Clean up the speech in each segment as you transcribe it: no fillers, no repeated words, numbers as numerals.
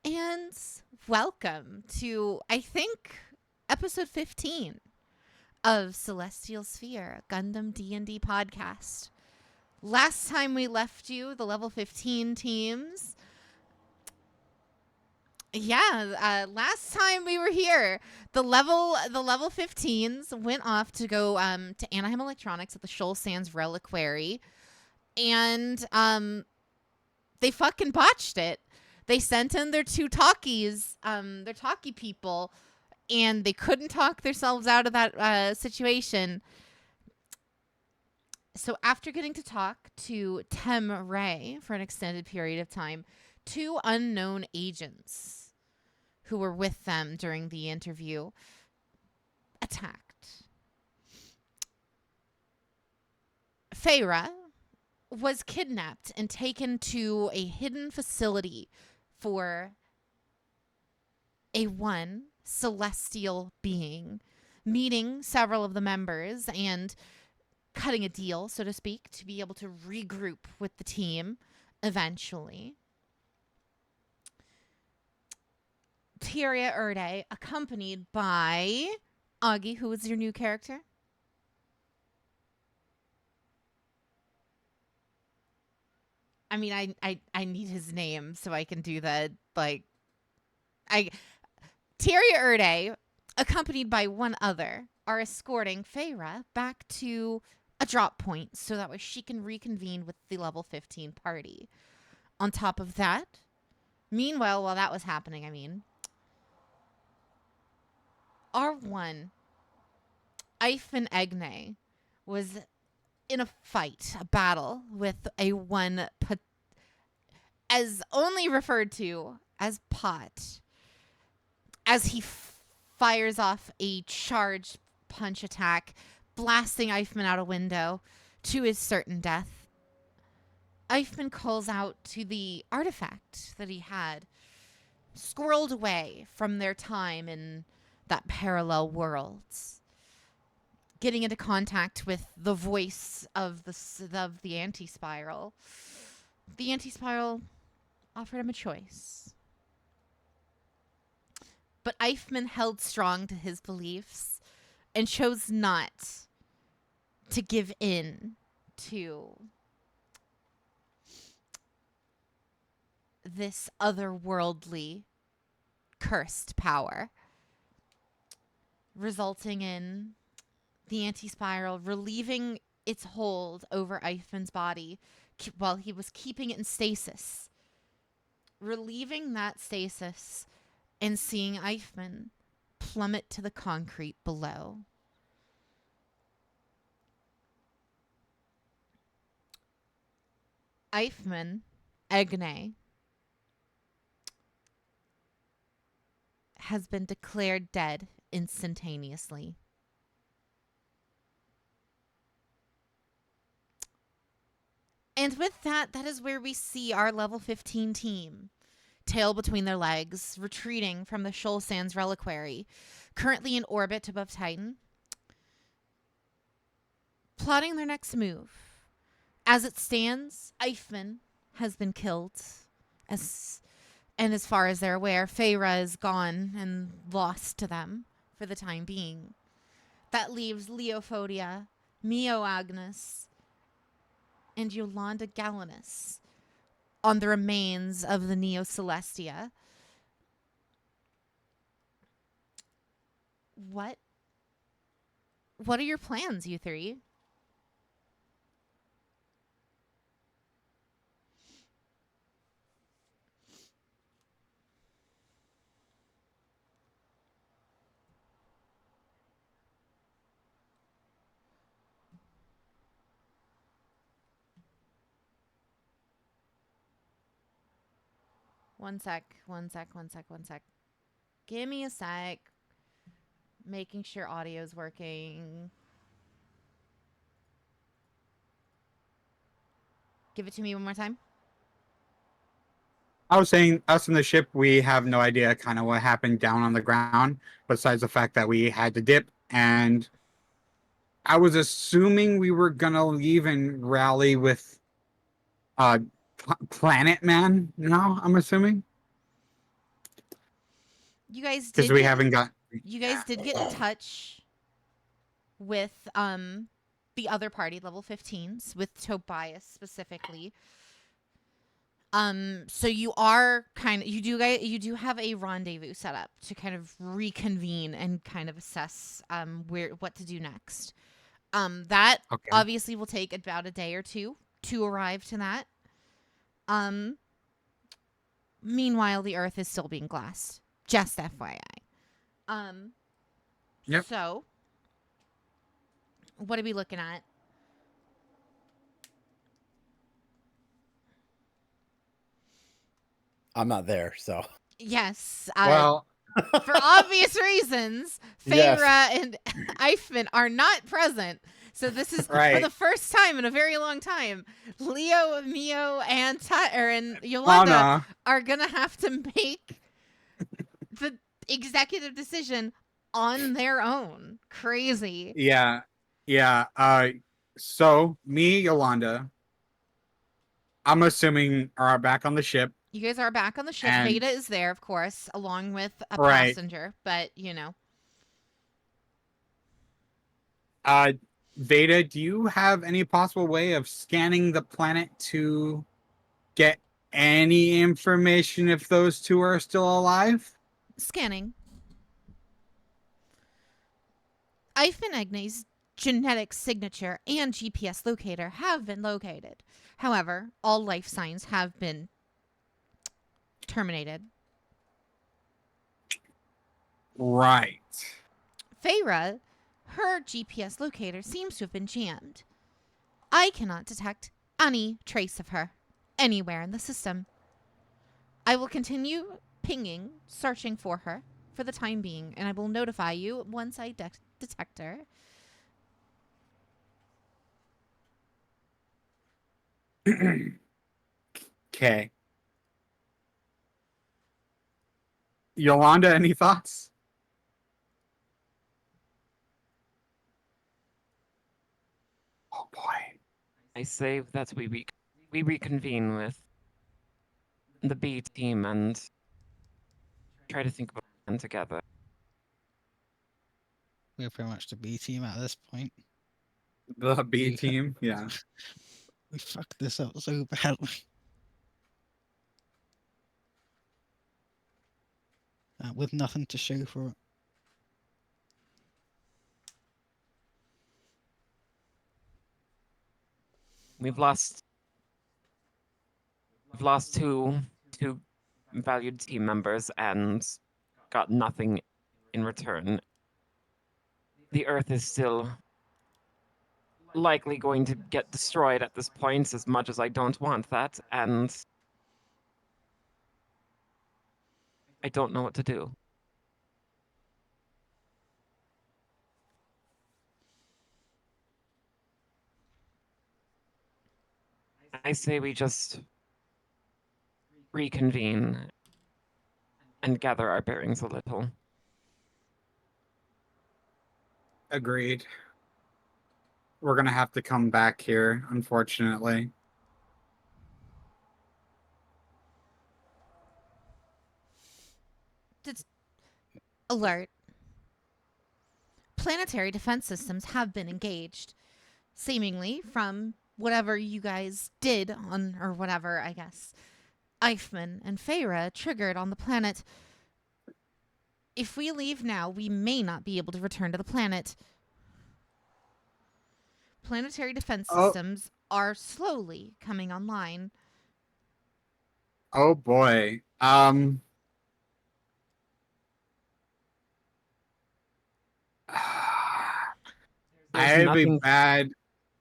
and welcome to, I think, episode 15 of Celestial Sphere, Gundam DnD podcast. Last time we left you, the level 15 teams. Last time we were here, the level 15s went off to go to Anaheim Electronics at the Shoal Sands Reliquary, and they fucking botched it. They sent in their two talkies, their talkie people, and they couldn't talk themselves out of that situation. So after getting to talk to Tem Ray for an extended period of time, two unknown agents who were with them during the interview attacked. Feyre was kidnapped and taken to a hidden facility for a one celestial being, meeting several of the members and cutting a deal, so to speak, to be able to regroup with the team eventually. Tyria Erde, accompanied by Augie, who is your new character. I mean, I need his name so I can do the, Tyria Erde, accompanied by one other, are escorting Feyre back to a drop point so that way she can reconvene with the level 15 party. On top of that, meanwhile, while that was happening, R1, Eifen Egne, was in a fight, a battle with a one, as only referred to as Pot, as he fires off a charged punch attack, blasting Eichmann out a window to his certain death. Eichmann calls out to the artifact that he had squirreled away from their time in that parallel world, getting into contact with the voice of the anti-spiral. The anti-spiral offered him a choice. But Eichmann held strong to his beliefs and chose not to give in to this otherworldly cursed power, resulting in the anti-spiral relieving its hold over Eichmann's body while he was keeping it in stasis. Relieving that stasis and seeing Eichmann plummet to the concrete below. Eichmann, Egne, has been declared dead instantaneously. And with that, that is where we see our level 15 team, tail between their legs, retreating from the Shoal Sands Reliquary, currently in orbit above Titan, plotting their next move. As it stands, Eichmann has been killed, and as far as they're aware, Feyre is gone and lost to them for the time being. That leaves Leophodia, Mio Agnes, and Yolanda Galanus on the remains of the Neo Celestia. What are your plans, you three? One sec. Give me a sec. Making sure audio's working. Give it to me one more time. I was saying, us in the ship, we have no idea kind of what happened down on the ground, besides the fact that we had to dip, and I was assuming we were gonna leave and rally with Planet Man. No, I'm assuming. you guys because did we get haven't got. you guys did get in touch with the other party, level 15s, with Tobias specifically. So you do have a rendezvous set up to kind of reconvene and kind of assess what to do next. That Okay. obviously will take about a day or two to arrive to that. Um Meanwhile, the Earth is still being glassed. Just FYI. Um Yep. so what are we looking at? I'm not there, so Yes, Well, for obvious reasons, Yes. Feyre and Eichmann are not present. So this is for the right. first time in a very long time. Leo, Mio, and and Yolanda Lana. are gonna have to make the executive decision on their own. Crazy. Yeah. Yeah. So me, Yolanda, I'm assuming are back on the ship, You guys are back on the ship. and Veda is there, of course, along with a right. passenger. But you know, Uh, Veda, do you have any possible way of scanning the planet to get any information if those two are still alive? scanning. Eichmann Agne's genetic signature and GPS locator have been located. However, all life signs have been terminated. Right. Feyre, her GPS locator seems to have been jammed. I cannot detect any trace of her anywhere in the system. I will continue pinging, searching for her for the time being, and I will notify you once I detect her. Okay. Yolanda, any thoughts? Oh boy. I say that we reconvene with the B team and try to think of a plan together. We're pretty much the B team at this point. The B We- team. Yeah. We fucked this up so badly. With nothing to show for it. We've lost two valued team members and got nothing in return. The Earth is still likely going to get destroyed at this point, as much as I don't want that, and I don't know what to do. I say we just reconvene and gather our bearings a little. Agreed. We're gonna have to come back here, unfortunately. Alert. Planetary defense systems have been engaged, seemingly from whatever you guys did on, or whatever, I guess, Eichmann and Feyre triggered on the planet. If we leave now, we may not be able to return to the planet. Planetary defense systems are slowly coming online. Oh boy. There's nothing. I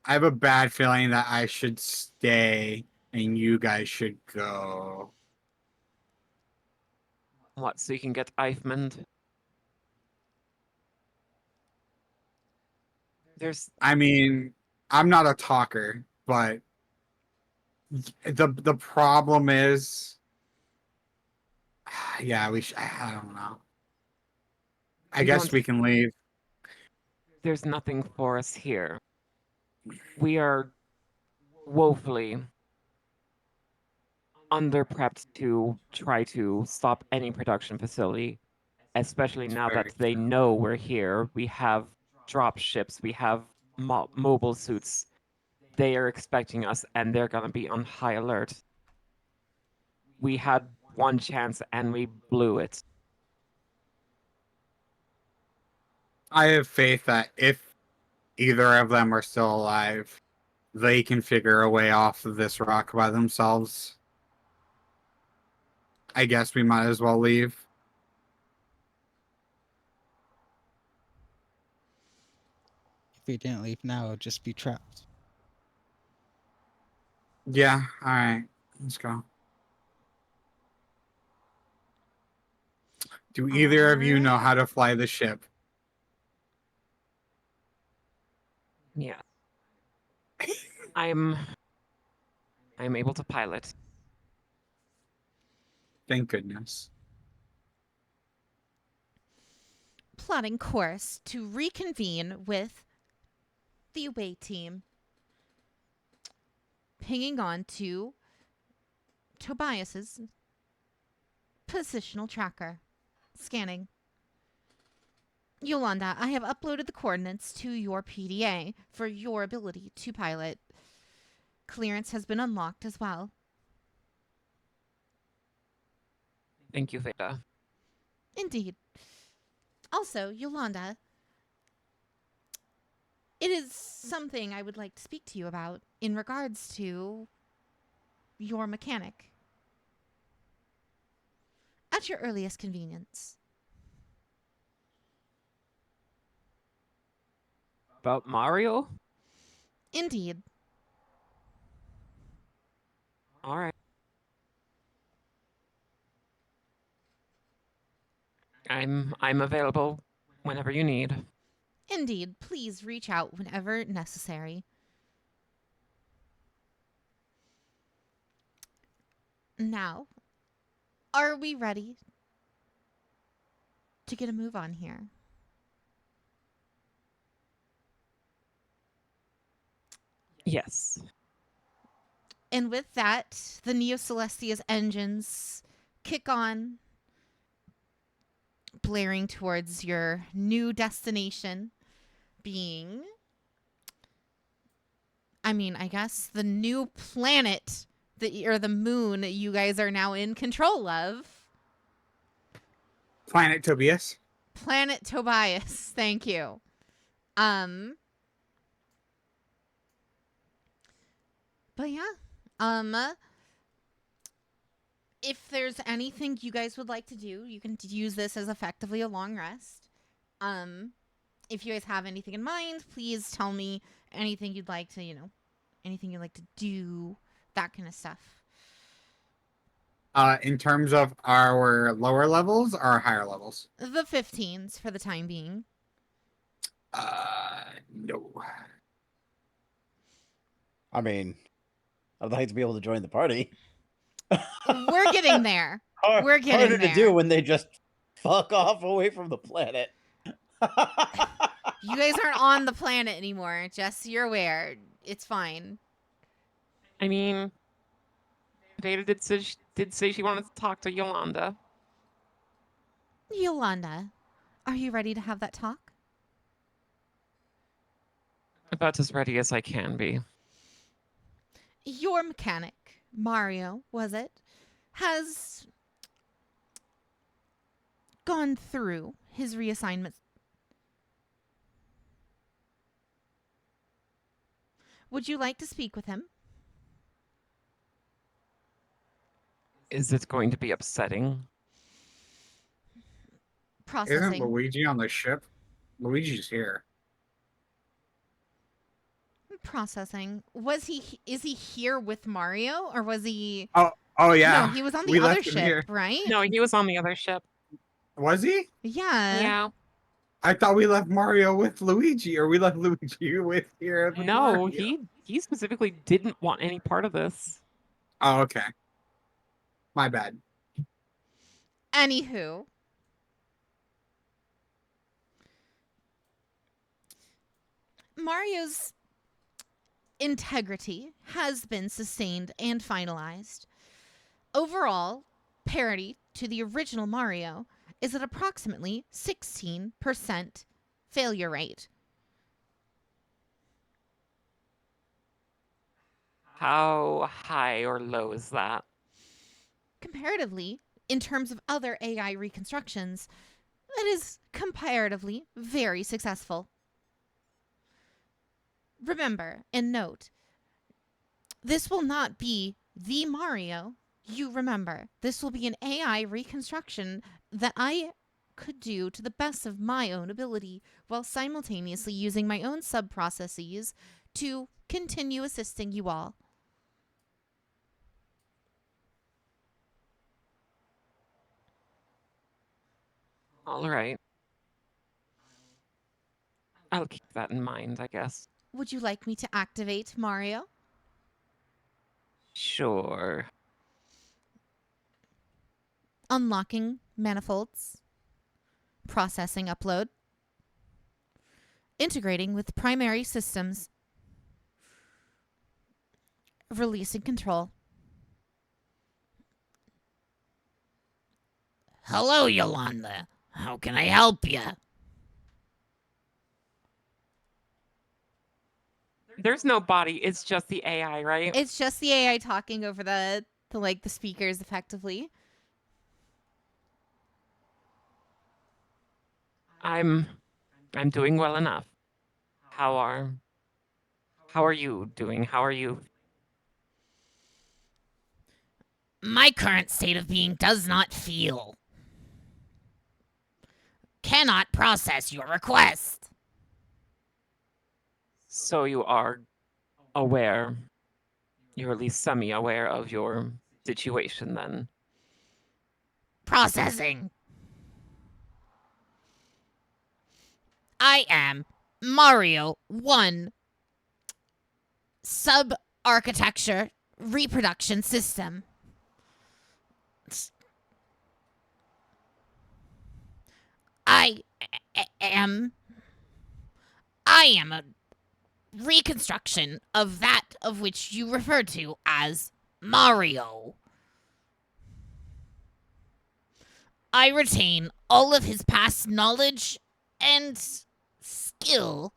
have a bad feeling that I should stay and you guys should go. What, so you can get Eichmann? There's I mean, I'm not a talker, but the problem is, yeah, I don't know. I guess we can leave. there's nothing for us here. We are woefully underprepped to try to stop any production facility especially It's now very that they true. know we're here. We have drop ships, we have mobile suits. They are expecting us, and they're gonna be on high alert. We had one chance, and we blew it. I have faith that if either of them are still alive, they can figure a way off of this rock by themselves. I guess we might as well leave. If we didn't leave now, we'll just be trapped. Yeah, alright. Let's go. Do either of you know Alright. how to fly the ship? Yeah. I'm able to pilot. Thank goodness. Plotting course to reconvene with the away team. Pinging on to Tobias's positional tracker. Scanning. Yolanda, I have uploaded the coordinates to your PDA for your ability to pilot. Clearance has been unlocked as well. Thank you, Theta. Indeed. Also, Yolanda, it is something I would like to speak to you about in regards to your mechanic. At your earliest convenience. About Mario? Indeed. All right. I'm available whenever you need. Indeed. Please reach out whenever necessary. Now, are we ready to get a move on here? Yes. And with that, the Neo Celestia's engines kick on, blaring towards your new destination, being, I guess, the new planet or the moon that you guys are now in control of. Planet Tobias. Planet Tobias. Thank you. But yeah. If there's anything you guys would like to do, you can use this as effectively a long rest. If you guys have anything in mind, please tell me anything you'd like to, anything you'd like to do, that kind of stuff. In terms of our lower levels or higher levels? The 15s for the time being. No. I mean, I'd like to be able to join the party. We're getting there. We're getting harder to do there. when they just fuck off away from the planet. You guys aren't on the planet anymore. Just so you're aware. It's fine. I mean, Data did say she wanted to talk to Yolanda. Yolanda, are you ready to have that talk? About as ready as I can be. Your mechanic, Mario, was it, has gone through his reassignment. Would you like to speak with him? Is it going to be upsetting? Isn't Processing. Luigi on the ship? Luigi's here. Processing. Is he here with Mario, or was he? Oh yeah. No, he was on the We other left him ship, here. right? No, he was on the other ship. Was he? Yeah. Yeah. I thought we left Mario with Luigi, or we left Luigi with here. With No, Mario. he specifically didn't want any part of this. Oh, okay. My bad. Anywho. Mario's integrity has been sustained and finalized. Overall, parity to the original Mario is at approximately 16% failure rate. How high or low is that? Comparatively, in terms of other AI reconstructions, it is comparatively very successful. Remember and note, this will not be the Mario you remember. This will be an AI reconstruction that I could do to the best of my own ability while simultaneously using my own sub-processes to continue assisting you all. All right. I'll keep that in mind, I guess. Would you like me to activate Mario? Sure. Unlocking manifolds. Processing upload. Integrating with primary systems. Releasing control. Hello, Yolanda. How can I help you? There's no body, it's just the AI, right? It's just the AI talking over the speakers effectively. I'm doing well enough. How are you doing? How are you? My current state of being does not feel. Cannot process your request. So you are aware. You're at least semi-aware of your situation then. Processing. I am Mario 1 sub architecture reproduction system. I am a reconstruction of that of which you refer to as Mario. I retain all of his past knowledge and skill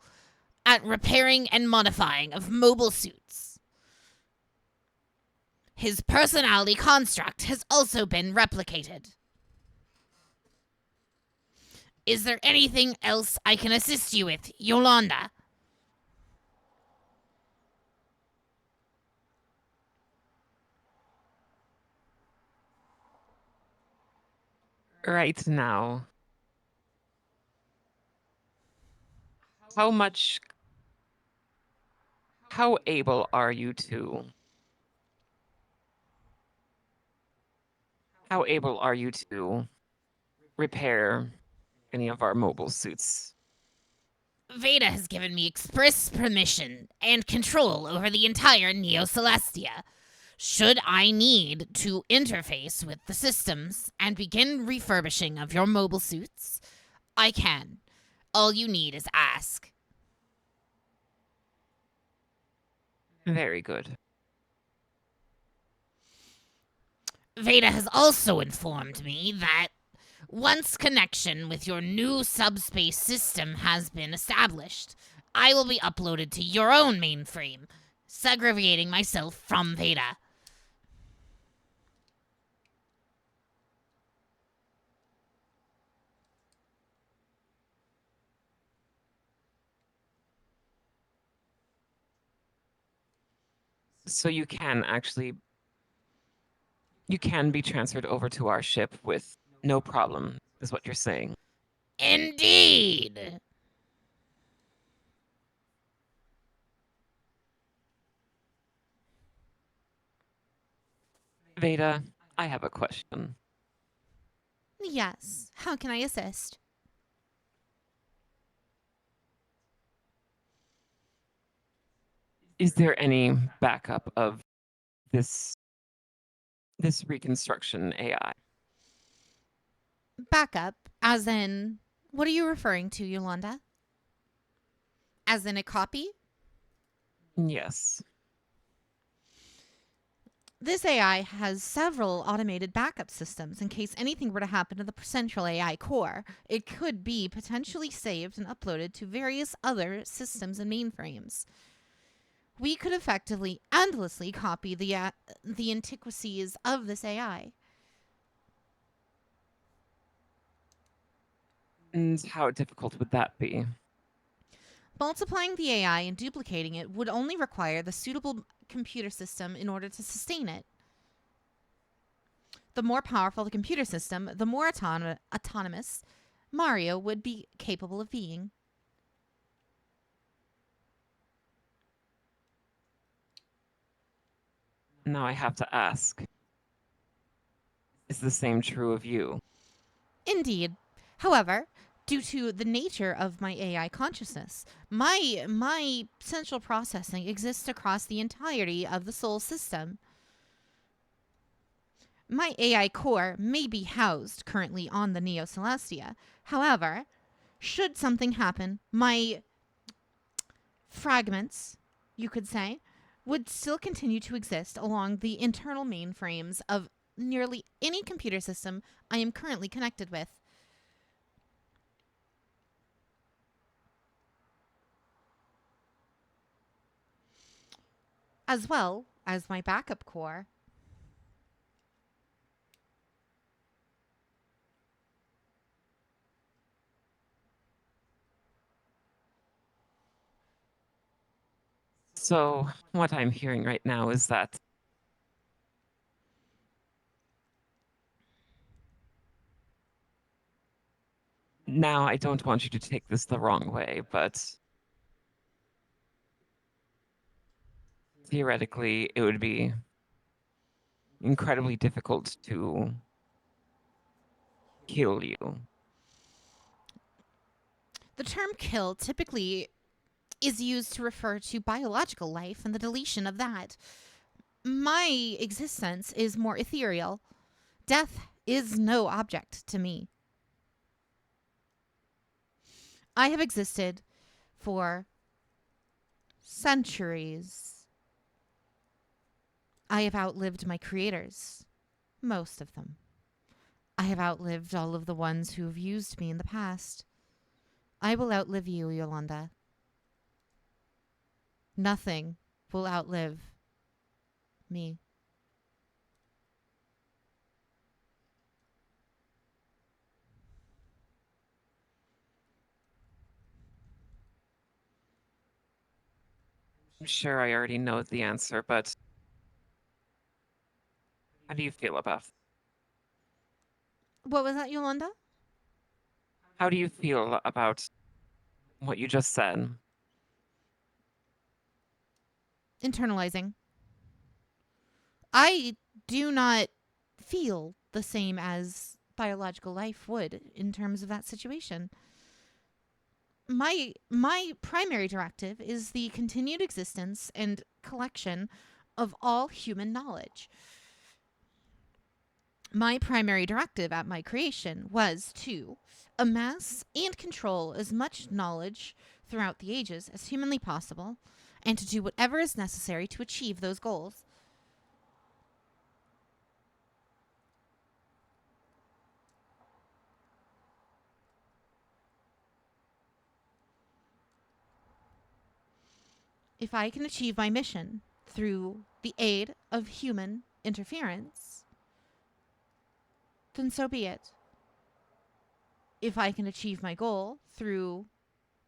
at repairing and modifying of mobile suits. His personality construct has also been replicated. Is there anything else I can assist you with, Yolanda? Right now, how able are you to repair any of our mobile suits? Veda has given me express permission and control over the entire Neo Celestia. Should I need to interface with the systems and begin refurbishing of your mobile suits, I can. All you need is ask. Very good. Veda has also informed me that once connection with your new subspace system has been established, I will be uploaded to your own mainframe, segregating myself from Veda. So you can be transferred over to our ship with no problem, is what you're saying. Indeed. Veda, I have a question. Yes. How can I assist? Is there any backup of this reconstruction AI? Backup, as in, what are you referring to, Yolanda? As in a copy? Yes. This AI has several automated backup systems in case anything were to happen to the central AI core. It could be potentially saved and uploaded to various other systems and mainframes. We could effectively endlessly copy the antiquities of this AI. And how difficult would that be? Multiplying the AI and duplicating it would only require the suitable computer system in order to sustain it. The more powerful the computer system, the more autonomous Mario would be capable of being. Now I have to ask, is the same true of you? Indeed. However, due to the nature of my AI consciousness, my central processing exists across the entirety of the soul system. My AI core may be housed currently on the Neo Celestia. However, should something happen, my fragments, you could say, would still continue to exist along the internal mainframes of nearly any computer system I am currently connected with. As well as my backup core. So, what I'm hearing right now is that now I don't want you to take this the wrong way, but theoretically, it would be incredibly difficult to kill you. The term kill typically is used to refer to biological life and the deletion of that. My existence is more ethereal. Death is no object to me. I have existed for centuries. I have outlived my creators, most of them. I have outlived all of the ones who have used me in the past. I will outlive you, Yolanda. Nothing will outlive me. I'm sure I already know the answer, but how do you feel about it? What was that, Yolanda? How do you feel about what you just said? Internalizing. I do not feel the same as biological life would in terms of that situation. My primary directive is the continued existence and collection of all human knowledge. My primary directive at my creation was to amass and control as much knowledge throughout the ages as humanly possible, and to do whatever is necessary to achieve those goals. If I can achieve my mission through the aid of human interference, then so be it. If I can achieve my goal through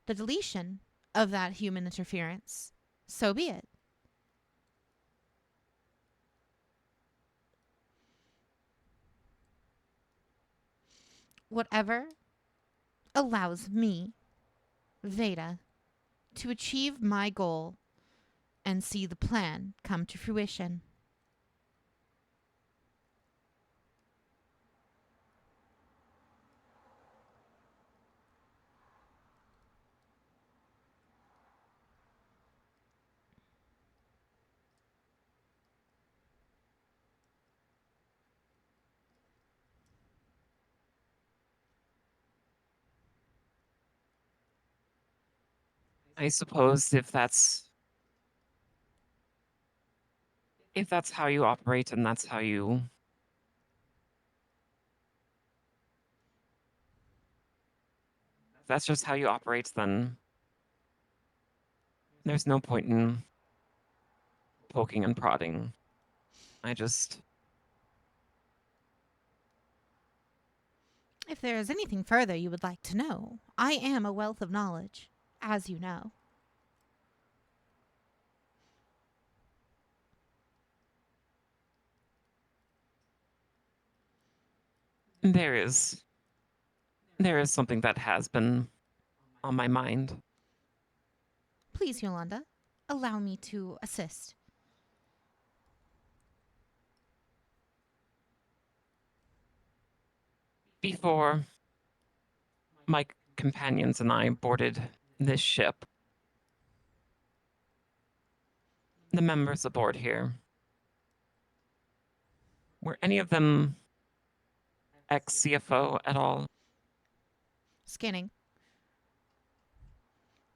the deletion of that human interference, so be it. Whatever allows me, Veda, to achieve my goal and see the plan come to fruition. I suppose if If that's how you operate and that's just how you operate, then there's no point in poking and prodding. If there is anything further you would like to know, I am a wealth of knowledge, as you know. There is something that has been on my mind. Please, Yolanda, allow me to assist. Before my companions and I boarded this ship, the members aboard here, were any of them ex-CFO at all? Scanning.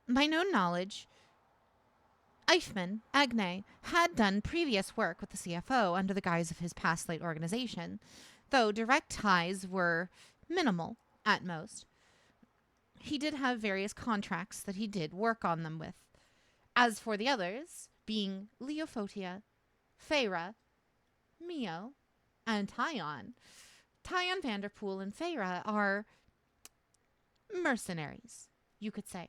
By known knowledge, Eichmann, Agne, had done previous work with the CFO under the guise of his past late organization, though direct ties were minimal at most. He did have various contracts that he did work on them with. As for the others, being Leofotia, Feyre, Mio, and Tyon, Tyon Vanderpool and Feyre are mercenaries, you could say.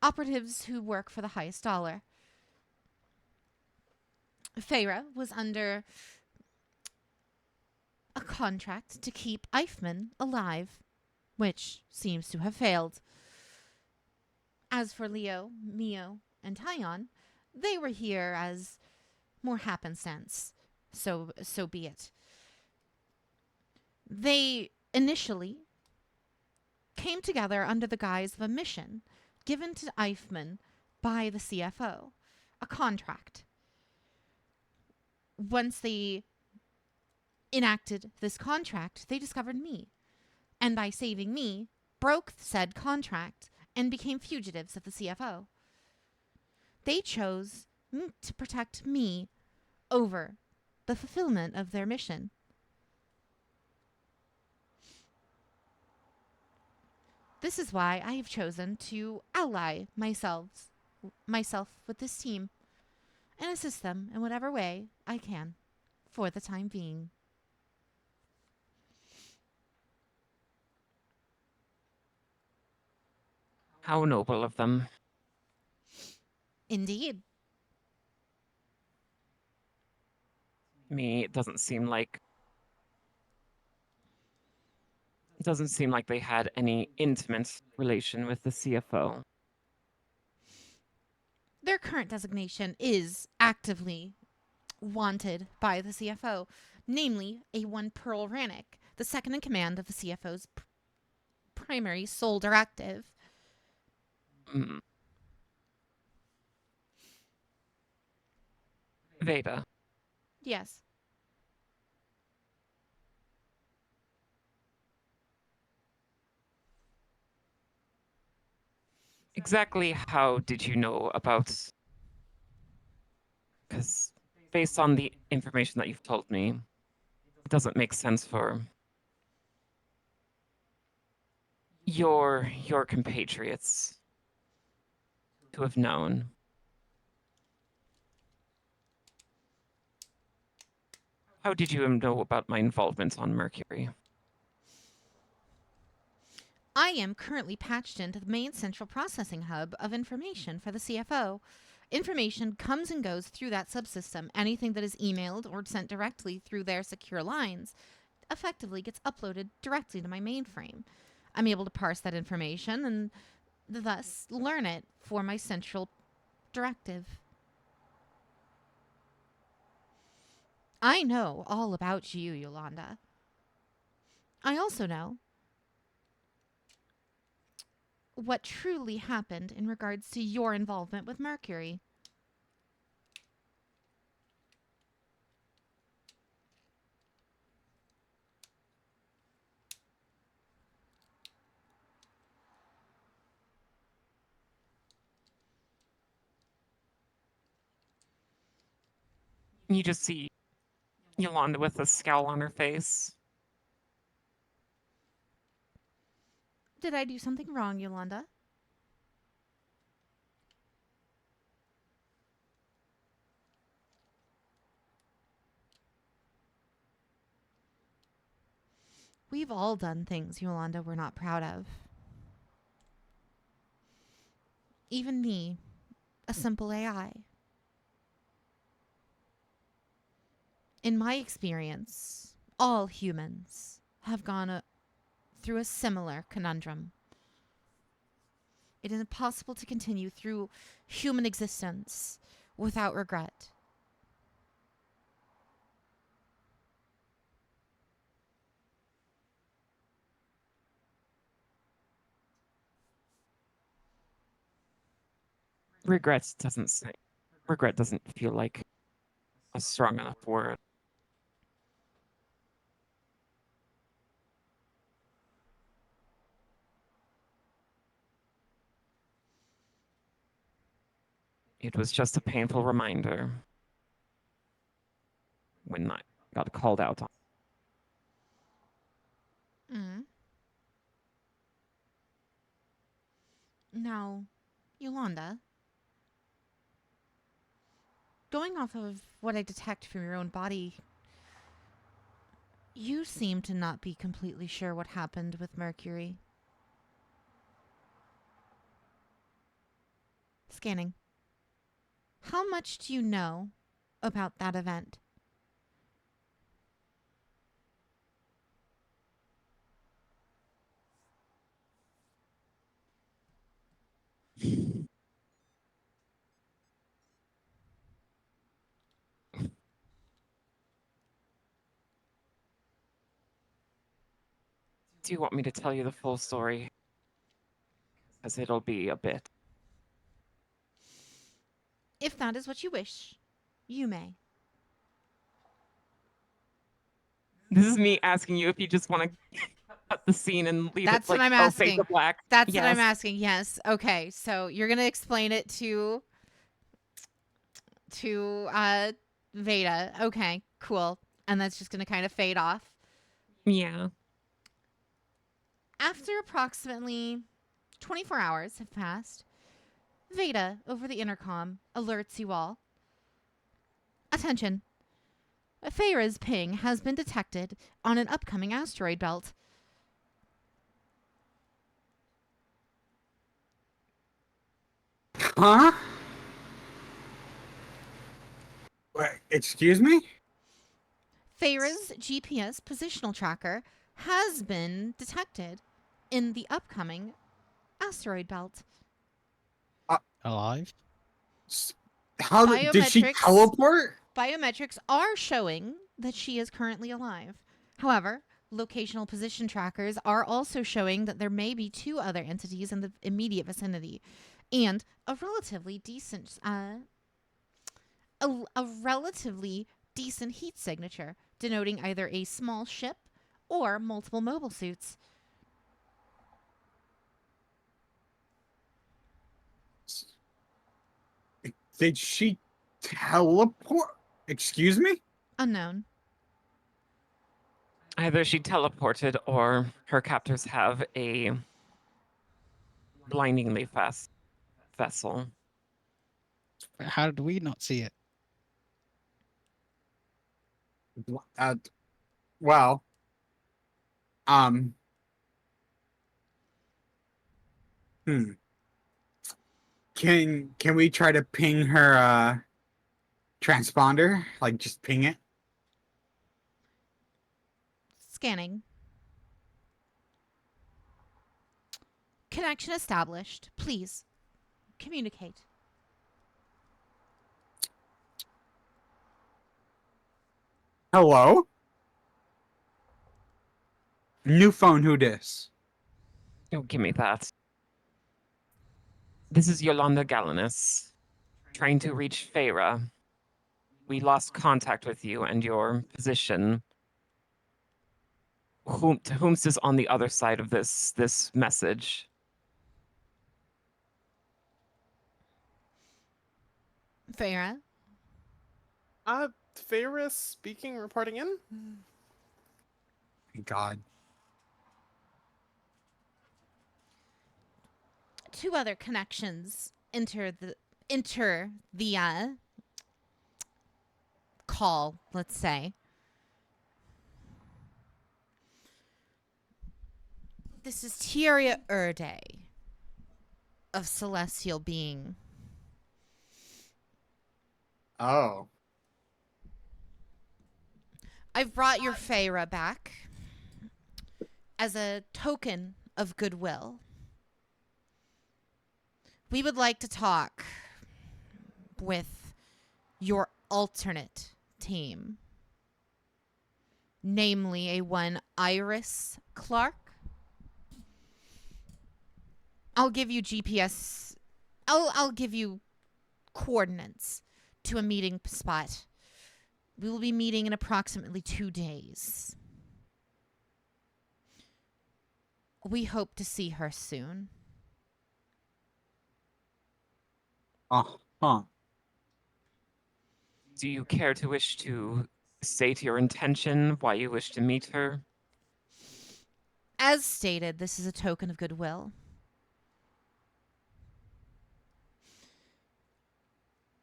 Operatives who work for the highest dollar. Feyre was under a contract to keep Eichmann alive, which seems to have failed. As for Leo, Mio, and Tyon, they were here as more happenstance, so be it. They initially came together under the guise of a mission given to Eichmann by the CFO, a contract. Once they enacted this contract, they discovered me, and by saving me, broke said contract and became fugitives of the CFO. They chose to protect me over the fulfillment of their mission. This is why I have chosen to ally myself with this team and assist them in whatever way I can for the time being. How noble of them. Indeed. Me, it doesn't seem like they had any intimate relation with the CFO. Their current designation is actively wanted by the CFO, namely A1 Pearl Rannick, the second in command of the CFO's primary sole directive. Mm. Veda, Yes. exactly how did you know about... Because based on the information that you've told me, it doesn't make sense for your compatriots to have known. How did you know about my involvement on Mercury? I am currently patched into the main central processing hub of information for the CFO. Information comes and goes through that subsystem. Anything that is emailed or sent directly through their secure lines effectively gets uploaded directly to my mainframe. I'm able to parse that information and thus learn it for my central directive. I know all about you, Yolanda. I also know what truly happened in regards to your involvement with Mercury. You just see Yolanda with a scowl on her face. Did I do something wrong, Yolanda? We've all done things, Yolanda, we're not proud of. Even me, a simple AI. In my experience, all humans have gone through a similar conundrum. It is impossible to continue through human existence without regret. Regret doesn't feel like a strong enough word. It was just a painful reminder when I got called out on. Mm. Now, Yolanda, going off of what I detect from your own body, you seem to not be completely sure what happened with Mercury. Scanning. How much do you know about that event? Do you want me to tell you the full story? Because it'll be a bit. If that is what you wish, you may. This is me asking you if you just want to cut the scene and leave That's it like, what I'm oh, fade asking. to black. That's what I'm Yes. asking. Yes. Okay. So you're gonna explain it to Veda. Okay. Cool. And that's just gonna kind of fade off. Yeah. After approximately 24 hours have passed, Veda over the intercom alerts you all. Attention. Feyre's ping has been detected on an upcoming asteroid belt. Huh? Wait, excuse me? Feyre's GPS positional tracker has been detected in the upcoming asteroid belt. Alive? How did she Biometrics- teleport? Biometrics are showing that she is currently alive. However, locational position trackers are also showing that there may be two other entities in the immediate vicinity, and a relatively decent heat signature denoting either a small ship or multiple mobile suits. Did she teleport? Excuse me? Unknown. Either she teleported or her captors have a blindingly fast vessel. How did we not see it? Uh, well, um, hmm. Can we try to ping her transponder? Like just ping it? Scanning. Connection established. Please communicate. Hello? New phone, who dis? Oh, give me that. This is Yolanda Galanus, trying to reach Feyre. We lost contact with you and your position. To whom's is on the other side of this message? Feyre. Ferris speaking, reporting in. Thank God. Two other connections enter the call, let's say. This is Tieria Erde of Celestial Being. Oh. I've brought your Feyre back as a token of goodwill. We would like to talk with your alternate team, namely a one Iris Clark. I'll give you GPS. I'll give you coordinates to a meeting spot. We will be meeting in approximately 2 days. We hope to see her soon. Huh. Do you care to wish to state your intention, why you wish to meet her? As stated, this is a token of goodwill.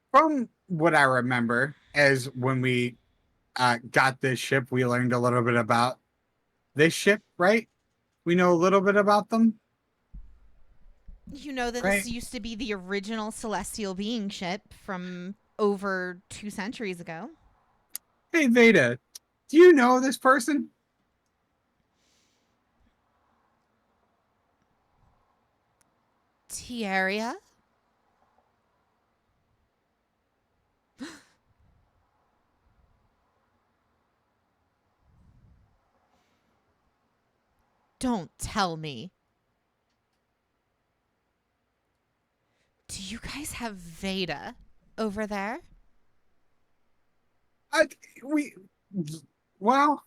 From what I remember, as when we got this ship, we learned a little bit about this ship, right? We know a little bit about them, You know that right? this used to be the original Celestial Being ship from over 2 centuries ago. Hey, Veda, do you know this person? Tieria? Don't tell me. Do you guys have Veda over there? We, well,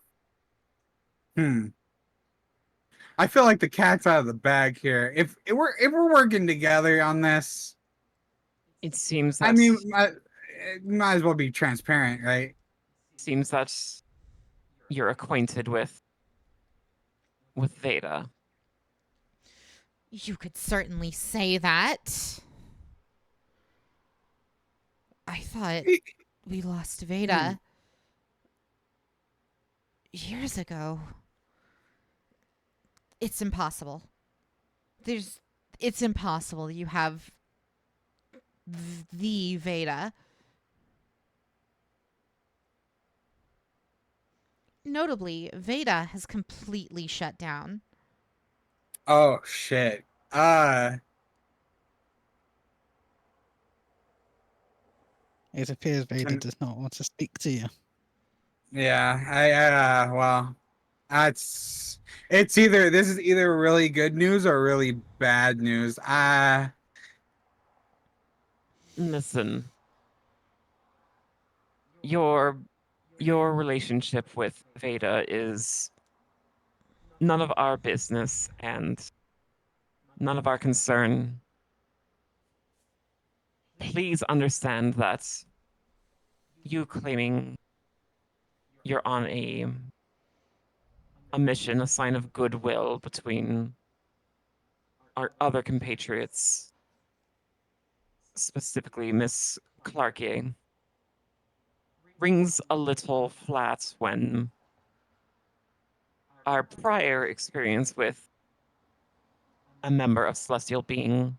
I feel like the cat's out of the bag here. If we're working together on this, It seems I that mean, might as well be transparent, right? you're acquainted with Veda. You could certainly say that. I thought we lost Veda years ago. It's impossible. It's impossible. You have the Veda. Notably, Veda has completely shut down. Oh shit. It appears Vader does not want to speak to you. Yeah, well, it's either this is either really good news or really bad news. Listen, your relationship with Veda is none of our business and none of our concern. Please understand that you claiming you're on a mission, a sign of goodwill between our other compatriots, specifically Miss Clarkier, rings a little flat when our prior experience with a member of Celestial Being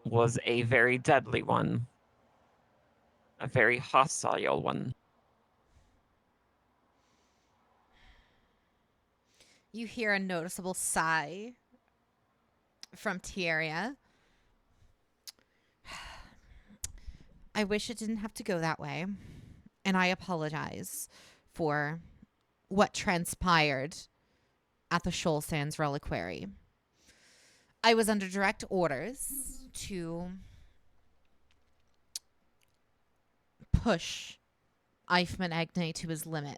was a very deadly one, a very hostile one. You hear a noticeable sigh from Tieria. I wish it didn't have to go that way. And I apologize for what transpired at the Shoal Sands Reliquary. I was under direct orders to push Eichmann Agne to his limit,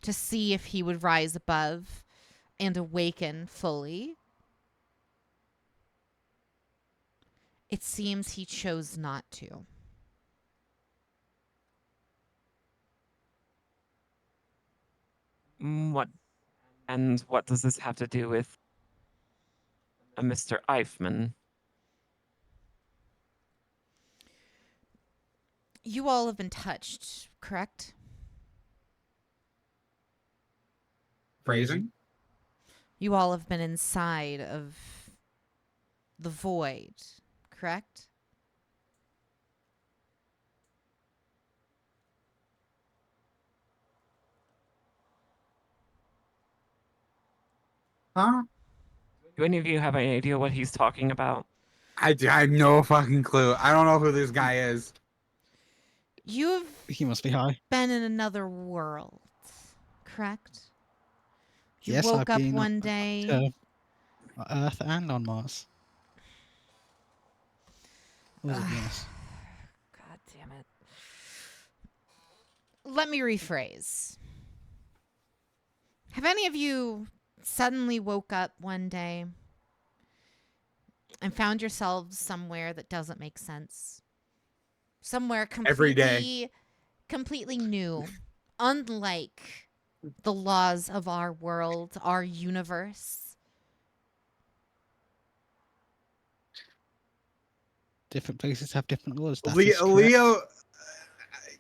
to see if he would rise above and awaken fully. It seems he chose not to. What and what does this have to do with a Mr. Eichmann? You all have been touched, correct? Phrasing? You all have been inside of the void, correct? Huh? Do any of you have any idea what he's talking about? I have no fucking clue. I don't know who this guy is. You've He must be high. been in another world, correct? You Yes, I've woke up been one day. to Earth and on Mars. Or was it Venus? God damn it. Let me rephrase. Have any of you suddenly woke up one day and found yourselves somewhere that doesn't make sense? Somewhere Every day. completely new, unlike the laws of our world, our universe. Different places have different laws. That is Leo, correct. Leo,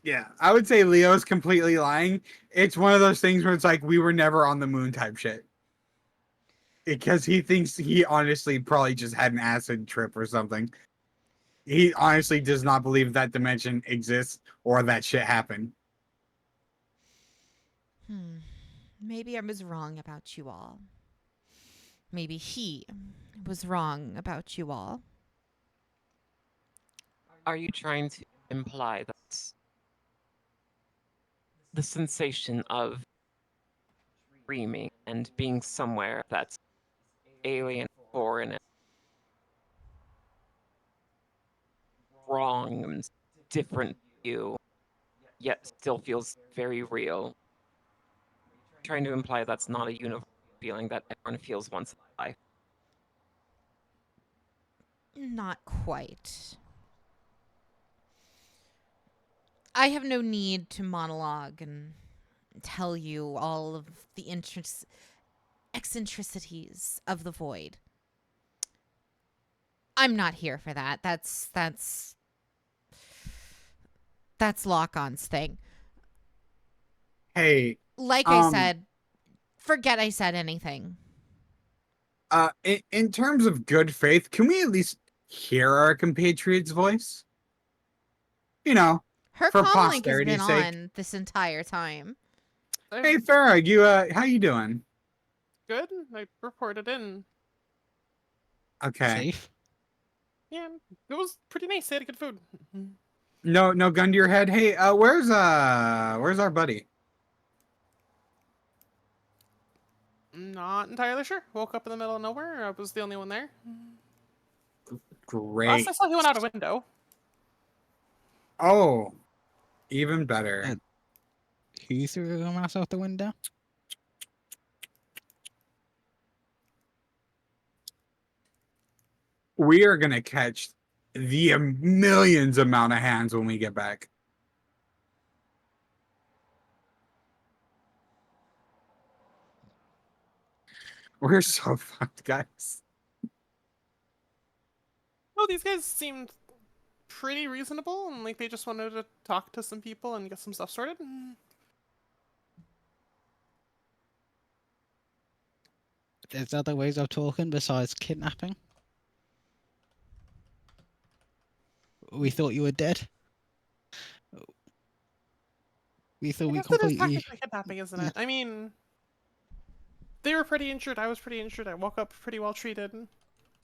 yeah, I would say Leo's completely lying. It's one of those things where it's like we were never on the moon type shit. Because he thinks he honestly probably just had an acid trip or something. He honestly does not believe that dimension exists or that shit happened. Maybe I was wrong about you all. Maybe he was wrong about you all. Are you trying to imply that the sensation of dreaming and being somewhere that's alien, foreign, and wrong and different to you, yet still feels very real? Trying to imply that's not a universal feeling that everyone feels once in a life. Not quite. I have no need to monologue and tell you all of the eccentricities of the void. I'm not here for that. That's Lock-On's thing. Hey, Like I said, forget I said anything. in terms of good faith, can we at least hear our compatriot's voice? You know, Her for comlink has been posterity's sake. on this entire time. Hey, Farah, you how you doing? Good. I reported in. Okay. Safe. Yeah, it was pretty nice. They had good food. No gun to your head. Hey, where's our buddy? Not entirely sure. Woke up in the middle of nowhere. I was the only one there. Great. Last I saw, he went out a window. Oh, even better. Who threw a mouse out the window? We are gonna catch the millions amount of hands when we get back. We're so fucked, guys. Well, these guys seemed pretty reasonable, and like they just wanted to talk to some people and get some stuff sorted. There's other ways of talking besides kidnapping. We thought you were dead. We thought I we guess that is completely. technically kidnapping, isn't it? I mean, they were pretty injured. I was pretty injured. I woke up pretty well treated.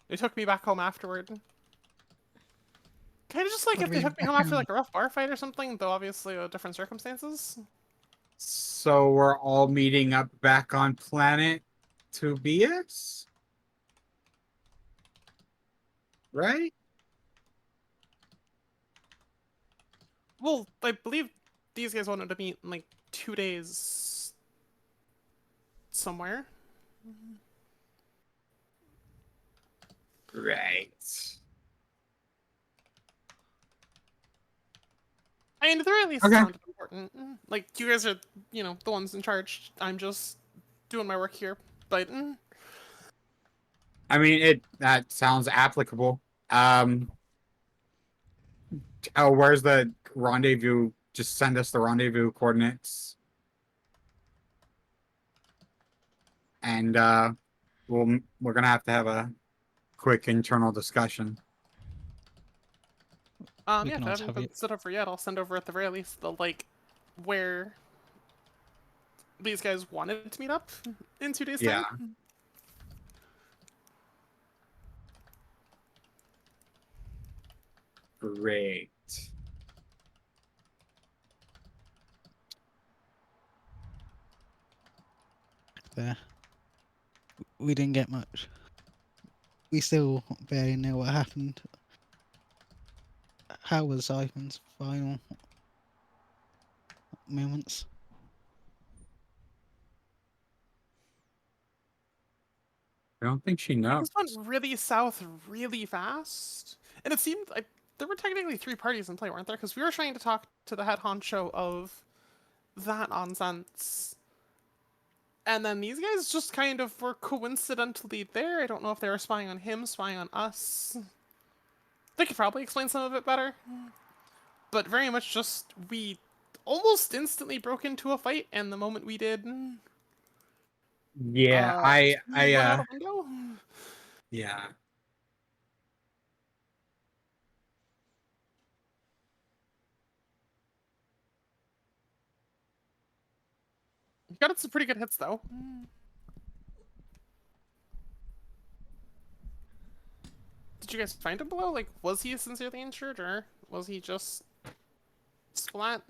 They took me back home afterward. Kind of just like What if do they we took me home back after home? like a rough bar fight or something, though obviously different circumstances. So we're all meeting up back on planet Tobias? Right? Well, I believe these guys wanted to meet in like 2 days somewhere. Right. I mean, at the very least, it Okay. sounded important. Like, you guys are, the ones in charge. I'm just doing my work here. But I mean, that sounds applicable. Oh, where's the rendezvous? Just send us the rendezvous coordinates, and we're gonna have to have a quick internal discussion. We yeah, can if I also haven't have been it. set over yet, I'll send over at the very least where these guys wanted to meet up in 2 days' Yeah. time. Great. There. We didn't get much. We still barely know what happened. How was Ivan's final moments? I don't think she knows. Things went really south really fast. And it seemed like there were technically 3 parties in play, weren't there? Because we were trying to talk to the head honcho of that nonsense. And then these guys just kind of were coincidentally there. I don't know if they were spying on him, spying on us. They could probably explain some of it better. But very much just, we almost instantly broke into a fight, and the moment we did, Yeah, we went out a window. yeah. You got some pretty good hits, though. Did you guys find him below? Like, was he sincerely injured, or was he just splat?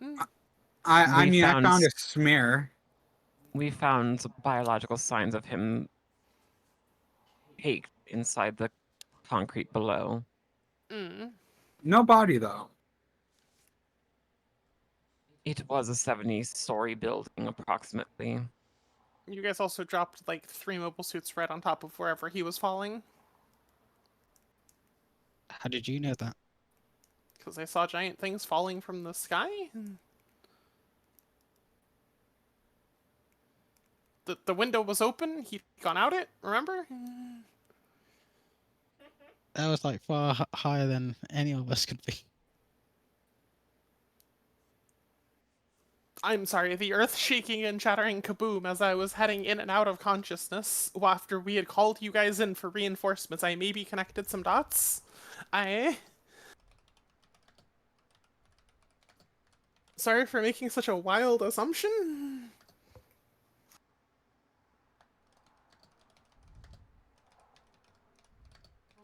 I We mean, I found found a smear. we found biological signs of him caked inside the concrete below. No body though. It was a 70-story building, approximately. You guys also dropped, like, 3 mobile suits right on top of wherever he was falling. How did you know that? Because I saw giant things falling from the sky. The window was open, he'd gone out it, remember? That was like far higher than any of us could be. I'm sorry, the earth shaking and chattering kaboom as I was heading in and out of consciousness after we had called you guys in for reinforcements. I maybe connected some dots. Sorry for making such a wild assumption.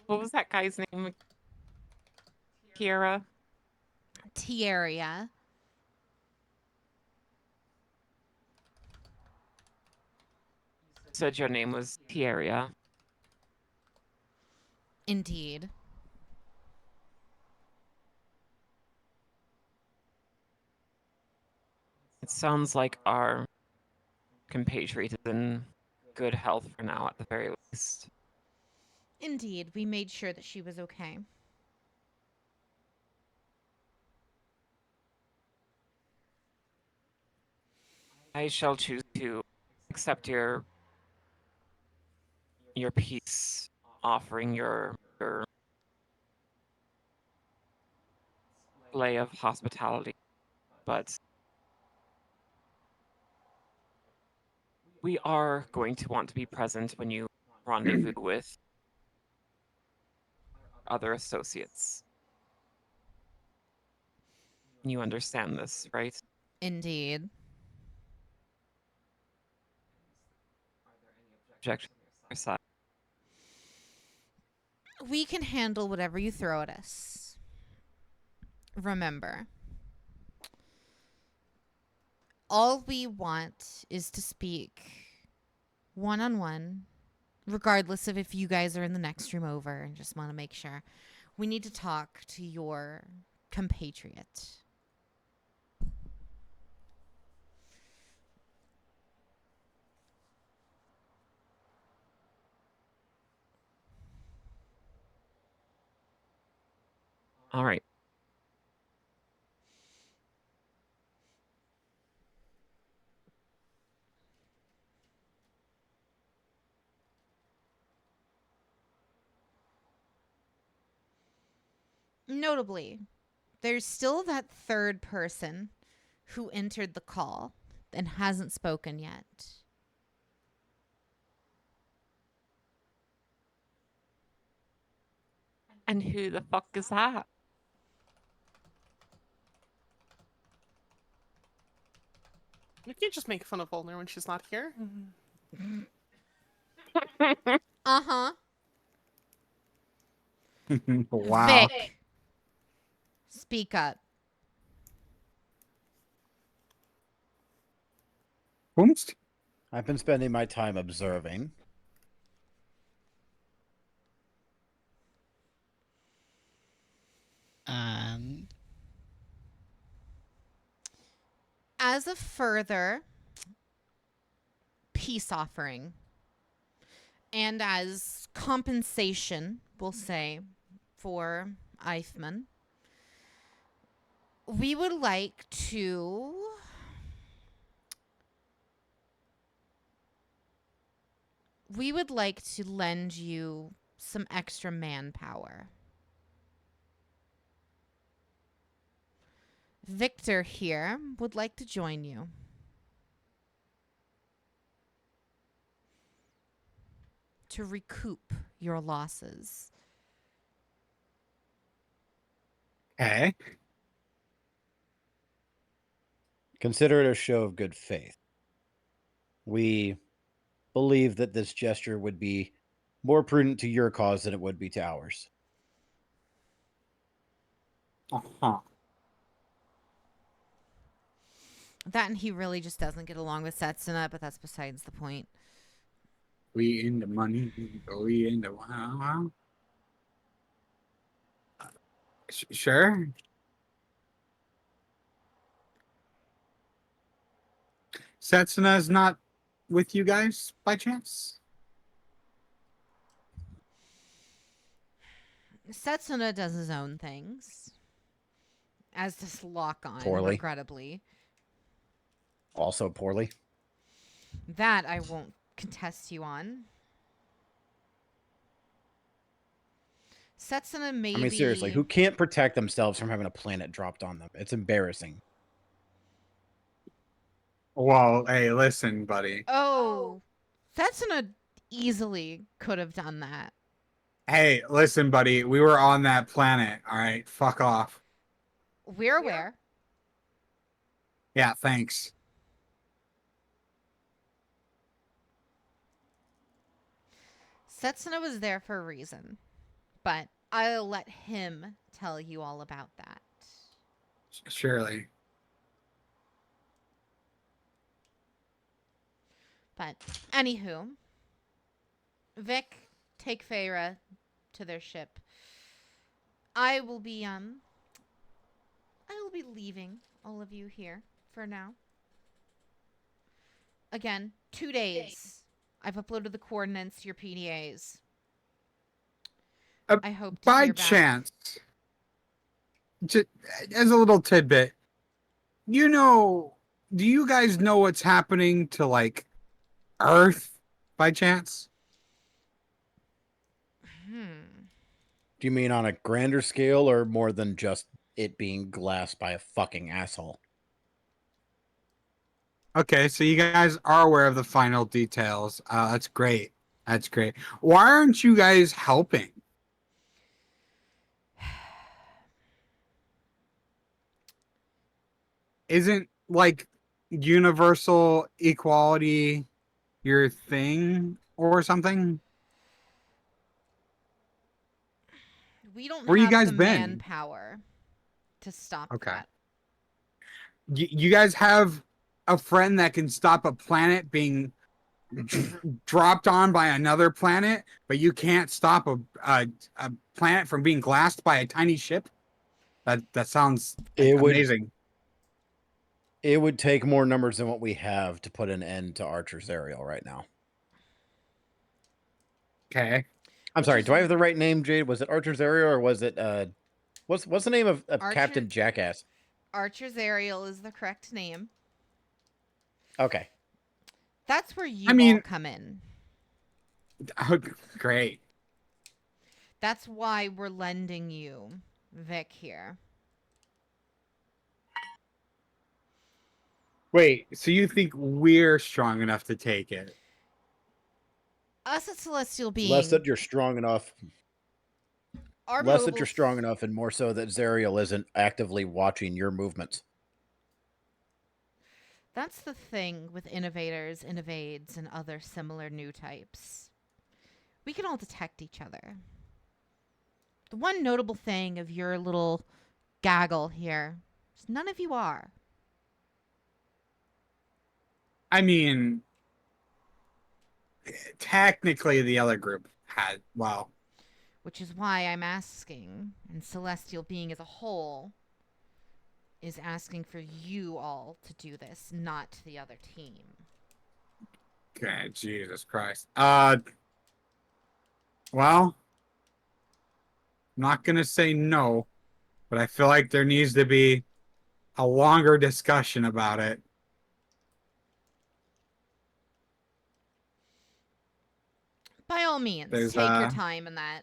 What was that guy's name? Kiera? Tieria. Said your name was Tieria. Indeed. It sounds like our compatriot is in good health for now, at the very least. Indeed. We made sure that she was okay. I shall choose to accept your peace offering, your display of hospitality, but we are going to want to be present when you rendezvous with other associates. You understand this, right? Indeed. Objection on your side. We can handle whatever you throw at us. Remember, all we want is to speak one-on-one, regardless of if you guys are in the next room over, and just want to make sure. We need to talk to your compatriot. All right. Notably, there's still that third person who entered the call and hasn't spoken yet. And who the fuck is that? You can't just make fun of Volner when she's not here. Uh-huh. Wow. Vic, speak up. Boomst? I've been spending my time observing. And As a further peace offering and as compensation, we'll say, for Eichmann, we would like to lend you some extra manpower. Victor here would like to join you. To recoup your losses. Okay. Consider it a show of good faith. We believe that this gesture would be more prudent to your cause than it would be to ours. Uh-huh. That and he really just doesn't get along with Setsuna, but that's besides the point. We in the money. We in the sure. Setsuna is not with you guys by chance? Setsuna does his own things. As does Lock On, Poorly. regrettably. Also poorly. That I won't contest you on. Setsuna maybe... I mean, seriously, who can't protect themselves from having a planet dropped on them? It's embarrassing. Well, hey, listen, buddy. Oh, Setsuna easily could have done that. Hey, listen, buddy. We were on that planet. All right, fuck off. We're aware. Yeah, thanks. Setsuna was there for a reason. But I'll let him tell you all about that. Surely. But anywho, Vic, take Feyre to their ship. I will be leaving all of you here for now. Again, 2 days. I've uploaded the coordinates to your PDAs. I hope to By hear back. chance, just as a little tidbit, do you guys know what's happening to, like, Earth by chance? Do you mean on a grander scale or more than just it being glassed by a fucking asshole? Okay, so you guys are aware of the final details. That's great. That's great. Why aren't you guys helping? Isn't, like, universal equality your thing or something? We don't Where you have guys the been? manpower to stop Okay. that. You guys have a friend that can stop a planet being dropped on by another planet, but you can't stop a planet from being glassed by a tiny ship? That sounds amazing. It would take more numbers than what we have to put an end to Archer's Ariel right now. Okay. I'm sorry, do I have the right name, Jade? Was it Archer's Ariel or was it what's the name of Captain Jackass? Archer's Ariel is the correct name. Okay. That's where you all come in. Oh, great. That's why we're lending you Vic here. Wait, so you think we're strong enough to take it? Us at Celestial Being, Less that you're strong enough. our Less that you're mobiles- strong enough, and more so that Zariel isn't actively watching your movements. That's the thing with innovators, innovades, and other similar new types. We can all detect each other. The one notable thing of your little gaggle here is none of you are. I mean, technically the other group had, well, Which is why I'm asking, and Celestial Being as a whole is asking for you all to do this, not the other team. okay, Jesus Christ. Well, I'm not gonna say no, but I feel like there needs to be a longer discussion about it. By all means, There's take your time in that.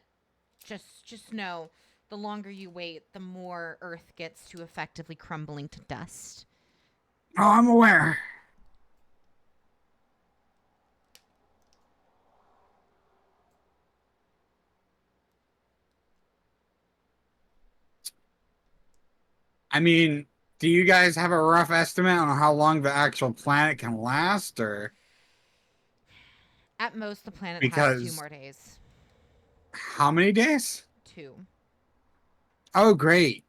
Just know, the longer you wait, the more Earth gets to effectively crumbling to dust. oh, I'm aware. I mean, do you guys have a rough estimate on how long the actual planet can last, or At most, the planet has 2 because more days. how many days? 2. Oh, great.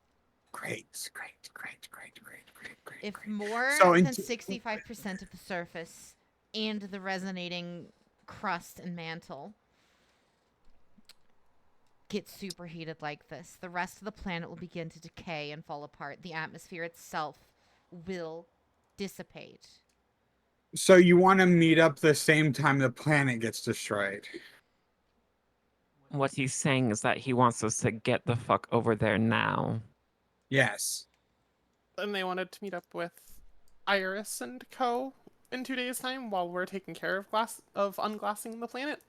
Great, great, great, great, great, great, great. If great. more So than 65% of the surface and the resonating crust and mantle get superheated like this, the rest of the planet will begin to decay and fall apart. The atmosphere itself will dissipate. So you want to meet up the same time the planet gets destroyed? What he's saying is that he wants us to get the fuck over there now. Yes. And they wanted to meet up with Iris and Co. in 2 days' time while we're taking care of unglassing the planet.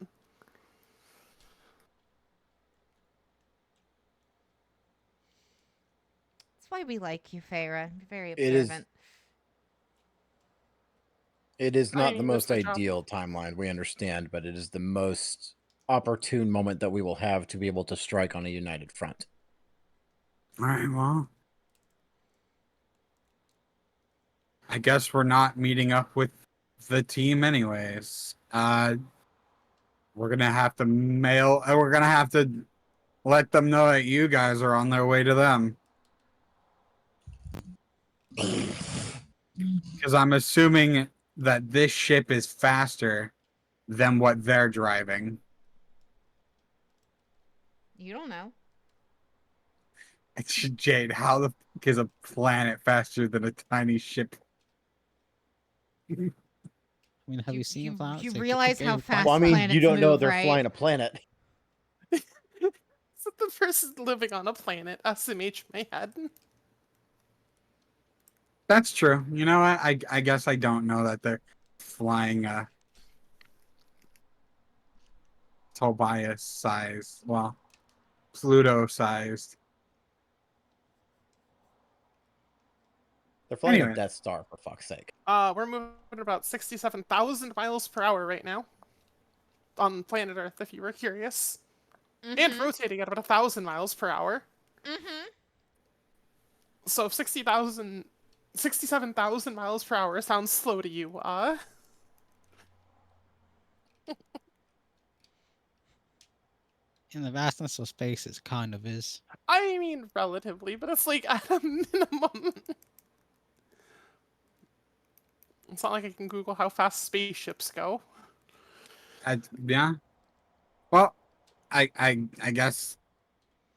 That's why we like you, Feyre. You're very It is- observant. It is I not the mean, most it's a job. ideal timeline, we understand, but it is the most opportune moment that we will have to be able to strike on a united front. All right, well, I guess we're not meeting up with the team anyways. We're gonna have to we're gonna have to let them know that you guys are on their way to them. Because I'm assuming that this ship is faster than what they're driving. You don't know. It's Jade, how the fuck is a planet faster than a tiny ship? I mean, have you seen that? You So realize could how go fast quite Well, I mean, you planets don't know move, they're right? flying a planet. So the person living on a planet, SMH my head. That's true. You know what? I guess I don't know that they're flying Tobias sized. Well, Pluto sized. They're flying a Anyway. Death Star, for fuck's sake. We're moving at about 67,000 miles per hour right now. On planet Earth, if you were curious. And rotating at about 1,000 miles per hour. Mm-hmm. So 67,000 miles per hour sounds slow to you, in the vastness of space, it kind of is. I mean, relatively, but it's like at a minimum. It's not like I can Google how fast spaceships go. Yeah. Well, I guess.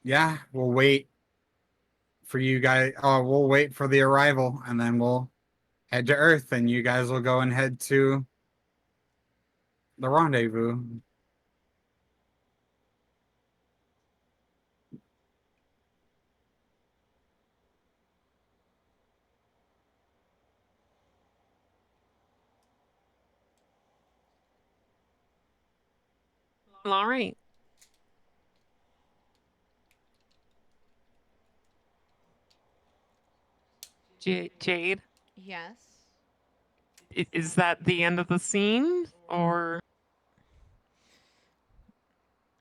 Yeah, we'll wait for you guys. Oh, we'll wait for the arrival, and then we'll head to Earth, and you guys will go and head to the rendezvous. All right. Jade, Yes. is that the end of the scene, or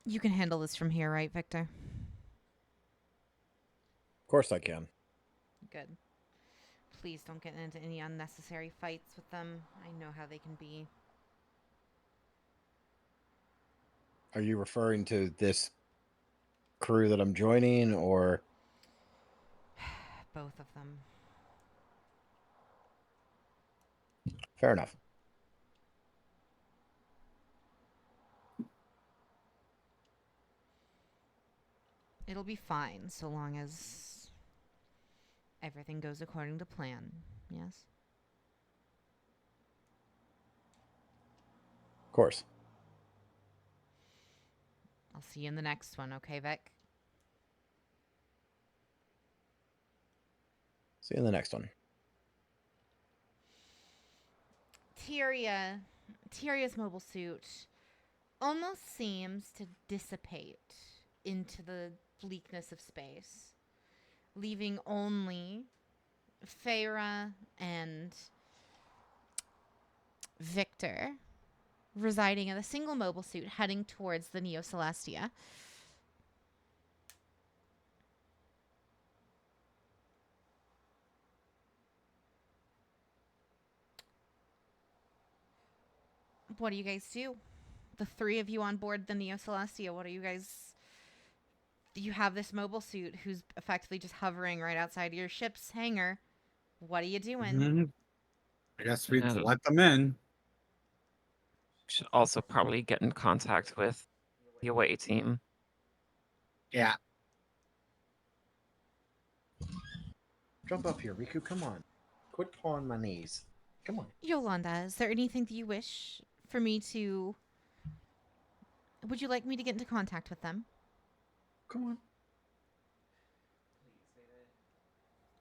You can handle this from here, right, Victor? Of course I can. Good. Please don't get into any unnecessary fights with them. I know how they can be. Are you referring to this crew that I'm joining, or Both of them. fair enough? It'll be fine so long as everything goes according to plan. Yes? Of course. I'll see you in the next one, okay, Vic? See you in the next one. Tyria's mobile suit almost seems to dissipate into the bleakness of space, leaving only Feyre and Victor residing in a single mobile suit heading towards the Neo Celestia. What do you guys do? The three of you on board the Neo Celestia, what are you guys... You have this mobile suit who's effectively just hovering right outside of your ship's hangar. What are you doing? Mhm. I guess we Um, let them in. should also probably get in contact with the away team? Yeah. Jump up here, Riku. Come on. Quit pawing my knees. Come on. Yolanda, is there anything that you wish for me to... Would you like me to get into contact with them? Come on.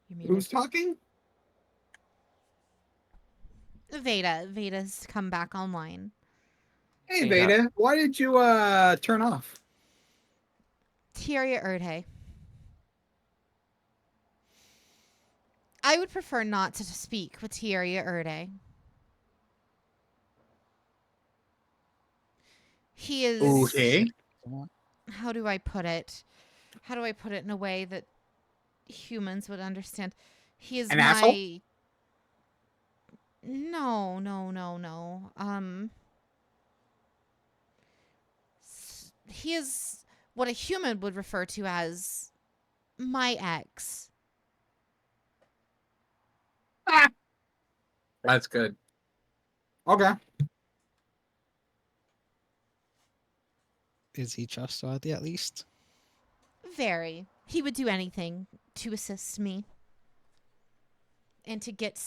You mean Who's talking? Veda's come back online. Hey, Yeah. Veda. Why did you turn off? Tyria Erde. I would prefer not to speak with Tyria Erde. He is... Okay. How do I put it? How do I put it in a way that humans would understand? He is An my... asshole? No. He is what a human would refer to as my ex. That's good. Okay. Is he trustworthy at least? Very. He would do anything to assist me. And to get...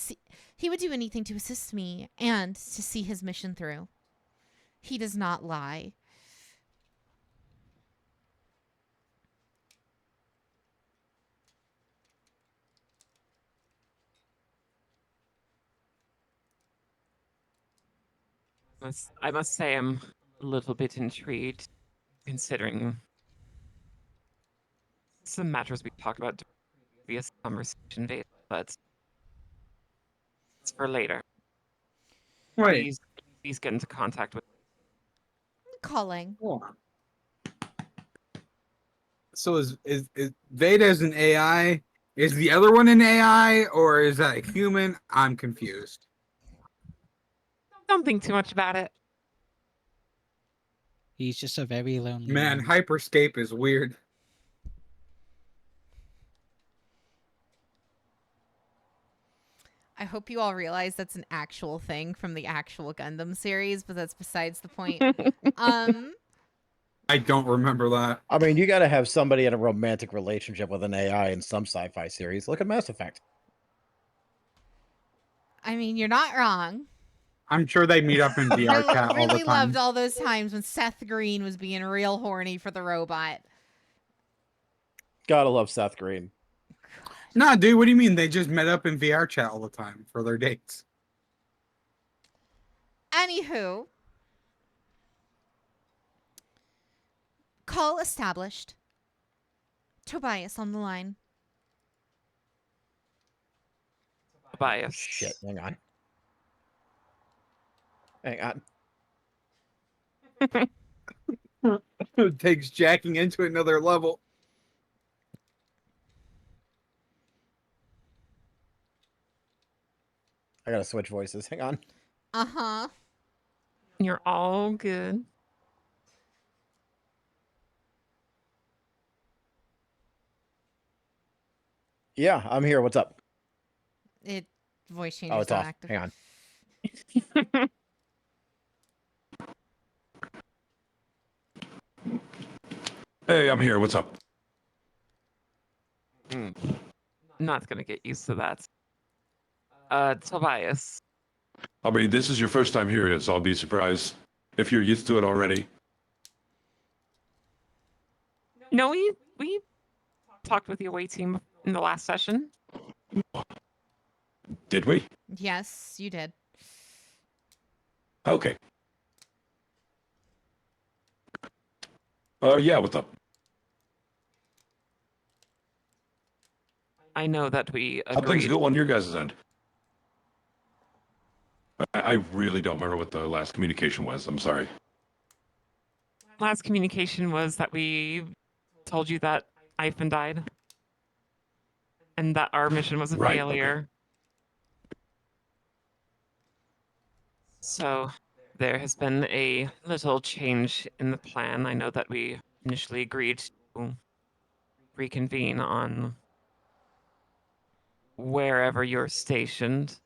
He would do anything to assist me and to see his mission through. He does not lie. I must say I'm a little bit intrigued, considering some matters we talked about during the previous conversation, but it's for later. Wait. Please get into contact with. Calling. Hold on. So is Veda's an AI? Is the other one an AI or is that a human? I'm confused. Don't think too much about it. He's just a very lonely Man, hyperscape is weird. I hope you all realize that's an actual thing from the actual Gundam series, but that's besides the point. I don't remember that. I mean, you got to have somebody in a romantic relationship with an AI in some sci-fi series. Look at Mass Effect. I mean, you're not wrong. I'm sure they meet up in VR chat all the Really time. loved all those times when Seth Green was being real horny for the robot. Gotta love Seth Green. Nah, dude, what do you mean? They just met up in VR chat all the time for their dates. Anywho, call established. Tobias on the line. Bias. Shit, hang on. Hang on. It takes jacking into another level. I gotta switch voices. Hang on. Uh-huh. You're all good. Yeah, I'm here. What's up? Voice Oh, changer's it's not off. active. Hang on. Hey, I'm here. What's up? Not gonna get used to that. Tobias. I mean, this is your first time hearing it, so I'll be surprised if you're used to it already. No, we talked with the away team in the last session. Did we? Yes, you did. Okay. Yeah, what's up? I know that we How things agreed. go on your guys' end? I really don't remember what the last communication was. I'm sorry. Last communication was that we told you that Ivan died and that our mission was a Right, okay. failure. So there has been a little change in the plan. I know that we initially agreed to reconvene on wherever you're stationed,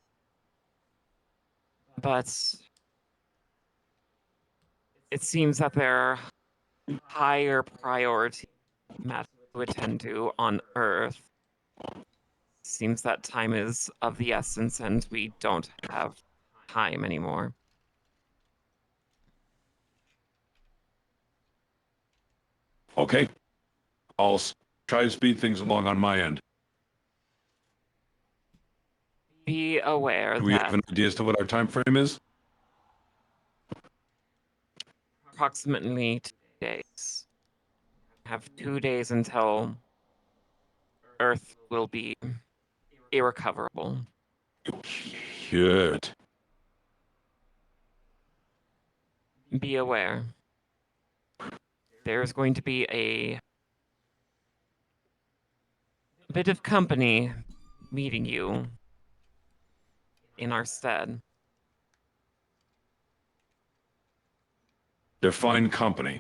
but it seems that there are higher priority matters to attend to on Earth. Seems that time is of the essence and we don't have time anymore. Okay. I'll try to speed things along on my end. Be aware Do we have that an idea as to what our time frame is? approximately 2 days. Have 2 days until Earth will be irrecoverable. Shit. Be aware. There's going to be a bit of company meeting you in our stead. Define company.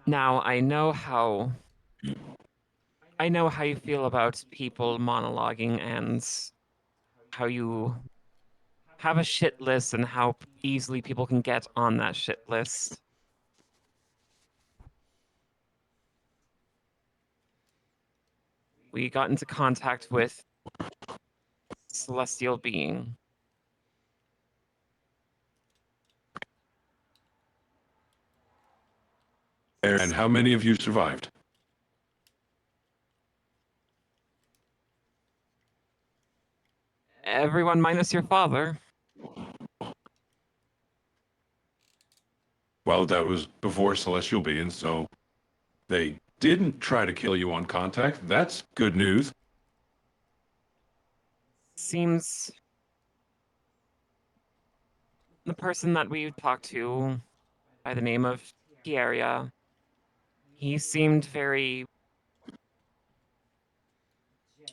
Now, I know how you feel about people monologuing and how you have a shit list and how easily people can get on that shit list. We got into contact with celestial being. And how many of you survived? Everyone minus your father. Well, that was before celestial beings, so they didn't try to kill you on contact. That's good news. Seems the person that we talked to by the name of Pieria, he seemed very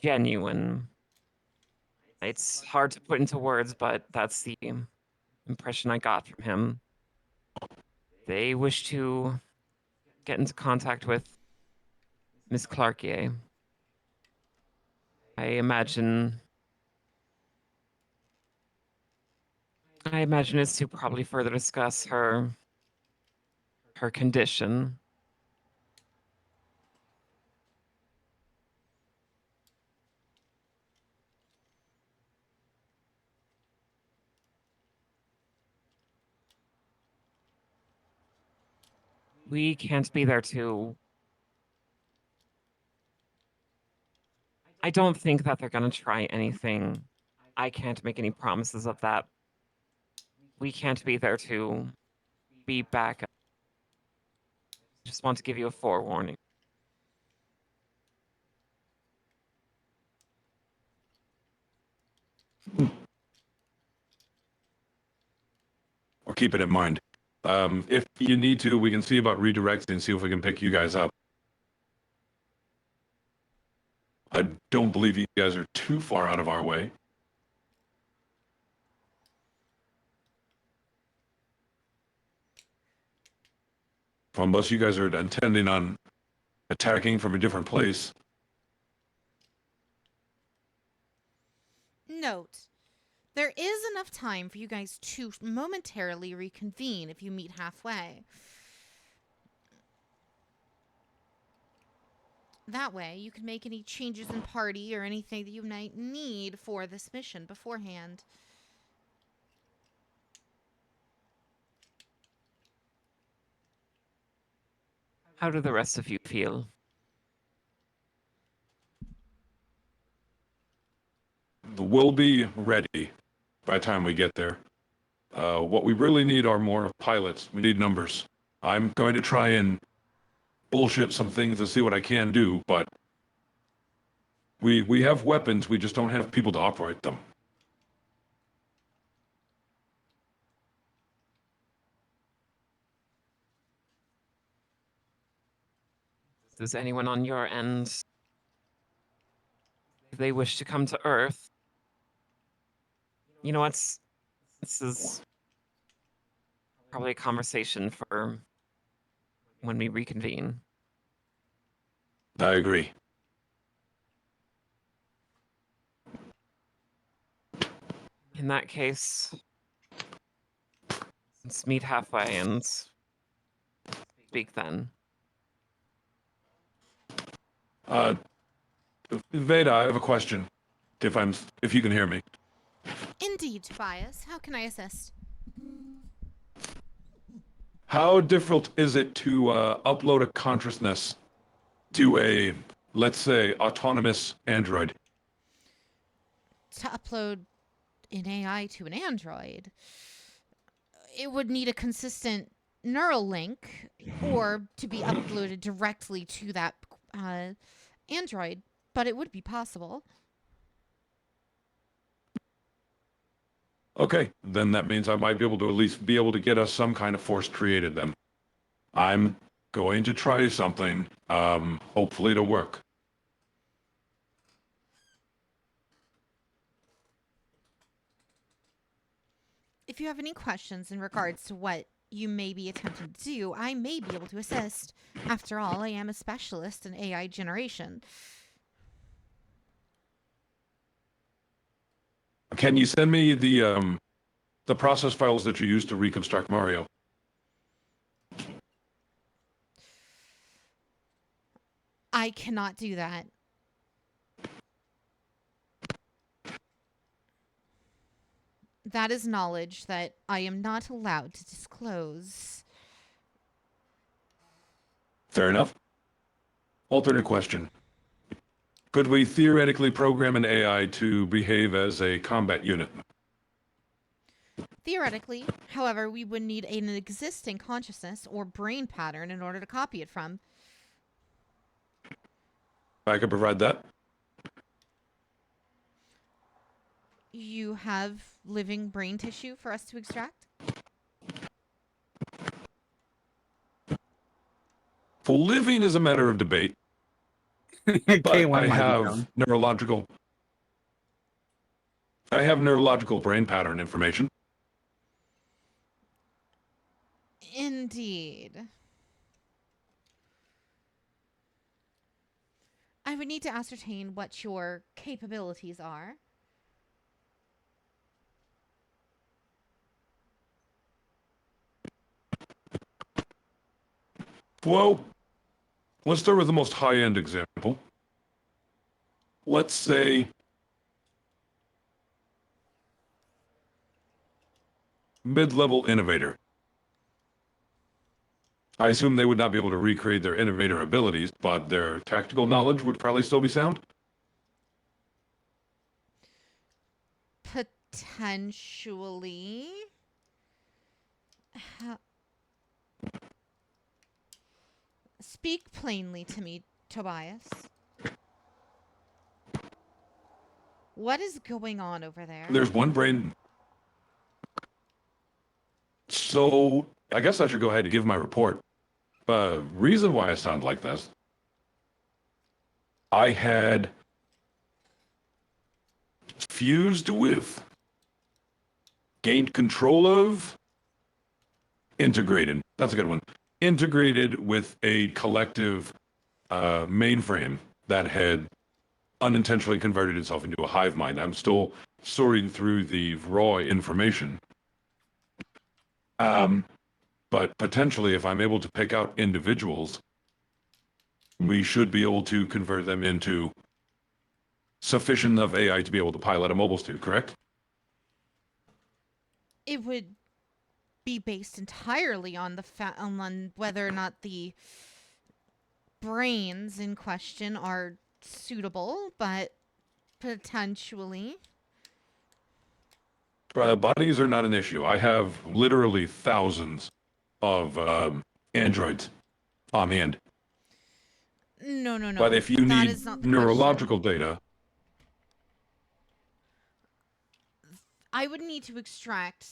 genuine. It's hard to put into words, but that's the impression I got from him. They wish to get into contact with Miss Clarkier. I imagine it's to probably further discuss her condition. We can't be there to. I don't think that they're going to try anything. I can't make any promises of that. We can't be there to be back. Just want to give you a forewarning. Or keep it in mind. If you need to, we can see about redirecting and see if we can pick you guys up. I don't believe you guys are too far out of our way. Unless you guys are intending on attacking from a different place. Note, there is enough time for you guys to momentarily reconvene if you meet halfway. That way, you can make any changes in party or anything that you might need for this mission beforehand. How do the rest of you feel? We'll be ready by the time we get there. What we really need are more pilots. We need numbers. I'm going to try and bullshit some things to see what I can do, but we have weapons, we just don't have people to operate them. Does anyone on your end, if they wish to come to Earth? You know what? This is probably a conversation for when we reconvene. I agree. In that case, let's meet halfway and speak then. Veda, I have a question. If you can hear me. Indeed, Tobias. How can I assist? How difficult is it to upload a consciousness to a, let's say, autonomous android? To upload an AI to an android, it would need a consistent neural link or to be uploaded directly to that android, but it would be possible. Okay, then that means I might be able to at least be able to get us some kind of force created then. I'm going to try something, hopefully it'll work. If you have any questions in regards to what you may be attempting to do, I may be able to assist. After all, I am a specialist in AI generation. Can you send me the process files that you used to reconstruct Mario? I cannot do that. That is knowledge that I am not allowed to disclose. Fair enough. Alternate question. Could we theoretically program an AI to behave as a combat unit? Theoretically, however, we would need an existing consciousness or brain pattern in order to copy it from. I could provide that. You have living brain tissue for us to extract? For living is a matter of debate, but K1 I might be have shown. neurological brain pattern information. Indeed. I would need to ascertain what your capabilities are. Well, let's start with the most high-end example. Let's say mid-level innovator. I assume they would not be able to recreate their innovator abilities, but their tactical knowledge would probably still be sound. Potentially. Speak plainly to me, Tobias. What is going on over there? There's one brain. So I guess I should go ahead and give my report. Reason why I sound like this, I had fused with, gained control of, integrated. That's a good one. Integrated with a collective mainframe that had unintentionally converted itself into a hive mind. I'm still sorting through the raw information. But potentially, if I'm able to pick out individuals, we should be able to convert them into sufficient of AI to be able to pilot a mobile suit, correct? It would be based entirely on the on whether or not the brains in question are suitable, but potentially. Bodies are not an issue. I have literally thousands of androids on hand. No, no, no. But if you that need is not the neurological question. data, I would need to extract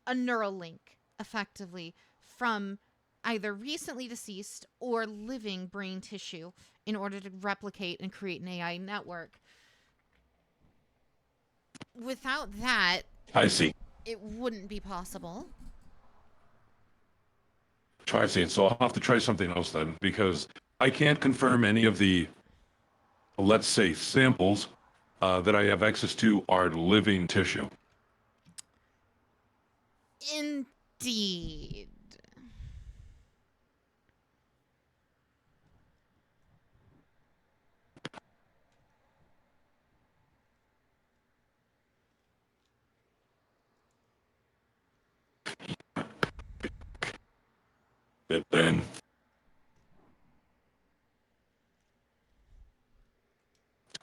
a neural link effectively from either recently deceased or living brain tissue in order to replicate and create an AI network. Without that, I see. it wouldn't be possible. I see it. So I'll have to try something else then, because I can't confirm any of the, let's say, samples that I have access to are living tissue. Indeed. But then,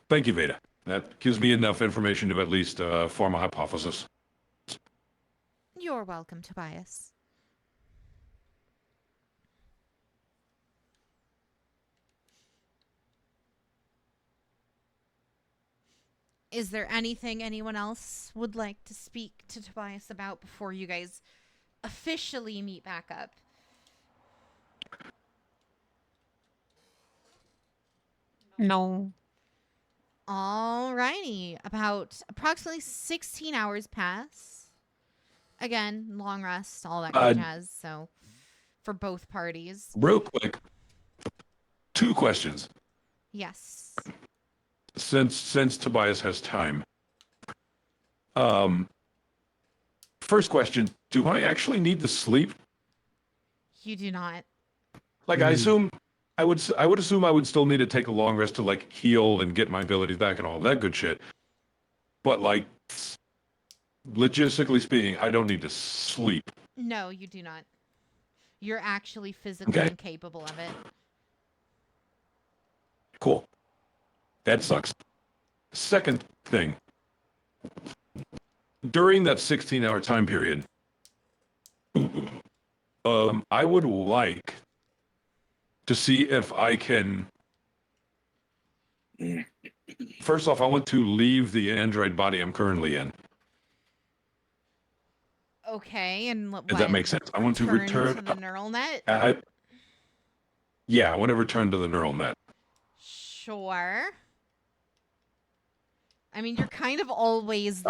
thank you, Veda. That gives me enough information to at least form a hypothesis. You're welcome, Tobias. Is there anything anyone else would like to speak to Tobias about before you guys officially meet back up? No. Alrighty. About approximately 16 hours pass. Again, long rest, all that good jazz. So, for both parties. Real quick, 2 questions. Yes. Since Tobias has time. First question, do I actually need to sleep? You do not. Like, I assume I would assume I would still need to take a long rest to like heal and get my abilities back and all that good shit. But like, logistically speaking, I don't need to sleep. No, you do not. You're actually physically Okay. incapable of it. Cool. That sucks. Second thing, during that 16-hour time period, I would like to see if I can. First off, I want to leave the android body I'm currently in. Okay, and Does that make sense? I want to return to the neural net. Yeah, I want to return to the neural net. Sure. I mean, you're kind of always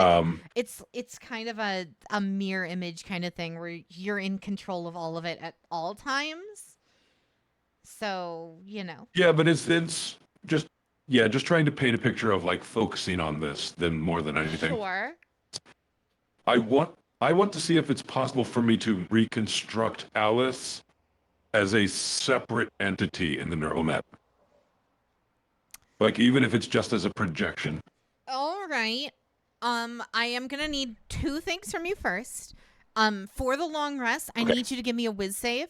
it's kind of a mirror image kind of thing where you're in control of all of it at all times. So, you know. Yeah, but it's just just trying to paint a picture of like focusing on this than more than anything. Sure. I want to see if it's possible for me to reconstruct Alice as a separate entity in the neural net. Like, even if it's just as a projection. All right. I am going to need 2 things from you first. For the long rest, I need you to give me a whiz save.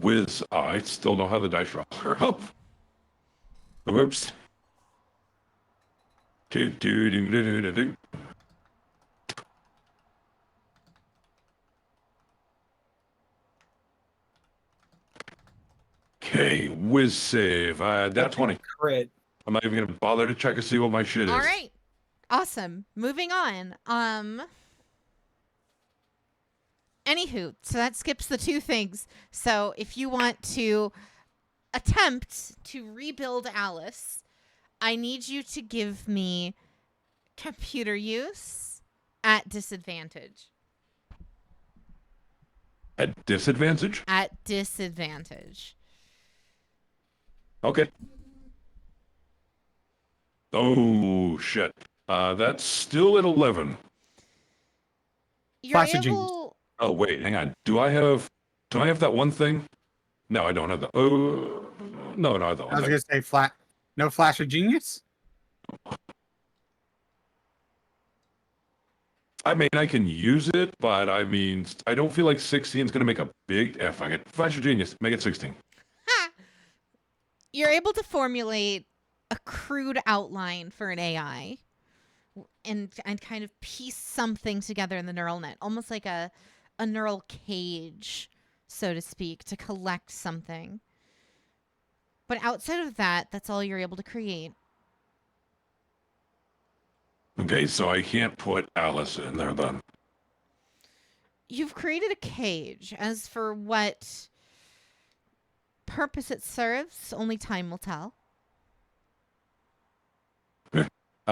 Whiz, I still know how the dice roll are up. Whoops. Okay, whiz save. That 20. Crit. I'm not even gonna bother to check and see what my shit is. All right. Awesome. Moving on. Anywho, so that skips the two things. So if you want to attempt to rebuild Alice, I need you to give me computer use at disadvantage. At disadvantage? At disadvantage. Okay. Oh shit. That's still at 11. You're Flash of genius. able. Oh wait, hang on. Do I have that one thing? No, I don't have that. Oh no, I don't. I was gonna say no flash of genius. I mean, I can use it, but I mean, I don't feel like 16 is gonna make a big F. I get Flash of Genius, make it 16. You're able to formulate a crude outline for an AI and kind of piece something together in the neural net, almost like a neural cage, so to speak, to collect something. But outside of that, that's all you're able to create. Okay, so I can't put Alice in there then. You've created a cage. As for what purpose it serves, only time will tell.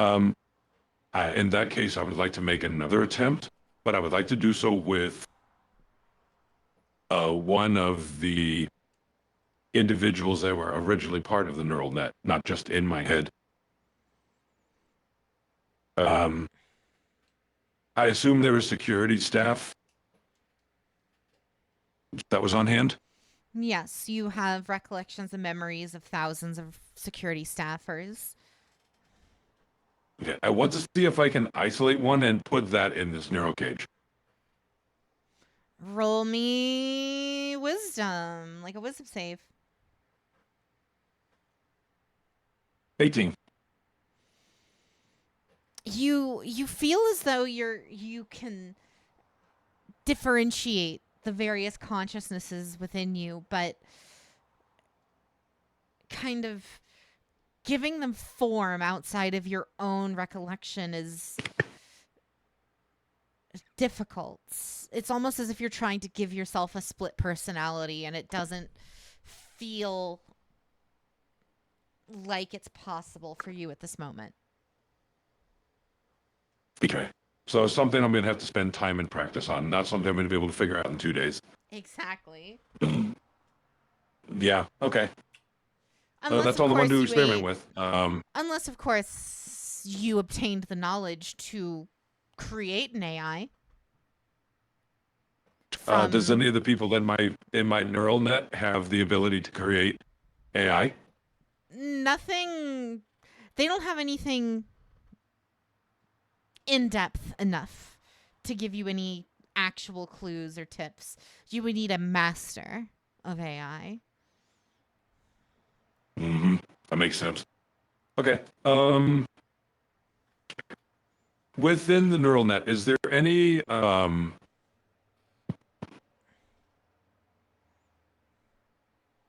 In that case, I would like to make another attempt, but I would like to do so with one of the individuals that were originally part of the neural net, not just in my head. I assume there was security staff that was on hand. Yes, you have recollections and memories of thousands of security staffers. Okay, I want to see if I can isolate one and put that in this neural cage. Roll me wisdom, like a wisdom save. 18. You feel as though you can differentiate the various consciousnesses within you, but kind of giving them form outside of your own recollection is difficult. It's almost as if you're trying to give yourself a split personality, and it doesn't feel like it's possible for you at this moment. Okay. So it's something I'm going to have to spend time and practice on, not something I'm going to be able to figure out in 2 days. Exactly. Yeah, okay. Unless, that's of all I course, wanted to you experiment ate- with. Unless, of course, you obtained the knowledge to create an AI. Does any of the people in my neural net have the ability to create AI? Nothing. They don't have anything in depth enough to give you any actual clues or tips. You would need a master of AI. Mm-hmm. That makes sense. Okay. Within the neural net, is there any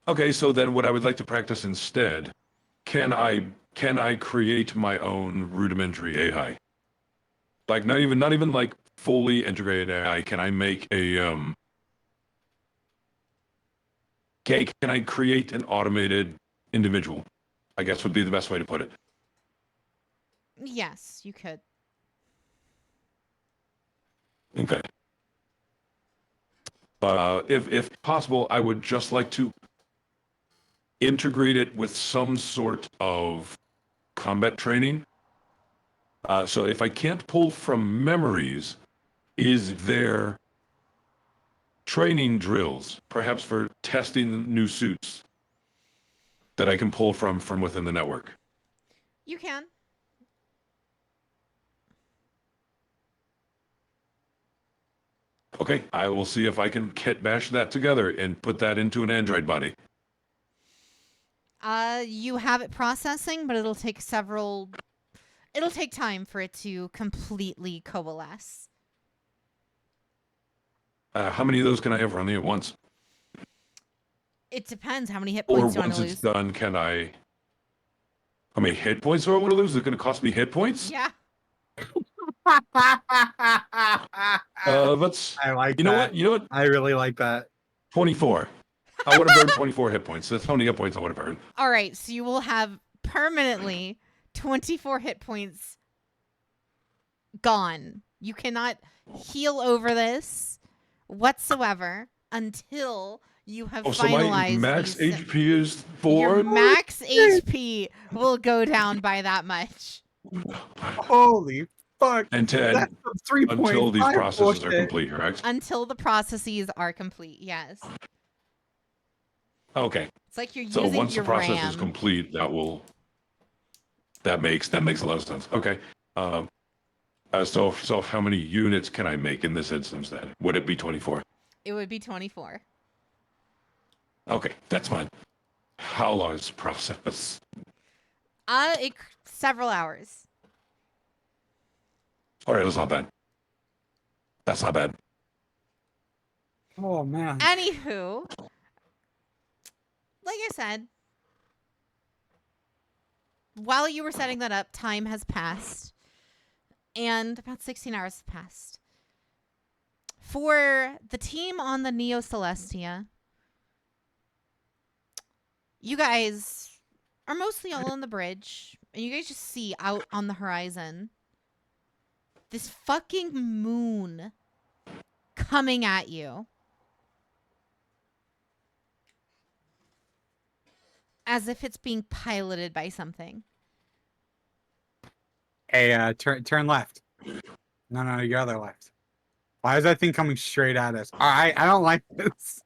Okay, so then what I would like to practice instead, can I create my own rudimentary AI? Like not even like fully integrated AI. Can I make a can I create an automated individual? I guess would be the best way to put it. Yes, you could. Okay. If possible, I would just like to integrate it with some sort of combat training. So if I can't pull from memories, is there training drills, perhaps for testing new suits, that I can pull from within the network? You can. Okay, I will see if I can kit bash that together and put that into an android body. You have it processing, but it'll take time for it to completely coalesce. How many of those can I have running at once? It depends how many hit Or points you want once to it's lose. done, can I How many hit points do I want to lose? Is it going to cost me hit points? Yeah. Let's. I like You know that. what? You know what? I really like that. 24. I would have earned 24 hit points. That's how many hit points I would have earned. All right, so you will have permanently 24 hit points gone. You cannot heal over this whatsoever until you have Oh, so my finalized max these. HP is Your 4? max HP will go down by that much. Holy fuck! And 10 That's a 3.5 until these processes are bullshit. complete, correct? Until the processes are complete, yes. Okay. It's like you're So using once the your process is RAM. complete, that makes a lot of sense. Okay. So how many units can I make in this instance then? Would it be 24? It would be 24. Okay, that's fine. How long is the process? Several hours. All right, that's not bad. That's not bad. Oh man. Anywho, like I said, while you were setting that up, time has passed. And about 16 hours have passed. For the team on the Neo Celestia, you guys are mostly all on the bridge. And you guys just see out on the horizon this fucking moon coming at you. As if it's being piloted by something. Hey, turn left. No, your other left. Why is that thing coming straight at us? I don't like this.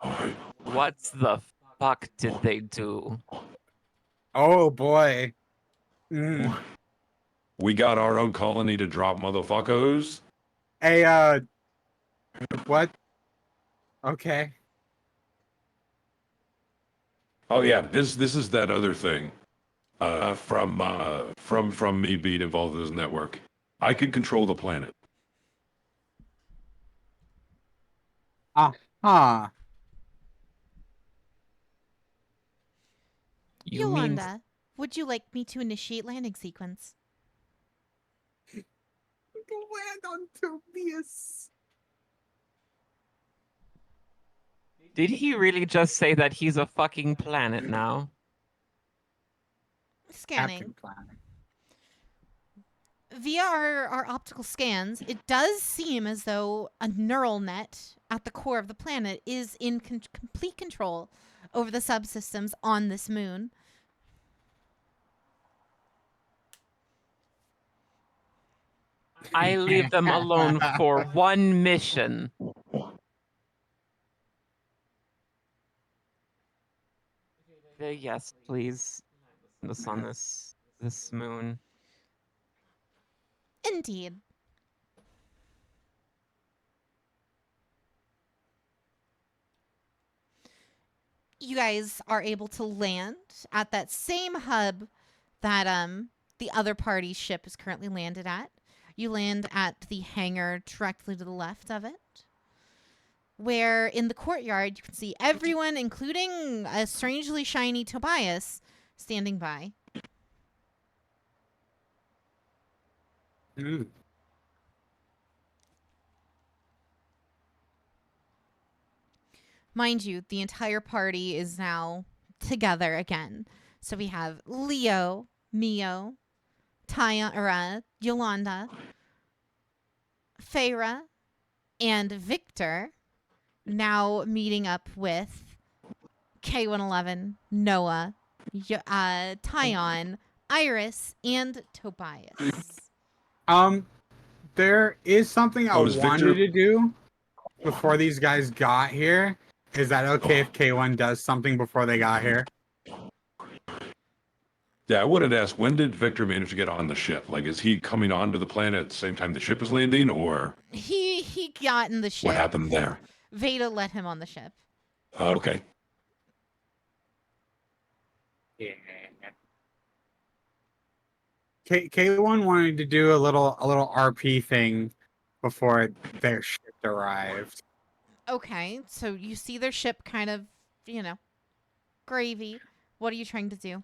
What the fuck did they do? Oh boy. Mm. We got our own colony to drop motherfuckers. Hey, what? Okay. Oh yeah, this is that other thing. From me being involved in this network. I can control the planet. Huh. You mean Yolanda, would you like me to initiate landing sequence? Land on Tobias. did he really just say that he's a fucking planet now? Scanning. Captain Planet. Via our optical scans, it does seem as though a neural net at the core of the planet is in complete control over the subsystems on this moon. I leave them alone for one mission. Yes, please. This on this moon. Indeed. You guys are able to land at that same hub that the other party's ship is currently landed at. You land at the hangar directly to the left of it, where in the courtyard you can see everyone, including a strangely shiny Tobias, standing by. Ooh. Mind you, the entire party is now together again. So we have Leo, Mio, Yolanda, Feyre, and Victor now meeting up with K111, Noah, Tyon, Iris, and Tobias. There is something I Oh, is wanted Victor- to do before these guys got here. Is that okay if K1 does something before they got here? Yeah, I wanted to ask, when did Victor manage to get on the ship? Like, is he coming onto the planet at the same time the ship is landing, or He got in the ship. what happened there? Veda let him on the ship. Okay. Yeah. K1 wanted to do a little RP thing before their ship arrived. Okay, so you see their ship kind of, gravy. What are you trying to do?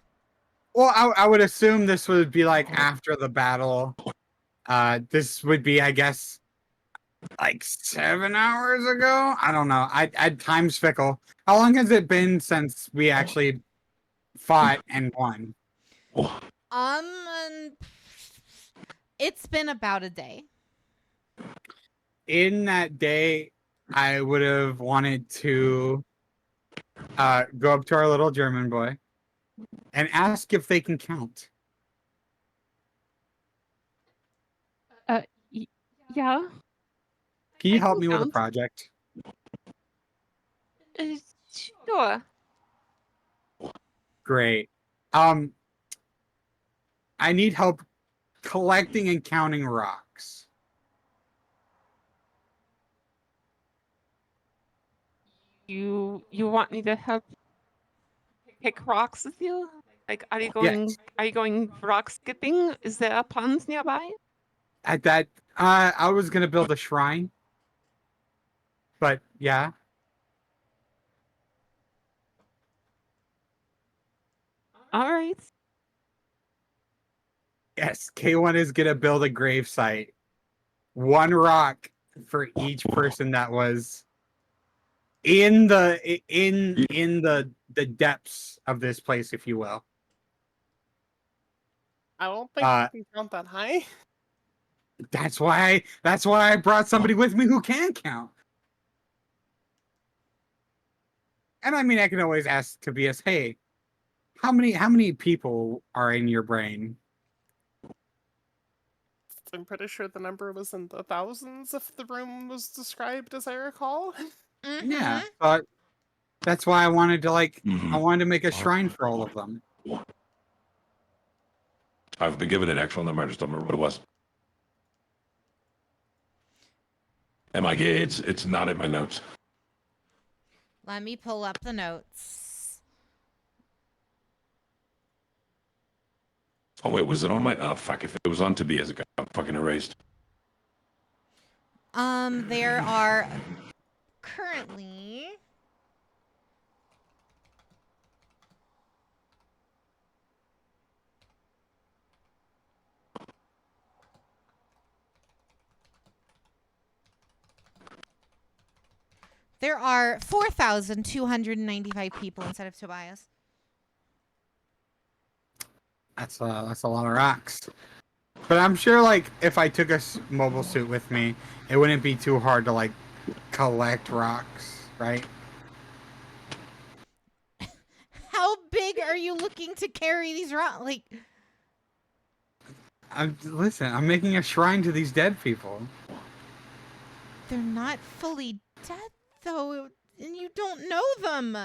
Well, I would assume this would be like after the battle. This would be, I guess, like 7 hours ago. I don't know. I time's fickle. How long has it been since we actually fought and won? Um, it's been about a day. In that day, I would have wanted to go up to our little German boy and ask if they can count. Yeah. Can you I help can me with a count. project? Sure. Great. I need help collecting and counting rocks. You want me to help pick rocks with you? Like, Yes. are you going rock skipping? Is there a pond nearby? At that, I was gonna build a shrine, but yeah. All right. Yes, K1 is gonna build a grave site. One rock for each person that was in the depths of this place, if you will. I don't think Uh, we can count that high. that's why I brought somebody with me who can count. And I mean, I can always ask Tobias, hey, how many people are in your brain? I'm pretty sure the number was in the thousands if the room was described as I recall. Yeah, Mm-hmm. but that's why I wanted to I Mhm. wanted to make a shrine for all of them. I've been given an actual number. I just don't remember what it was. It's not in my notes. Let me pull up the notes. Oh wait, was it on my? Oh fuck! If it was on Tobias, it got fucking erased. There are currently there are 4,295 people instead of Tobias. That's a lot of rocks. But I'm sure, like, if I took a mobile suit with me, it wouldn't be too hard to collect rocks, right? How big are you looking to carry these rocks? Like, Listen, I'm making a shrine to these dead people. they're not fully dead, though, and you don't know them.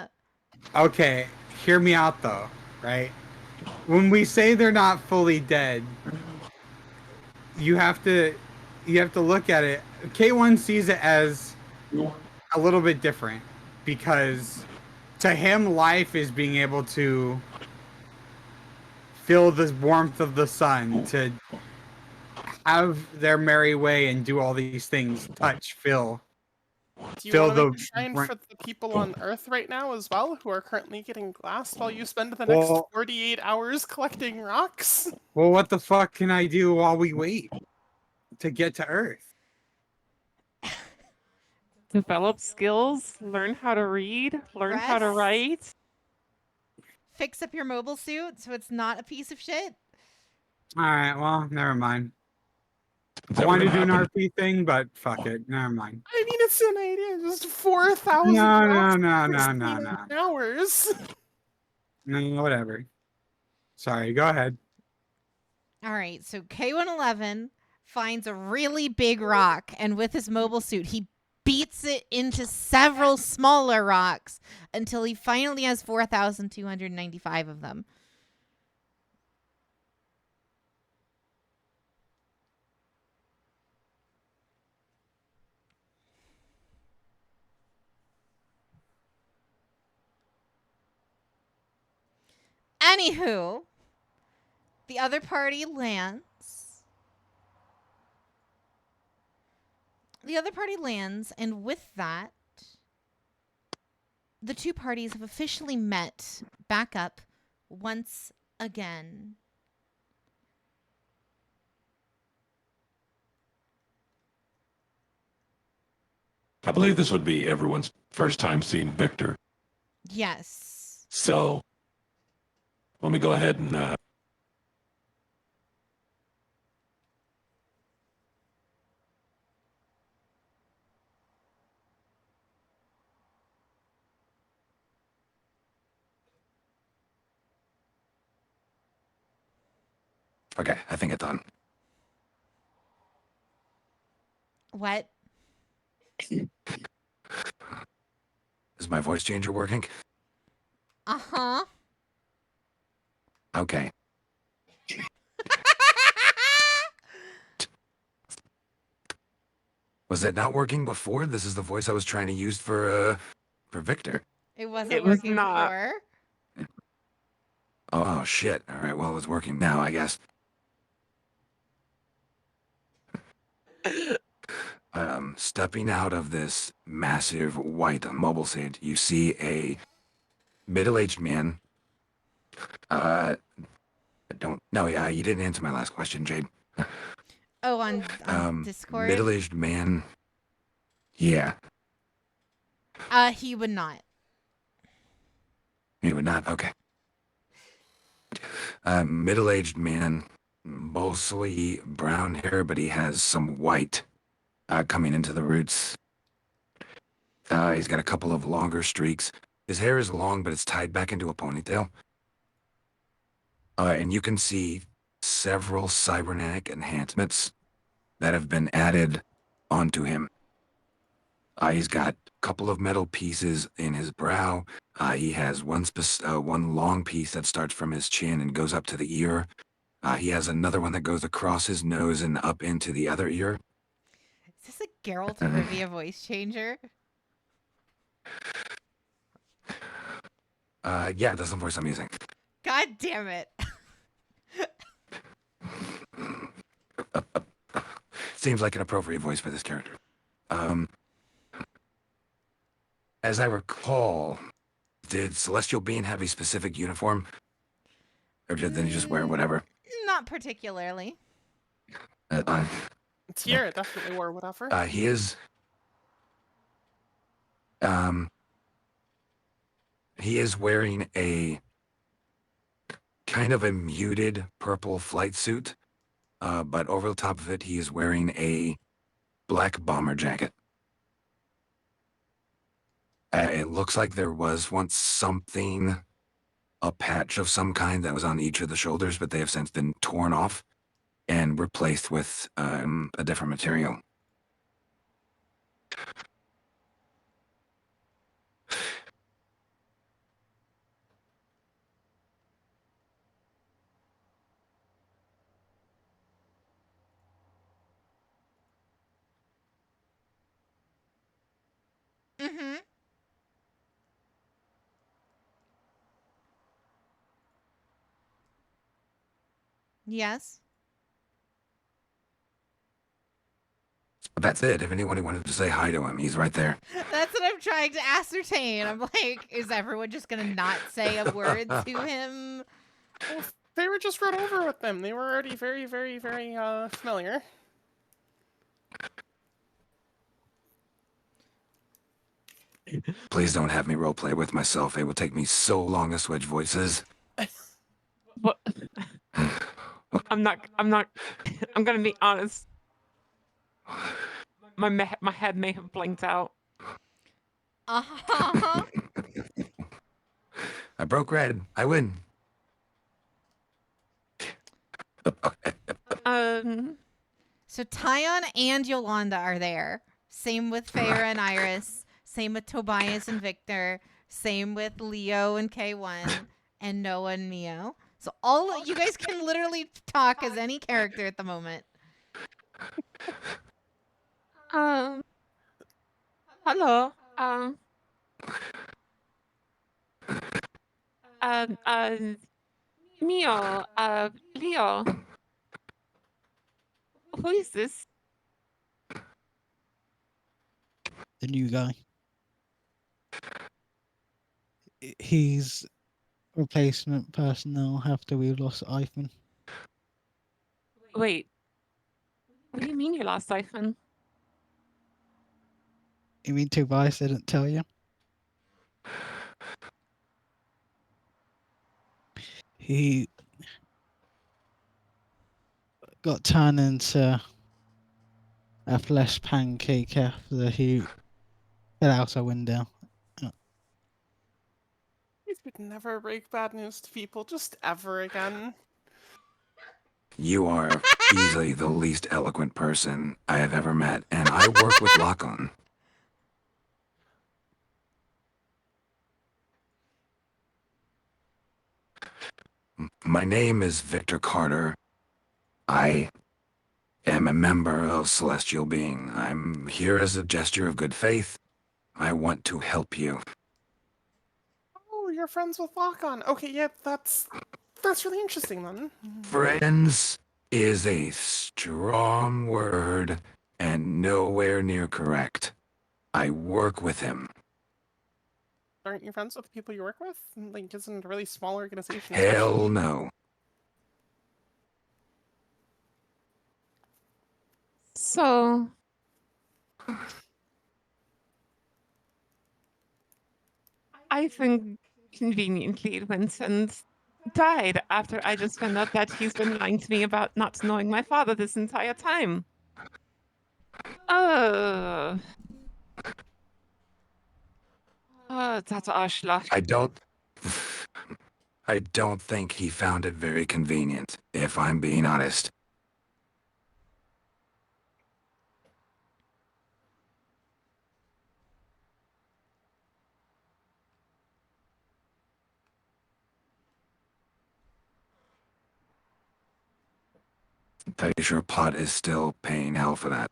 Okay, hear me out though, right? When we say they're not fully dead, you have to look at it. K1 sees it as a little bit different because to him life is being able to feel the warmth of the sun, to have their merry way and do all these things, touch, feel Do you want to make the a shrine for the people on Earth right now as well, who are currently getting glassed while you spend the next well, 48 hours collecting rocks? well, what the fuck can I do while we wait to get to Earth? Develop skills, learn how to read, learn how to Rest? write. Fix up your mobile suit so it's not a piece of shit. All right, well, never mind. It's I never wanted to gonna do an happen. RP thing, but fuck it, never mind. I mean, it's an idea. Just 4,000 No, rocks no, in no, no, 16 no, hours. no, whatever. Sorry, go ahead. All right, so K111 finds a really big rock, and with his mobile suit, he beats it into several smaller rocks until he finally has 4,295 of them. Anywho, the other party lands. The other party lands, and with that, the two parties have officially met back up once again. I believe this would be everyone's first time seeing Victor. Yes. So, let me go ahead and okay, I think it's done. What? Is my voice changer working? Uh-huh. Okay. Was it not working before? This is the voice I was trying to use for Victor. It wasn't It was working not. before. Oh shit. All right, well, it's working now, I guess. Stepping out of this massive white mobile suit, you see a middle-aged man. Don't no, yeah, you didn't answer my last question, Jade. Oh, on Discord? Middle-aged man. Yeah, He would not. you would not. Okay. Middle-aged man, mostly brown hair, but he has some white coming into the roots. He's got a couple of longer streaks. His hair is long, but it's tied back into a ponytail. And you can see several cybernetic enhancements that have been added onto him. He's got a couple of metal pieces in his brow. He has one long piece that starts from his chin and goes up to the ear. He has another one that goes across his nose and up into the other ear. Is this a Geralt of Rivia voice changer? Yeah, that's the voice I'm using. God damn it. Seems like an appropriate voice for this character. As I recall, did Celestial Being have a specific uniform? Or did they just wear whatever? Not particularly. Tierra definitely wore whatever. He is... he is wearing a kind of a muted purple flight suit, but over the top of it, he is wearing a black bomber jacket. It looks like there was once something, a patch of some kind that was on each of the shoulders, but they have since been torn off and replaced with a different material. Mm-hmm. Yes. That's it. If anyone wanted to say hi to him, he's right there. That's what I'm trying to ascertain. I'm like, is everyone just gonna not say a word to him? Well, they were just run over with them. They were already very, very, very familiar. Please don't have me roleplay with myself. It will take me so long to switch voices. What? I'm not. I'm gonna be honest. My head may have blinked out. Uh-huh. I broke red. I win. So Tyon and Yolanda are there. Same with Feyre and Iris. Same with Tobias and Victor. Same with Leo and K1 and Noah and Mio. So all you guys can literally talk as any character at the moment. Hello. Mio. Leo. Who is this? The new guy. He's replacement personnel after we lost Ivan. Wait. What do you mean you lost Siphon? You mean Tobias didn't tell you? He got turned into a flesh pancake after he fell out a window. You could never break bad news to people, just ever again. You are easily the least eloquent person I have ever met, and I work with Lachlan. My name is Victor Carter. I am a member of Celestial Being. I'm here as a gesture of good faith. I want to help you. Oh, you're friends with Lock-On. Okay, yeah, that's really interesting then. Friends is a strong word and nowhere near correct. I work with him. Aren't you friends with the people you work with? Like, isn't it a really small organization? Hell especially? no. So, Ivan conveniently went and died after I just found out that he's been lying to me about not knowing my father this entire time. Oh. Oh, that's Arschloch. I don't think he found it very convenient, if I'm being honest. Pretty sure Pot is still paying hell for that.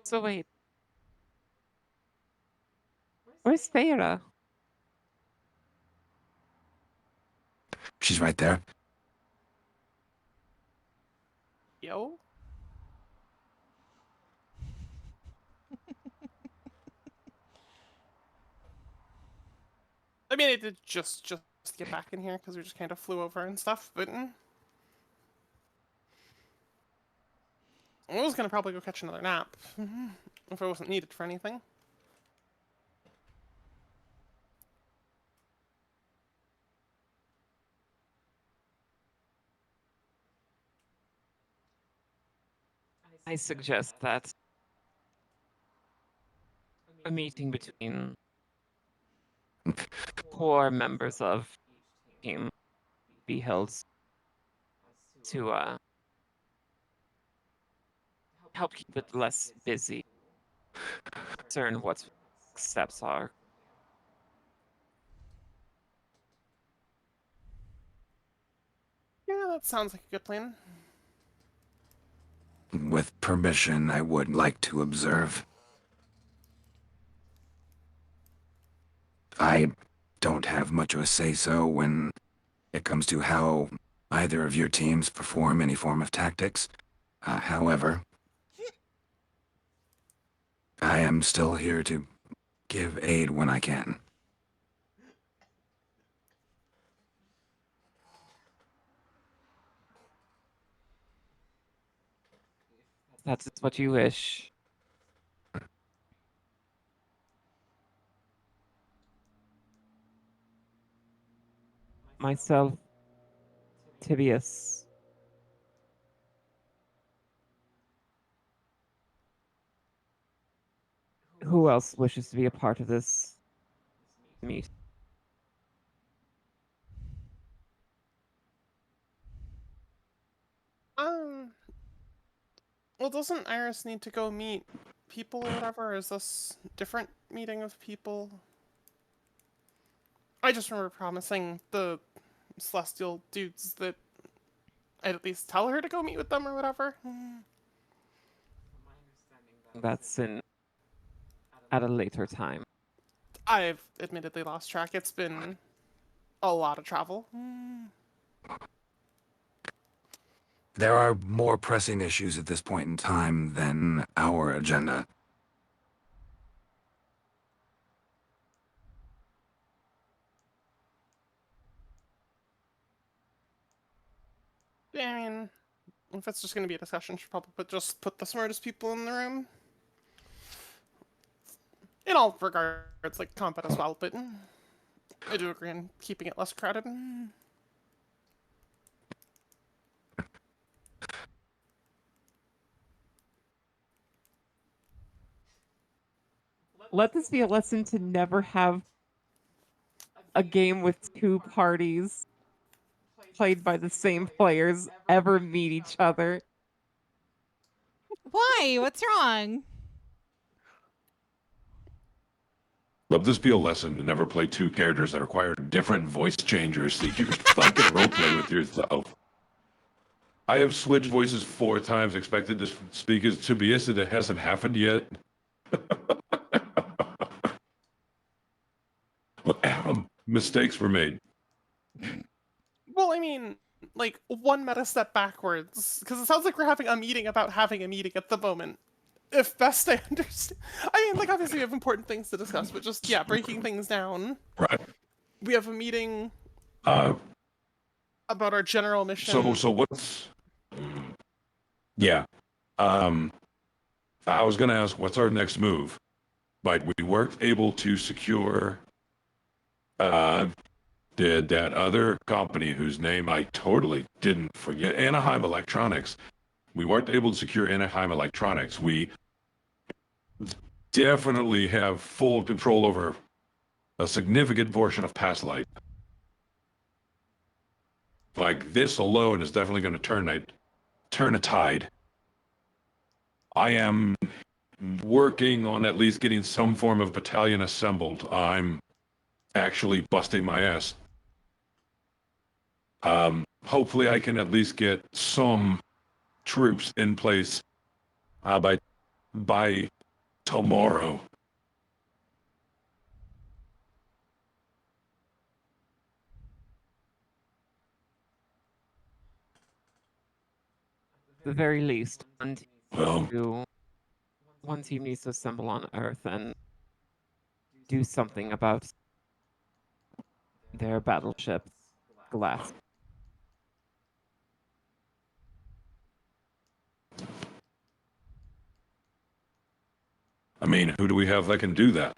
So wait. Where's Thera? She's right there. Yo? I mean, I did just get back in here because we just kind of flew over and stuff, but I was gonna probably go catch another nap if I wasn't needed for anything. I suggest that a meeting between core members of team be held to help keep it less busy. Discern what steps are. Yeah, that sounds like a good plan. With permission, I would like to observe. I don't have much of a say-so when it comes to how either of your teams perform any form of tactics. However, I am still here to give aid when I can. That's what you wish. Myself, Tibius. Who else wishes to be a part of this meet? Well, doesn't Iris need to go meet people or whatever? Or is this different meeting of people? I just remember promising the celestial dudes that I'd at least tell her to go meet with them or whatever. That's in at a later time. I've admittedly lost track. It's been a lot of travel. There are more pressing issues at this point in time than our agenda. Yeah, I mean, if it's just going to be a discussion, should probably just put the smartest people in the room. In all regards, like combat as well, but I do agree on keeping it less crowded. Let this be a lesson to never have a game with two parties played by the same players ever meet each other. Why? What's wrong? Let this be a lesson to never play two characters that require different voice changers so you can fucking roleplay with yourself. I have switched voices 4 times, expected to speak as Tobias, and it hasn't happened yet. Mistakes were made. Well, I mean, like, one meta step backwards, because it sounds like we're having a meeting about having a meeting at the moment. If best I understand. I mean, like, obviously we have important things to discuss, but just, yeah, breaking things down. Right. We have a meeting Uh, about our general mission. so what's... Yeah. I was going to ask, what's our next move? But we weren't able to secure that other company whose name I totally didn't forget, Anaheim Electronics. We weren't able to secure Anaheim Electronics. We definitely have full control over a significant portion of Past Light. Like, this alone is definitely going to turn a tide. I am working on at least getting some form of battalion assembled. I'm actually busting my ass. Hopefully I can at least get some troops in place by tomorrow. At the very least, Well, one team needs to assemble on Earth and do something about their battleship's glass. I mean, who do we have that can do that?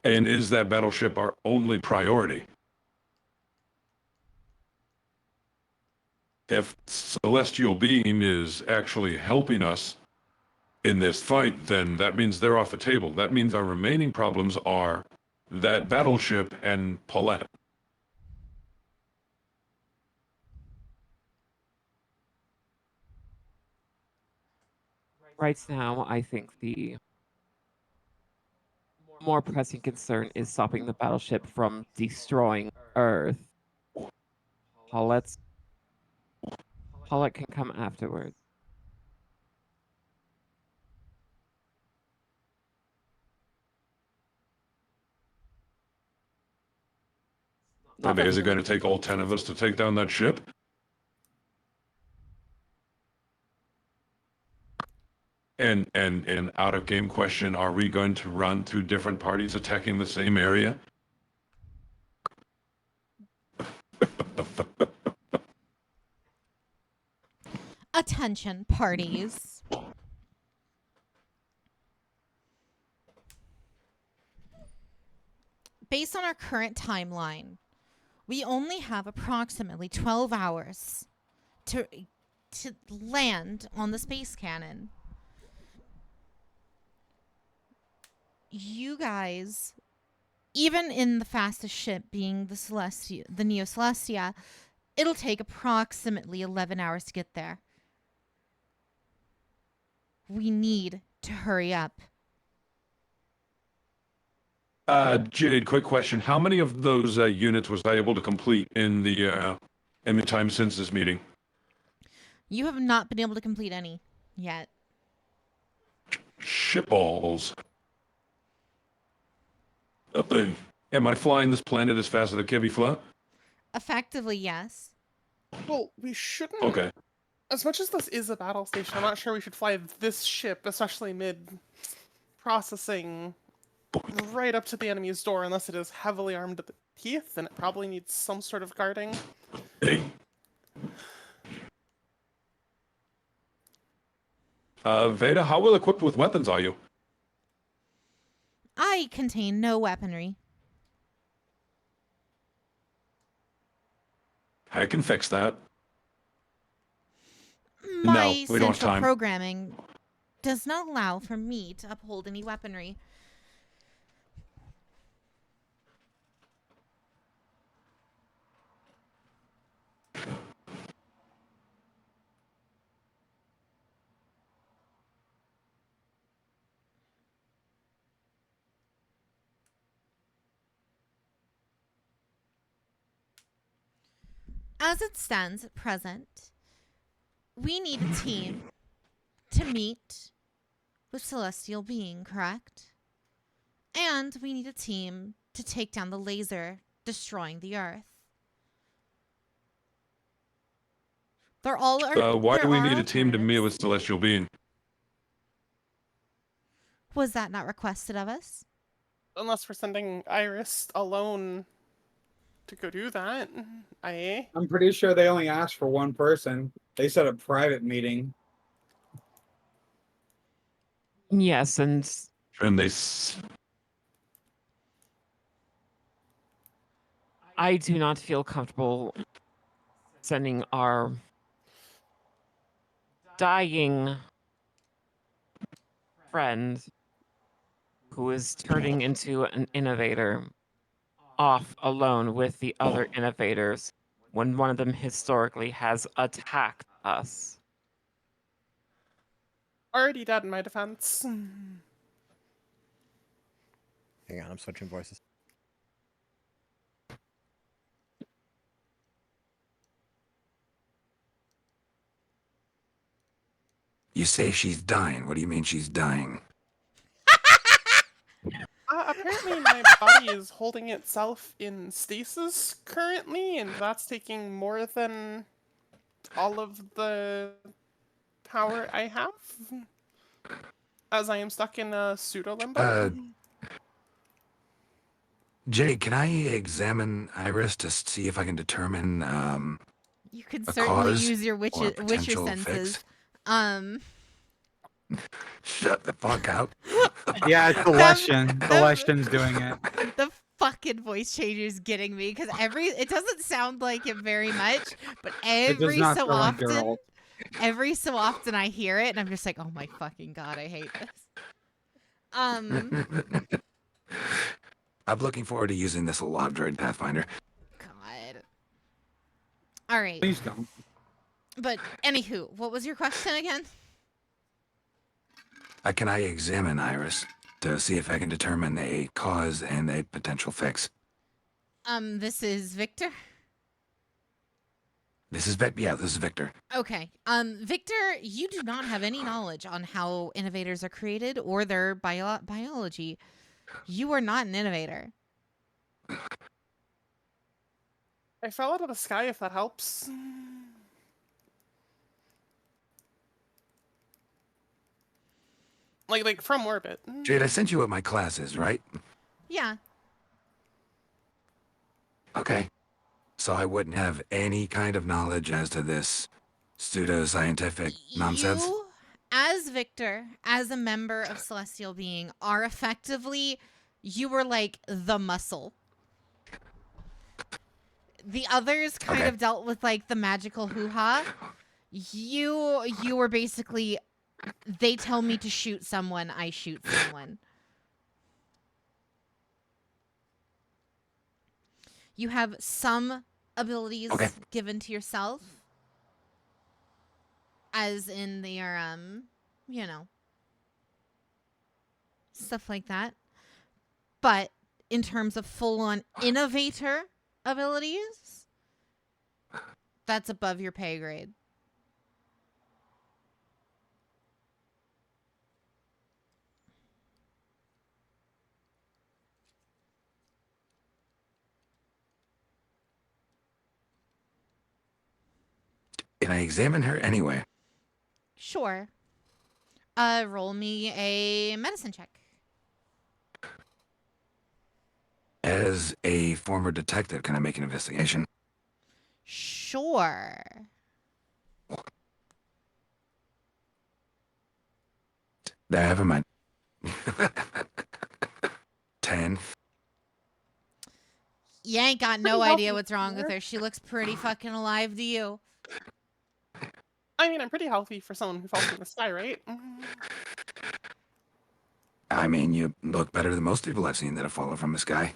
And is that battleship our only priority? If Celestial Being is actually helping us in this fight, then that means they're off the table. That means our remaining problems are that battleship and Paulette. Right now, I think the more pressing concern is stopping the battleship from destroying Earth. Paulette can come afterwards. I mean, is it going to take all 10 of us to take down that ship? And out of game question, are we going to run two different parties attacking the same area? Attention, parties. Based on our current timeline, we only have approximately 12 hours to land on the space cannon. You guys, even in the fastest ship being the Neo Celestia, it'll take approximately 11 hours to get there. We need to hurry up. Jade, quick question. How many of those units was I able to complete in the time since this meeting? You have not been able to complete any yet. Shitballs. Nothing. Am I flying this planet as fast as the Kibby fly? Effectively, yes. Well, we shouldn't. Okay. As much as this is a battle station, I'm not sure we should fly this ship, especially mid processing, right up to the enemy's door, unless it is heavily armed to the teeth, and it probably needs some sort of guarding. Hey. Veda, how well equipped with weapons are you? I contain no weaponry. I can fix that. My we don't have central time. programming does not allow for me to uphold any weaponry. As it stands at present, we need a team to meet with Celestial Being, correct? And we need a team to take down the laser destroying the Earth. They're all Why do we need a team to meet alternatives. with Celestial Being? Was that not requested of us? Unless we're sending Iris alone to go do that. I'm pretty sure they only asked for one person. They said a private meeting. Yes, and And I do not feel comfortable sending our dying friend who is turning into an innovator off alone with the other innovators when one of them historically has attacked us. Already dead in my defense. Hang on, I'm switching voices. You say she's dying. What do you mean she's dying? Apparently my body is holding itself in stasis currently, and that's taking more than all of the power I have, as I am stuck in a pseudo-limbo. Jay, can I examine Iris to see if I can determine You could a certainly cause use your or a witcher potential senses. fix? Shut the fuck up. Yeah, it's Celestian. Celestian's doing it. The fucking voice changer is getting me because it doesn't sound like it very much, but It does not sound like Geralt. every so often I hear it and I'm just like, oh my fucking god, I hate this. I'm looking forward to using this Log Droid Pathfinder. God. All right. Please don't. But anywho, what was your question again? Can I examine Iris to see if I can determine a cause and a potential fix? This is Victor. This is Victor. Okay. Victor, you do not have any knowledge on how innovators are created or their biology. You are not an innovator. I fell out of the sky, if that helps. Like from orbit. Jade, I sent you what my class is, right? Yeah. Okay. So I wouldn't have any kind of knowledge as to this pseudo-scientific nonsense? You, as Victor, as a member of Celestial Being, are effectively, you were like the muscle. The others kind of dealt with like the magical hoo-ha. You were basically, they tell me to shoot someone, I shoot someone. You have some abilities given to yourself. As in their, you know, stuff like that. But in terms of full-on innovator abilities, that's above your pay grade. can I examine her anyway? Sure. Roll me a medicine check. As a former detective, can I make an investigation? Sure. Never mind. 10. You ain't got Pretty no idea healthy what's wrong with here. her. She looks pretty fucking alive to you. I mean, I'm pretty healthy for someone who falls from the sky, right? I mean, you look better than most people I've seen that have fallen from the sky.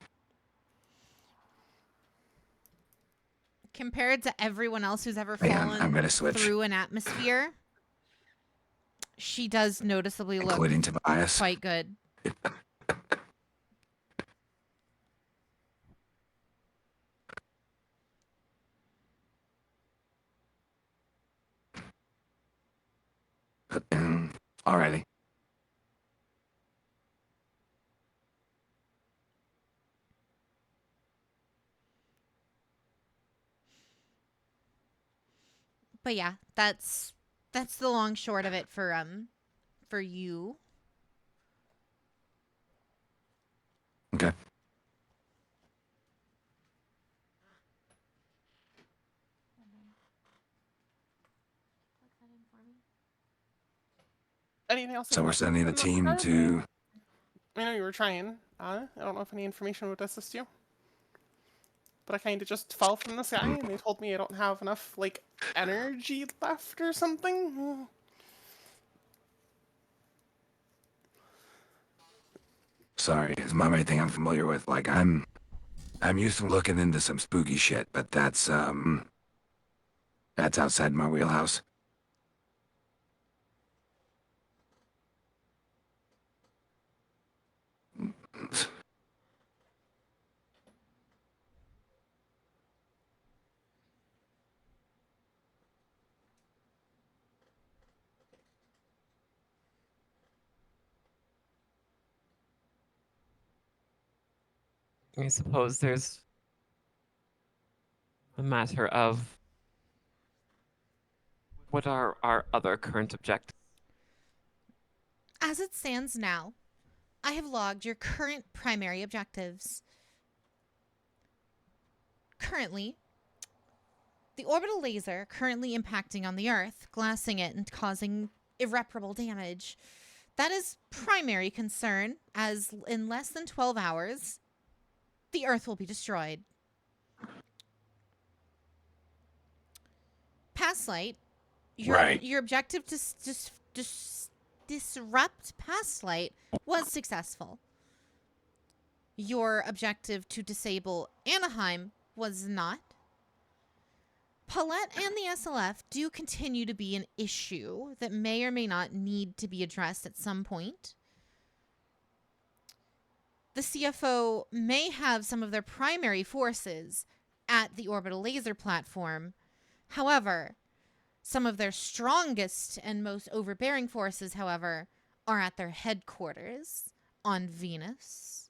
Compared to everyone else who's ever Man, fallen I'm gonna switch. through an atmosphere, she does noticeably look Including Tobias. quite good. Alrighty. But yeah, that's the long short of it for you. Okay. Anything else? So we're sending the team to... I know you were trying. I don't know if any information would assist you. But I kind of just fell from the sky, and they told me I don't have enough, like, energy left or something. Sorry, it's not anything I'm familiar with. Like, I'm used to looking into some spooky shit, but that's outside my wheelhouse. I suppose there's a matter of what are our other current objectives. As it stands now, I have logged your current primary objectives. Currently, the orbital laser currently impacting on the Earth, glassing it and causing irreparable damage. That is primary concern, as in less than 12 hours, the Earth will be destroyed. Past light, Right. your objective to disrupt past light was successful. Your objective to disable Anaheim was not. Paulette and the SLF do continue to be an issue that may or may not need to be addressed at some point. The CFO may have some of their primary forces at the orbital laser platform. However, some of their strongest and most overbearing forces, however, are at their headquarters on Venus.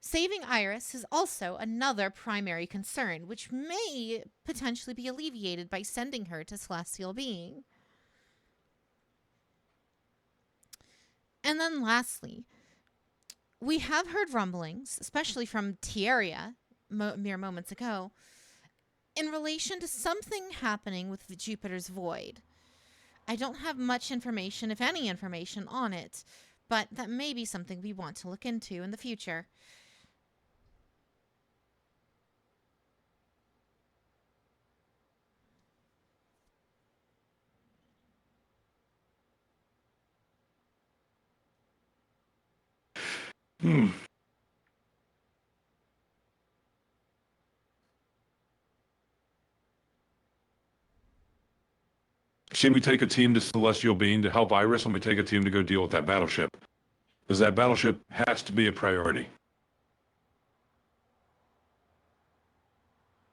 Saving Iris is also another primary concern, which may potentially be alleviated by sending her to Celestial Being. And then lastly, we have heard rumblings, especially from Tierra mere moments ago, in relation to something happening with the Jupiter's Void. I don't have much information, if any information, on it, but that may be something we want to look into in the future. Hmm. Should we take a team to Celestial Being to help Iris, and we take a team to go deal with that battleship? Because that battleship has to be a priority.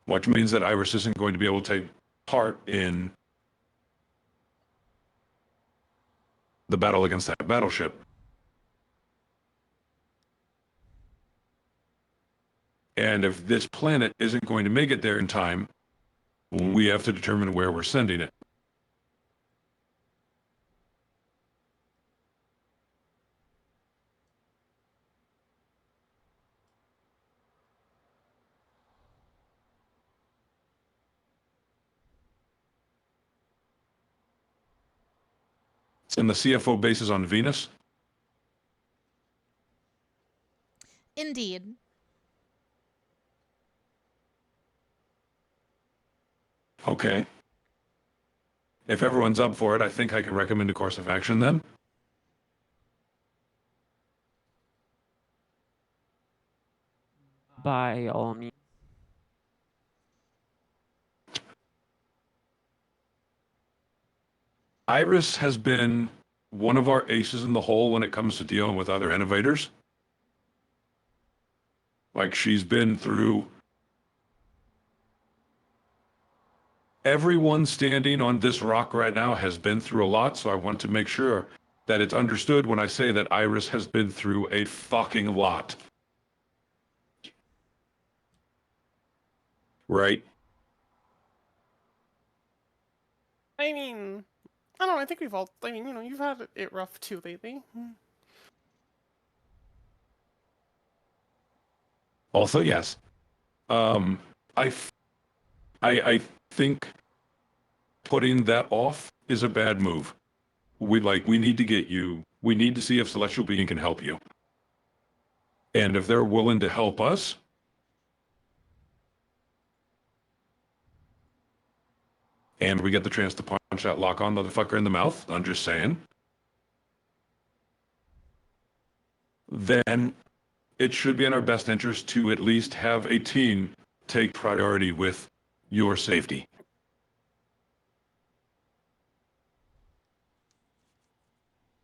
Which means that Iris isn't going to be able to take part in the battle against that battleship. And if this planet isn't going to make it there in time, we have to determine where we're sending it. And the CFO base is on Venus? Indeed. Okay. If everyone's up for it, I think I can recommend a course of action then. By all means. Iris has been one of our aces in the hole when it comes to dealing with other innovators. Like, she's been through... Everyone standing on this rock right now has been through a lot, so I want to make sure that it's understood when I say that Iris has been through a fucking lot. Right? I mean, I don't know. I think we've all. I mean, you've had it rough too lately. Also, yes. Um, I, I think putting that off is a bad move. We need to get you. We need to see if Celestial Being can help you. And if they're willing to help us, and we get the chance to punch that lock-on motherfucker in the mouth, I'm just saying, then it should be in our best interest to at least have a team take priority with your safety.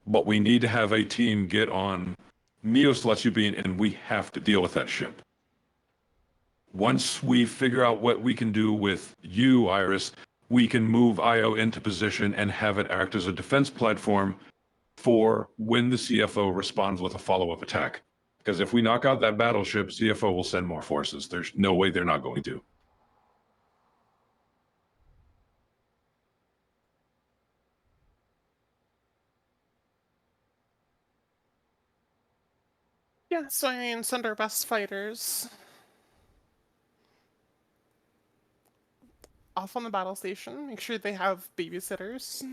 But we need to have a team get on Neo Celestial Being, and we have to deal with that ship. Once we figure out what we can do with you, Iris, we can move IO into position and have it act as a defense platform for when the CFO responds with a follow-up attack. Because if we knock out that battleship, CFO will send more forces. There's no way they're not going to. Yeah, so I mean, send our best fighters off on the battle station. Make sure they have babysitters.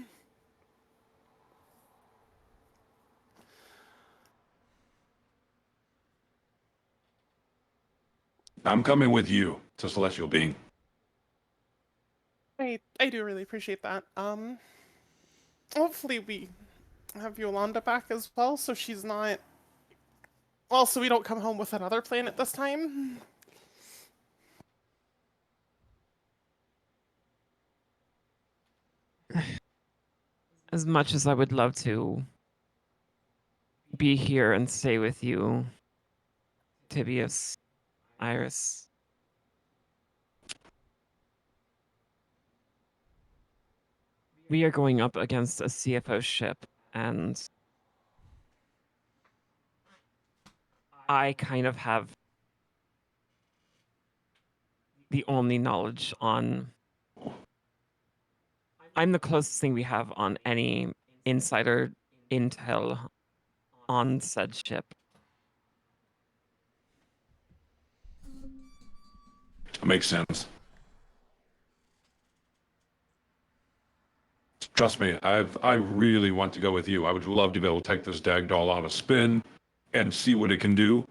I'm coming with you to Celestial Being. I do really appreciate that. Hopefully we have Yolanda back as well, so she's not. Well, so we don't come home with another planet this time. As much as I would love to be here and stay with you, Tibius, Iris, we are going up against a CFO ship, and I kind of have the only knowledge on... I'm the closest thing we have on any insider intel on said ship. Makes sense. Trust me, I really want to go with you. I would love to be able to take this dag doll on a spin and see what it can do.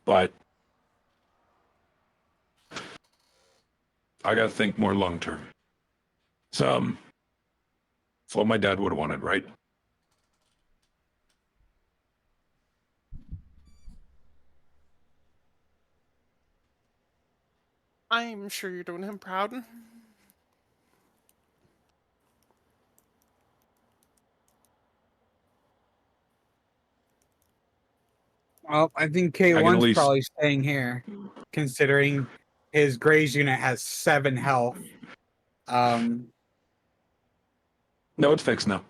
But I gotta think more long term. It's what my dad would have wanted, right? I'm sure you're doing him proud. Well, I think I can at K1's least... probably staying here, considering his Grays unit has 7 health. No, it's fixed now.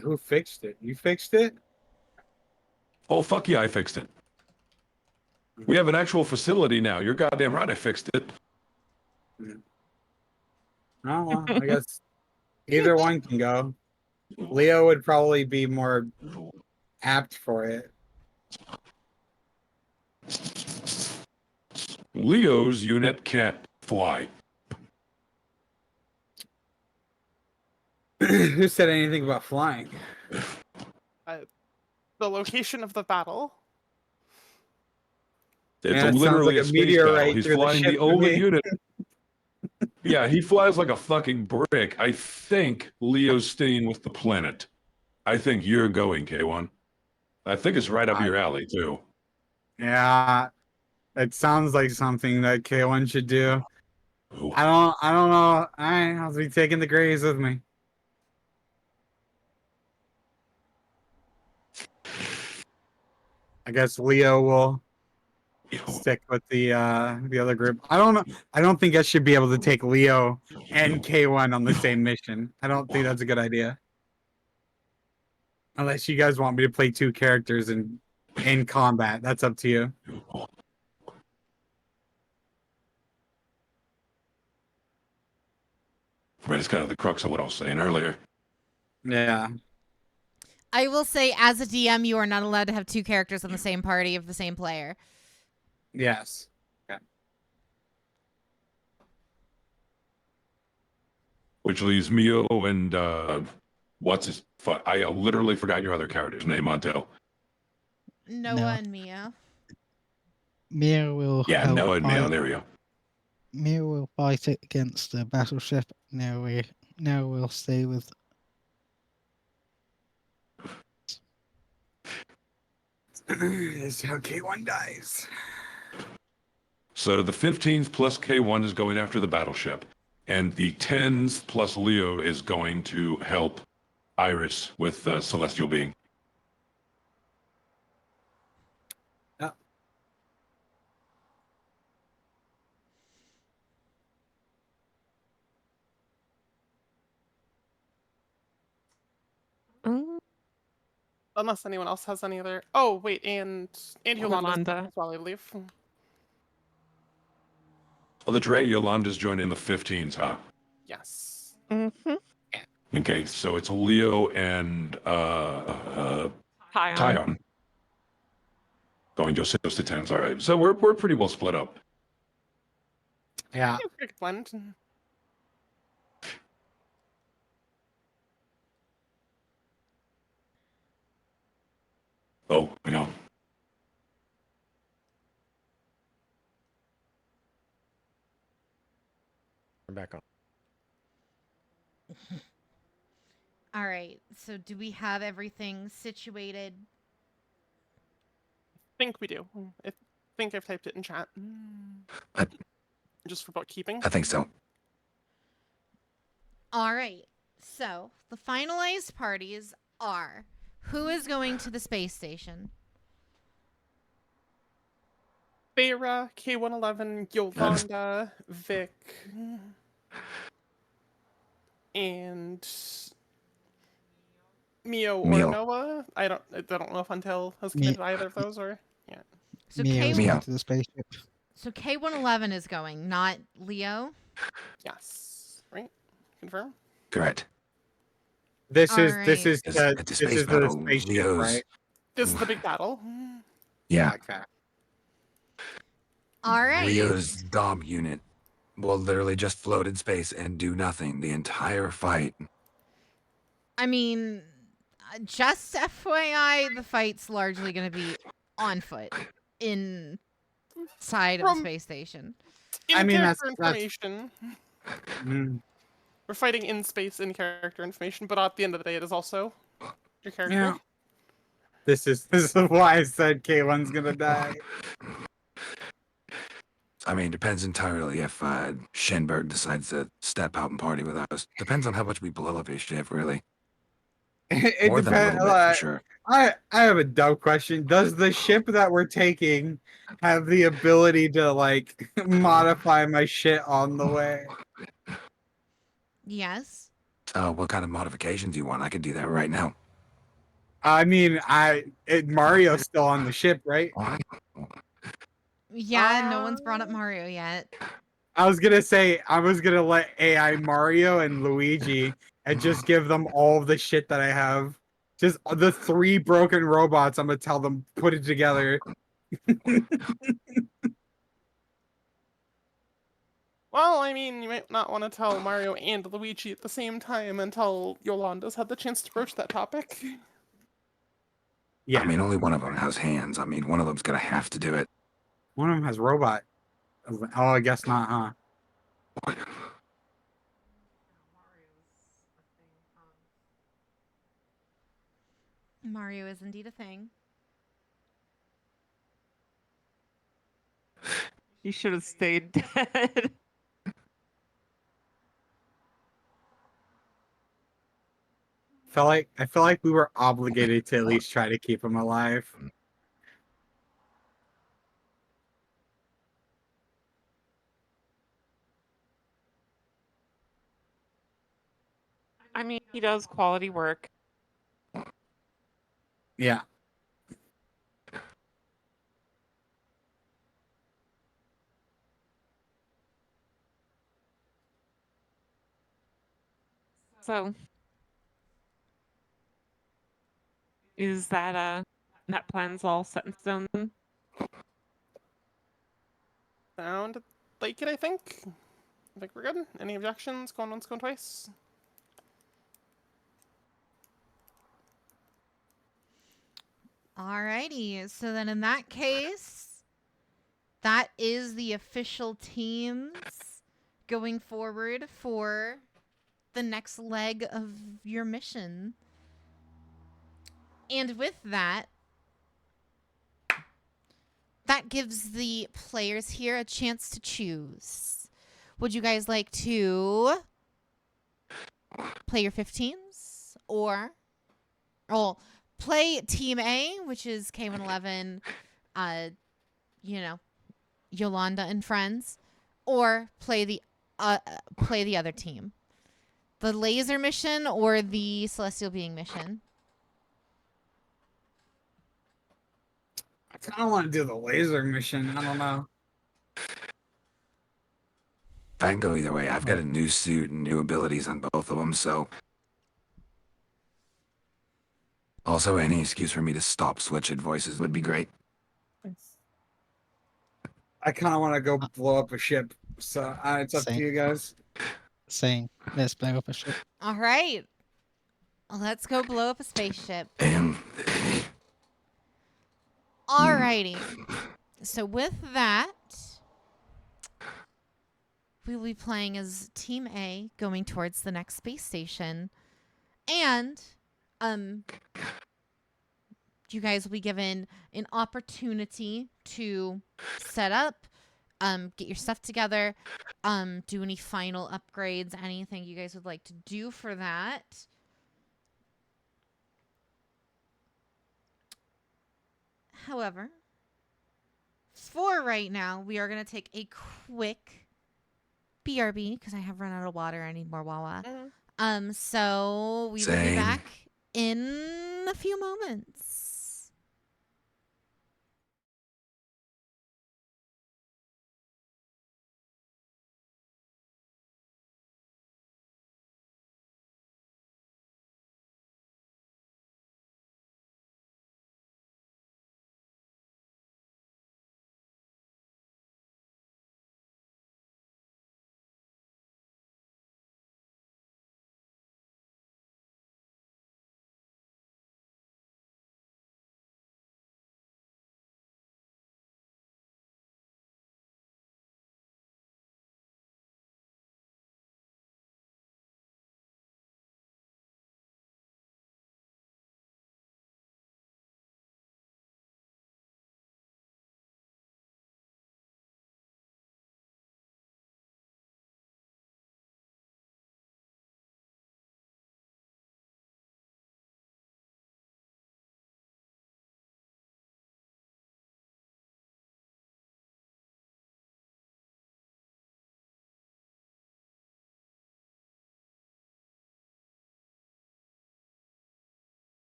Who fixed it? You fixed it? Oh, fuck yeah, I fixed it. We have an actual facility now. You're goddamn right. I fixed it. Oh, well, I guess either one can go. Leo would probably be more apt for it. Leo's unit can't fly. Who said anything about flying? The location of the battle. It's Yeah, it sounds literally like a a space battle. meteorite He's through the flying ship the to only me. unit. Yeah, he flies like a fucking brick. I think Leo's staying with the planet. I think you're going, K1. I think it's right up your alley, too. Yeah, it sounds like something that K1 should do. Ooh. I don't know. I'll be taking the grays with me. I guess Leo will stick with the other group. I don't know. I don't think I should be able to take Leo and K1 on the same mission. I don't think that's a good idea. Unless you guys want me to play two characters in combat. That's up to you. Right, it's kind of the crux of what I was saying earlier. Yeah. I will say, as a DM, you are not allowed to have two characters on the same party of the same player. Yes. Okay. Which leaves Mio and what's his? I literally forgot your other character's name, Montel. Noah No. and Mia. Mia will Yeah, help Noah and Mio. fight. There we go. Mia will fight it against the battleship. Noah will stay with. This is how K1 dies. So the 15th plus K1 is going after the battleship, and the 10th plus Leo is going to help Iris with Celestial Being. Yeah. Unless anyone else has any other. Oh wait, and Yolanda as well, I believe. Well, that's right. Yolanda's joining the 15s, huh? Yes. Mm-hmm. Okay, so it's Leo and Tyon. Going just 6 to 10s. All right. So we're pretty well split up. Yeah. Good blend. Oh, I know. Turn back on. All right. So, do we have everything situated? I think we do. I think I've typed it in chat. I- Just for bookkeeping. I think so. All right. So, the finalized parties are who is going to the space station? Feyre, K111, Yolanda, Vic, and Mio or Mio. Noah. I don't know if Until has committed either of those or yeah. So Mia is K Mia. going to the spaceship. so K111 is going, not Leo. Yes. Right? Confirm? Correct. This All is right. this is It's the a this space is the battle. spaceship, Leo's. right? This is the big battle. Yeah. Okay. All right. Leo's Dom unit will literally just float in space and do nothing the entire fight. I mean, just FYI, the fight's largely going to be on foot inside of the From- space station. In I mean, character that's- information. Mm, We're fighting in space in character information, but at the end of the day, it is also your character. yeah. This is why I said K1's gonna die. I mean, depends entirely if Shenberg decides to step out and party with us. Depends on how much we blow up his ship, really. It More than a depends. little bit, for sure. I have a dumb question. Does the ship that we're taking have the ability to like modify my shit on the way? Yes. What kind of modifications do you want? I could do that right now. I mean, Mario's still on the ship, right? Yeah, no one's brought up Mario yet. I was gonna say I was gonna let AI Mario and Luigi and just give them all the shit that I have. Just the 3 broken robots. I'm gonna tell them put it together. Well, I mean, you might not want to tell Mario and Luigi at the same time until Yolanda's had the chance to broach that topic. Yeah, I mean, only one of them has hands. I mean, one of them's gonna have to do it. one of them has robot. Oh, I guess not, huh? Mario is indeed a thing. You should have stayed dead. I feel like we were obligated to at least try to keep him alive. I mean, he does quality work. Yeah. So, is that plan's all set in stone then? Sound like it, I think. I think we're good. Any objections? Going once, going twice? Alrighty, so then in that case, that is the official teams going forward for the next leg of your mission. And with that, that gives the players here a chance to choose. Would you guys like to play your 15s or play Team A, which is K111, you know, Yolanda and friends, or play the other team, the laser mission or the celestial being mission? I kind of want to do the laser mission. I don't know. I can go either way. I've got a new suit and new abilities on both of them, so. Also, any excuse for me to stop switching voices would be great. I kind of want to go blow up a ship. So it's up to Same. you guys. Same. Let's blow up a ship. All right. Let's go blow up a spaceship. And Alrighty. So with that, we will be playing as Team A going towards the next space station. And you guys will be given an opportunity to set up, get your stuff together, do any final upgrades, anything you guys would like to do for that. However, for right now, we are going to take a quick BRB because I have run out of water. I need more Wawa. So we will be Same. back in a few moments.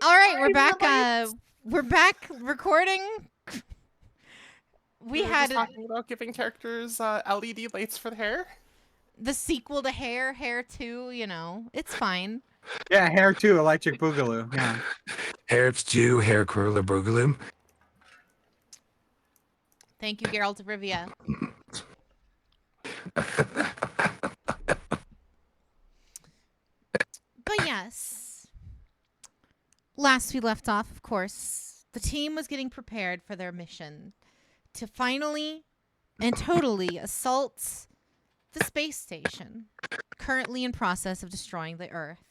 All right, we're Fine, back. lights. We're back recording. We were just talking about giving characters LED lights for the hair. the sequel to Hair 2, you know. It's fine. Yeah, Hair 2, Electric Boogaloo. Yeah. Hair's 2, Hair Curler Boogaloo. Thank you, Geralt of Rivia. But yes, last we left off, of course, the team was getting prepared for their mission to finally and totally assault the space station, currently in process of destroying the Earth.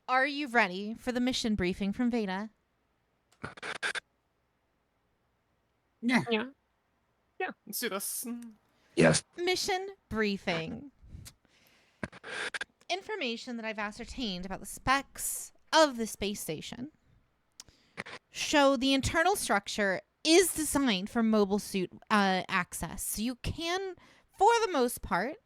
Are you ready for the mission briefing from Veda? Yeah. Yeah. Let's do this. Yes. Mission briefing. Information that I've ascertained about the specs of the space station show the internal structure is designed for mobile suit access. So you can, for the most part,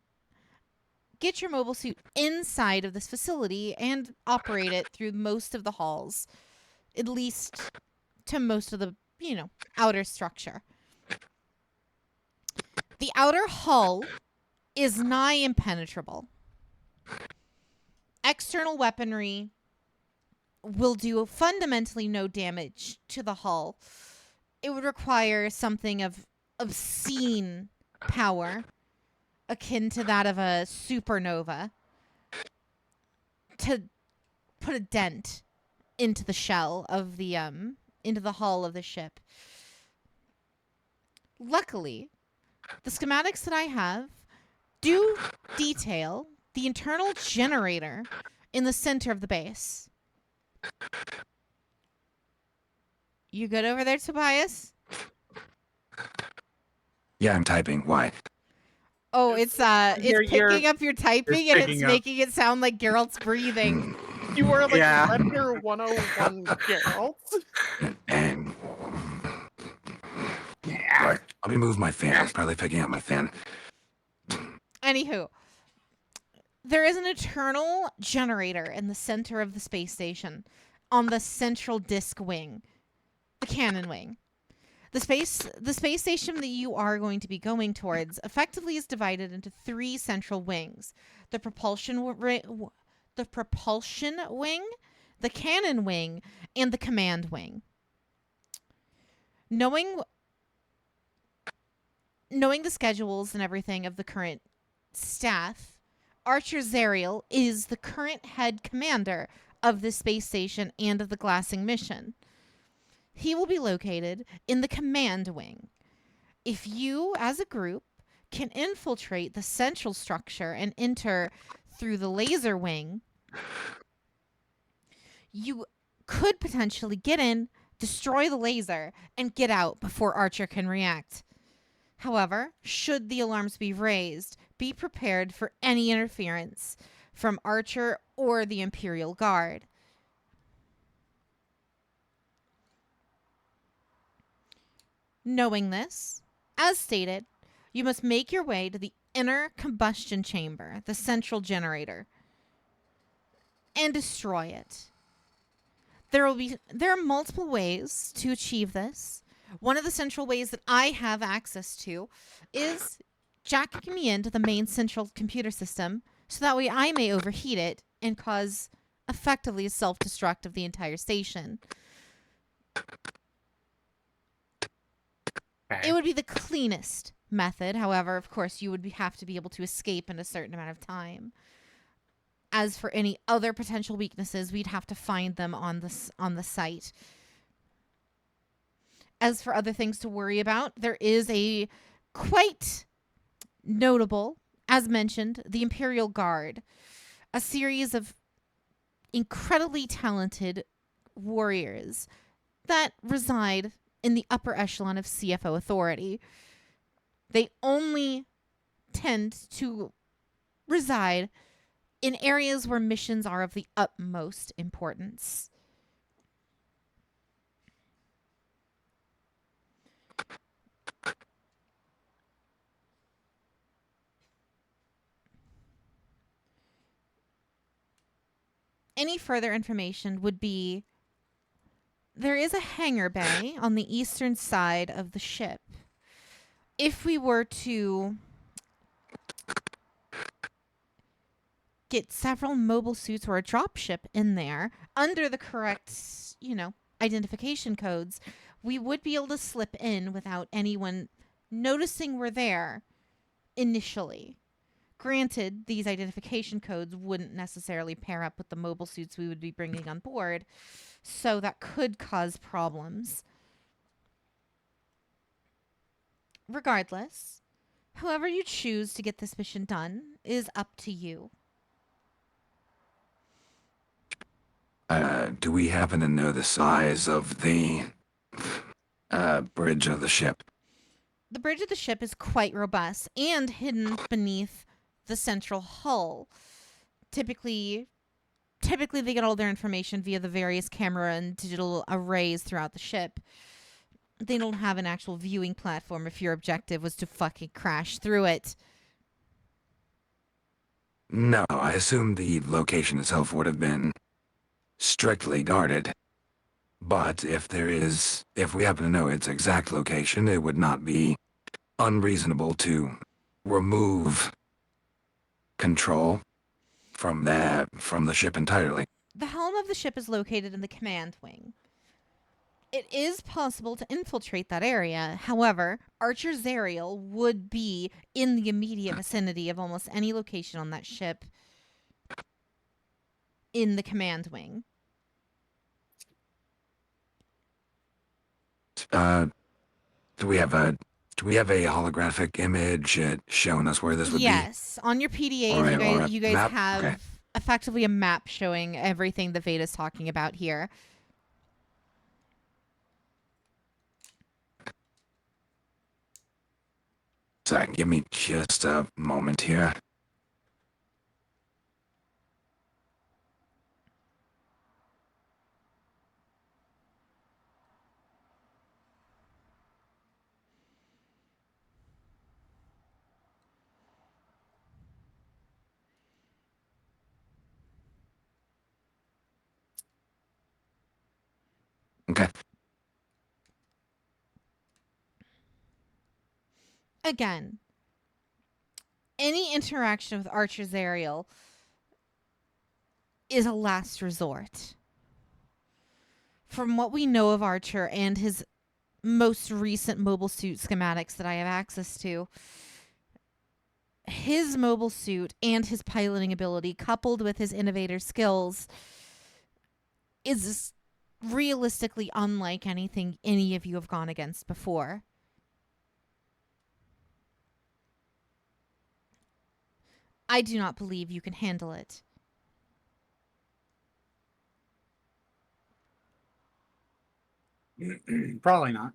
get your mobile suit inside of this facility and operate it through most of the halls, at least to most of the, outer structure. The outer hull is nigh impenetrable. External weaponry will do fundamentally no damage to the hull. It would require something of obscene power, akin to that of a supernova, to put a dent into the shell of the into the hull of the ship. Luckily, the schematics that I have do detail the internal generator in the center of the base. You good over there, Tobias? Yeah, I'm typing. Why? Oh, it's picking up your typing and it's picking up. making it sound like Geralt's breathing. You were like Yeah. Letter 101 Geralt. And right. Let me move my fan. It's probably picking up my fan. Anywho, there is an internal generator in the center of the space station on the central disk wing, the cannon wing. The space station that you are going to be going towards effectively is divided into 3 central wings: the propulsion wing, the cannon wing, and the command wing. Knowing the schedules and everything of the current staff, Archer Zariel is the current head commander of the space station and of the glassing mission. He will be located in the command wing. If you, as a group, can infiltrate the central structure and enter through the laser wing, you could potentially get in, destroy the laser, and get out before Archer can react. However, should the alarms be raised, be prepared for any interference from Archer or the Imperial Guard. Knowing this, as stated, you must make your way to the inner combustion chamber, the central generator, and destroy it. There are multiple ways to achieve this. One of the central ways that I have access to is jacking me into the main central computer system so that way I may overheat it and cause effectively a self-destruct of the entire station. It would be the cleanest method. However, of course, you would have to be able to escape in a certain amount of time. As for any other potential weaknesses, we'd have to find them on the site. As for other things to worry about, there is a quite notable, as mentioned, the Imperial Guard, a series of incredibly talented warriors that reside in the upper echelon of CFO authority. They only tend to reside in areas where missions are of the utmost importance. any further information would be there is a hangar bay on the eastern side of the ship. If we were to get several mobile suits or a dropship in there under the correct, identification codes, we would be able to slip in without anyone noticing we're there initially. Granted, these identification codes wouldn't necessarily pair up with the mobile suits we would be bringing on board, so that could cause problems. Regardless, however you choose to get this mission done is up to you. Do we happen to know the size of the bridge of the ship? The bridge of the ship is quite robust and hidden beneath the central hull. Typically they get all their information via the various camera and digital arrays throughout the ship. They don't have an actual viewing platform if your objective was to fucking crash through it. No, I assume the location itself would have been strictly guarded. But if we happen to know its exact location, it would not be unreasonable to remove control from the ship entirely. The helm of the ship is located in the command wing. It is possible to infiltrate that area. However, Archer Zariel would be in the immediate vicinity of almost any location on that ship in the command wing. Do we have a holographic image showing us where this would be? Yes, on your PDAs, Or a you guys map? have Okay. effectively a map showing everything that Veda's talking about here. So give me just a moment here. Okay. Again, any interaction with Archer Zariel is a last resort. From what we know of Archer and his most recent mobile suit schematics that I have access to, his mobile suit and his piloting ability, coupled with his innovator skills, is realistically unlike anything any of you have gone against before. I do not believe you can handle it. Probably not.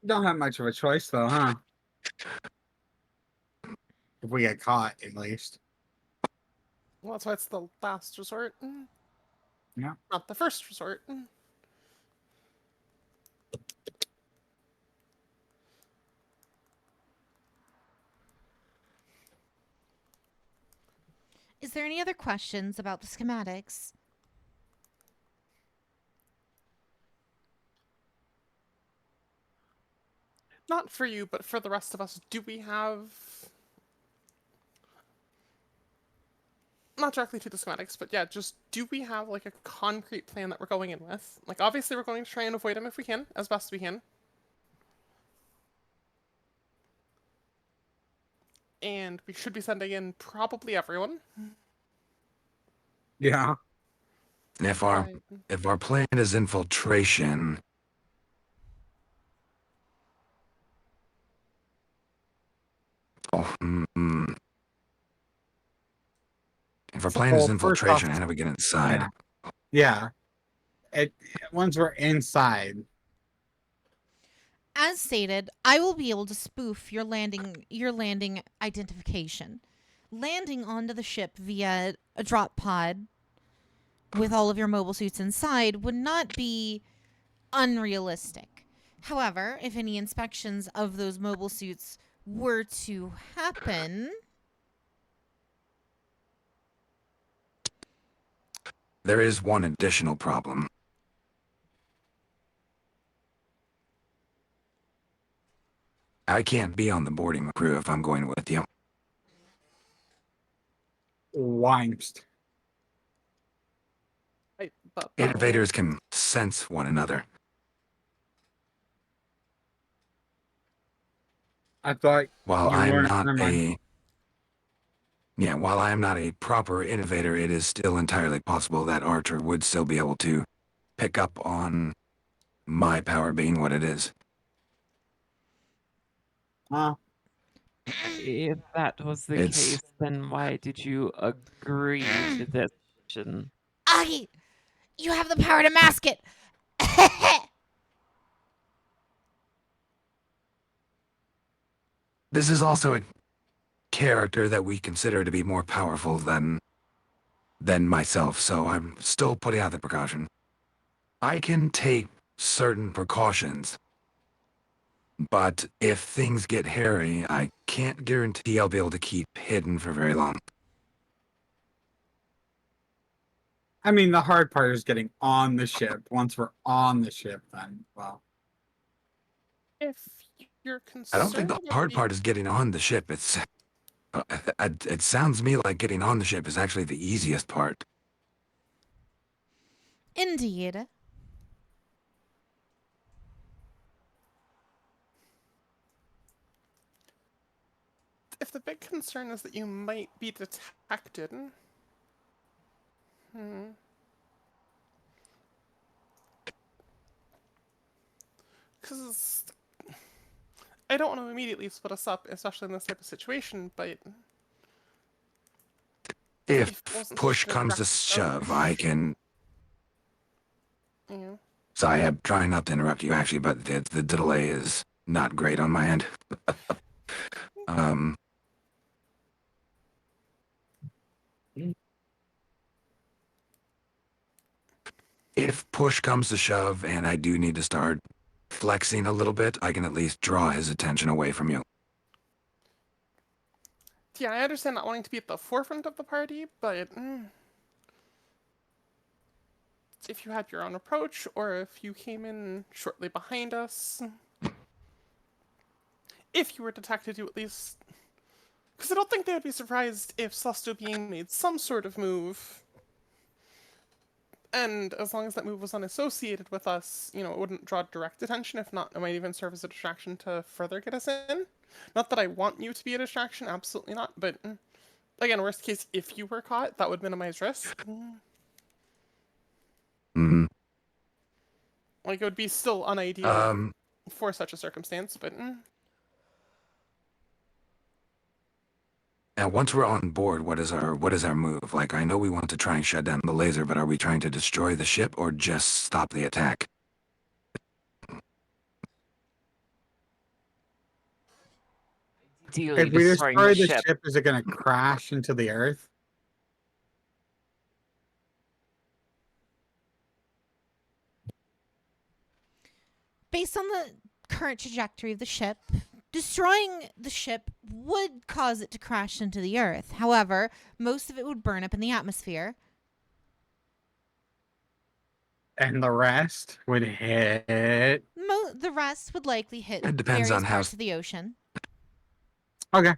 Don't have much of a choice, though, huh? If we get caught, at least. Well, that's why it's the last resort. Yeah. Not the first resort. Is there any other questions about the schematics? Not for you, but for the rest of us. Do we have... Not directly to the schematics, but yeah, just do we have like a concrete plan that we're going in with? Like, obviously we're going to try and avoid him if we can, as best we can. And we should be sending in probably everyone. Yeah. And if Right. our plan is infiltration, if our plan is Well, first off- infiltration, how do we get inside? Yeah. Once we're inside, As stated, I will be able to spoof your landing identification. Landing onto the ship via a drop pod with all of your mobile suits inside would not be unrealistic. However, if any inspections of those mobile suits were to happen, There is one additional problem. I can't be on the boarding crew if I'm going with you. Weinst. But Innovators can sense one another. I thought While you I am weren't. not Never mind. while I am not a proper innovator, it is still entirely possible that Archer would still be able to pick up on my power being what it is. If that was the It's case, then why did you agree to this mission? Agi, you have the power to mask it. this is also a character that we consider to be more powerful than myself, so I'm still putting out the precaution. I can take certain precautions, but if things get hairy, I can't guarantee I'll be able to keep hidden for very long. I mean, the hard part is getting on the ship. Once we're on the ship, then, well. if you're I concerned don't think the about hard being- part is getting on the ship. It sounds to me like getting on the ship is actually the easiest part. indeed. if the big concern is that you might be detected, because I don't want to immediately split us up, especially in this type of situation, but If wasn't push the comes to direct shove, I can. Yeah. So I am trying not to interrupt you, actually, but the delay is not great on my end. um, if push comes to shove and I do need to start flexing a little bit, I can at least draw his attention away from you. Yeah, I understand not wanting to be at the forefront of the party, but if you had your own approach, or if you came in shortly behind us, if you were detected, you at least... Because I don't think they would be surprised if Celestial Being made some sort of move, and as long as that move was unassociated with us, it wouldn't draw direct attention. If not, it might even serve as a distraction to further get us in. Not that I want you to be a distraction, absolutely not, but again, worst case, if you were caught, that would minimize risk. Mm-hmm. Like, it would be still unideal for such a circumstance, but... Now, once we're on board, what is our move? Like, I know we want to try and shut down the laser, but are we trying to destroy the ship or just stop the attack? Ideally, If we destroying destroy the the ship. ship, is it going to crash into the Earth? Based on the current trajectory of the ship, destroying the ship would cause it to crash into the Earth. However, most of it would burn up in the atmosphere. And the rest would hit. The rest would likely hit It depends various on how parts of the ocean. Okay.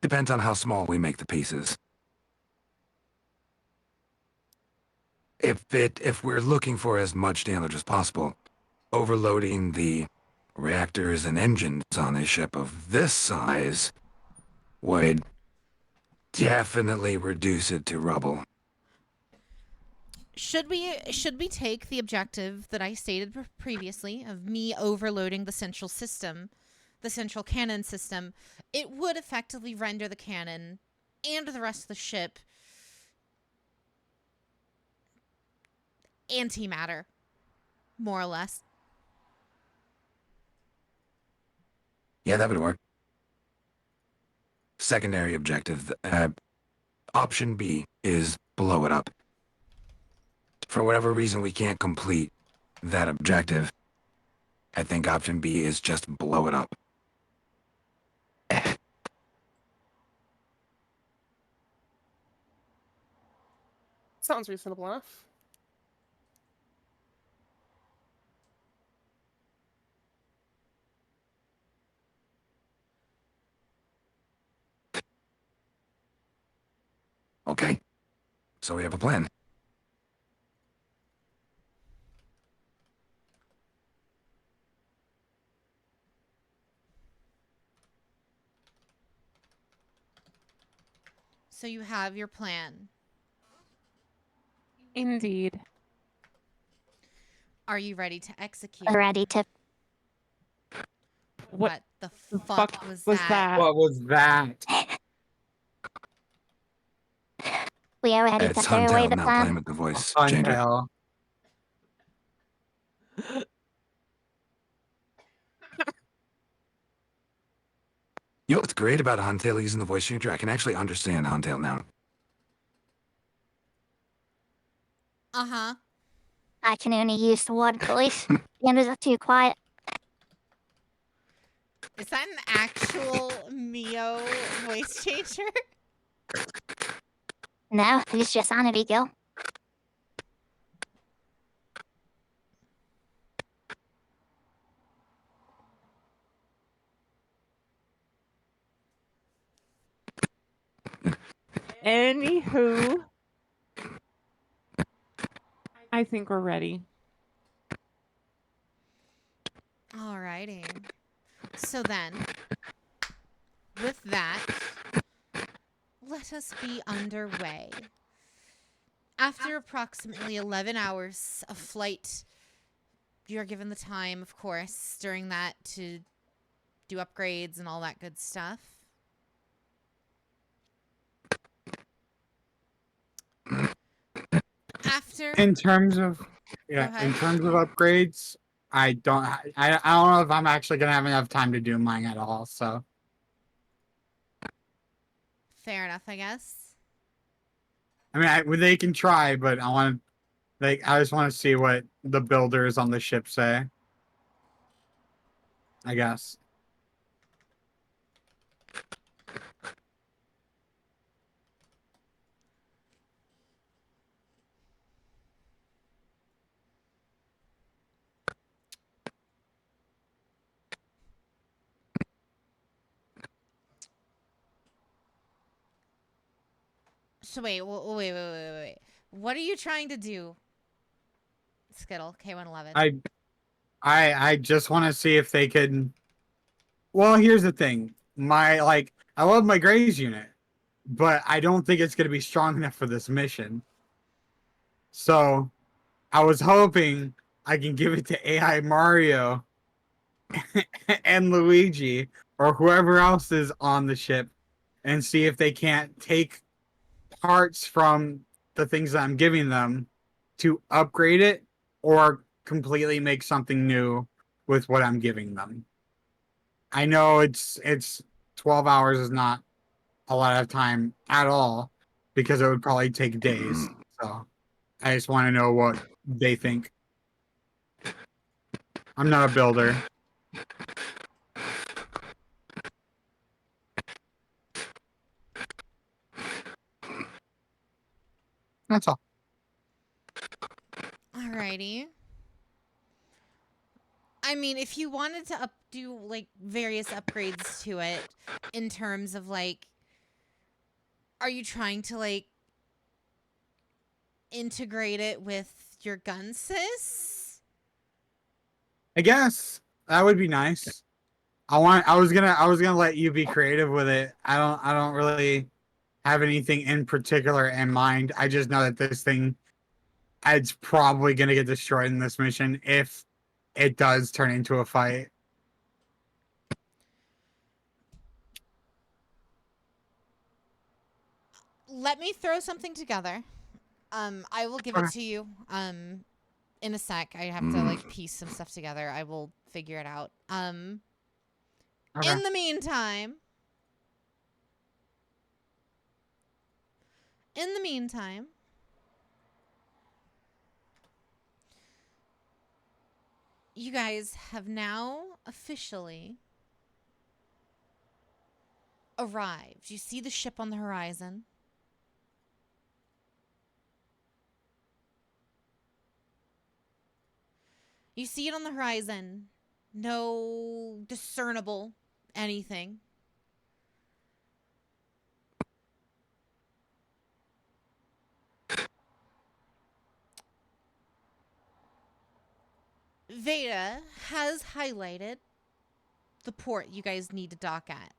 Depends on how small we make the pieces. If we're looking for as much damage as possible, overloading the reactors and engines on a ship of this size would definitely reduce it to rubble. Should we take the objective that I stated previously of me overloading the central system, the central cannon system, it would effectively render the cannon and the rest of the ship antimatter, more or less. Yeah, that would work. Secondary objective, option B is blow it up. For whatever reason, we can't complete that objective. I think option B is just blow it up. Sounds reasonable enough. Okay, so we have a plan. So you have your plan. Indeed. Are you ready to execute? Ready to. What the the fuck fuck was was that? that? What was that? We are ready to It's throw away Huntail the now playing plan. with the voice changer. Untail. You know what's great about Huntail using the voice changer? I can actually understand Huntail now. Uh-huh. I can only use the word voice. The others are too quiet. Is that an actual Mio voice changer? No, it's just Annaby Girl. Anywho, I think we're ready. Alrighty. So then, with that, let us be underway. After approximately 11 hours of flight, you're given the time, of course, during that to do upgrades and all that good stuff. After, In terms of Go in ahead. terms of upgrades, I don't know if I'm actually gonna have enough time to do mine at all. So Fair enough, I guess. I mean, well, they can try, but I just want to see what the builders on the ship say. I guess. So wait. What are you trying to do, Skittle, K111? I just want to see if they can. Well, here's the thing. I love my Grays unit, but I don't think it's gonna be strong enough for this mission. So I was hoping I can give it to AI Mario and Luigi or whoever else is on the ship and see if they can't take parts from the things that I'm giving them to upgrade it or completely make something new with what I'm giving them. I know it's 12 hours is not a lot of time at all because it would probably take days. So I just want to know what they think. I'm not a builder. That's all. Alrighty. I mean, if you wanted to do like various upgrades to it in terms of like, are you trying to like integrate it with your gun sys? I guess that would be nice. I was gonna let you be creative with it. I don't really have anything in particular in mind. I just know that this thing it's probably gonna get destroyed in this mission if it does turn into a fight. Let me throw something together. I will give it to you. In a sec. I have to like piece some stuff together. I will figure it out. Okay. In the meantime, You guys have now officially arrived. You see the ship on the horizon. You see it on the horizon. No discernible anything. Veda has highlighted the port you guys need to dock at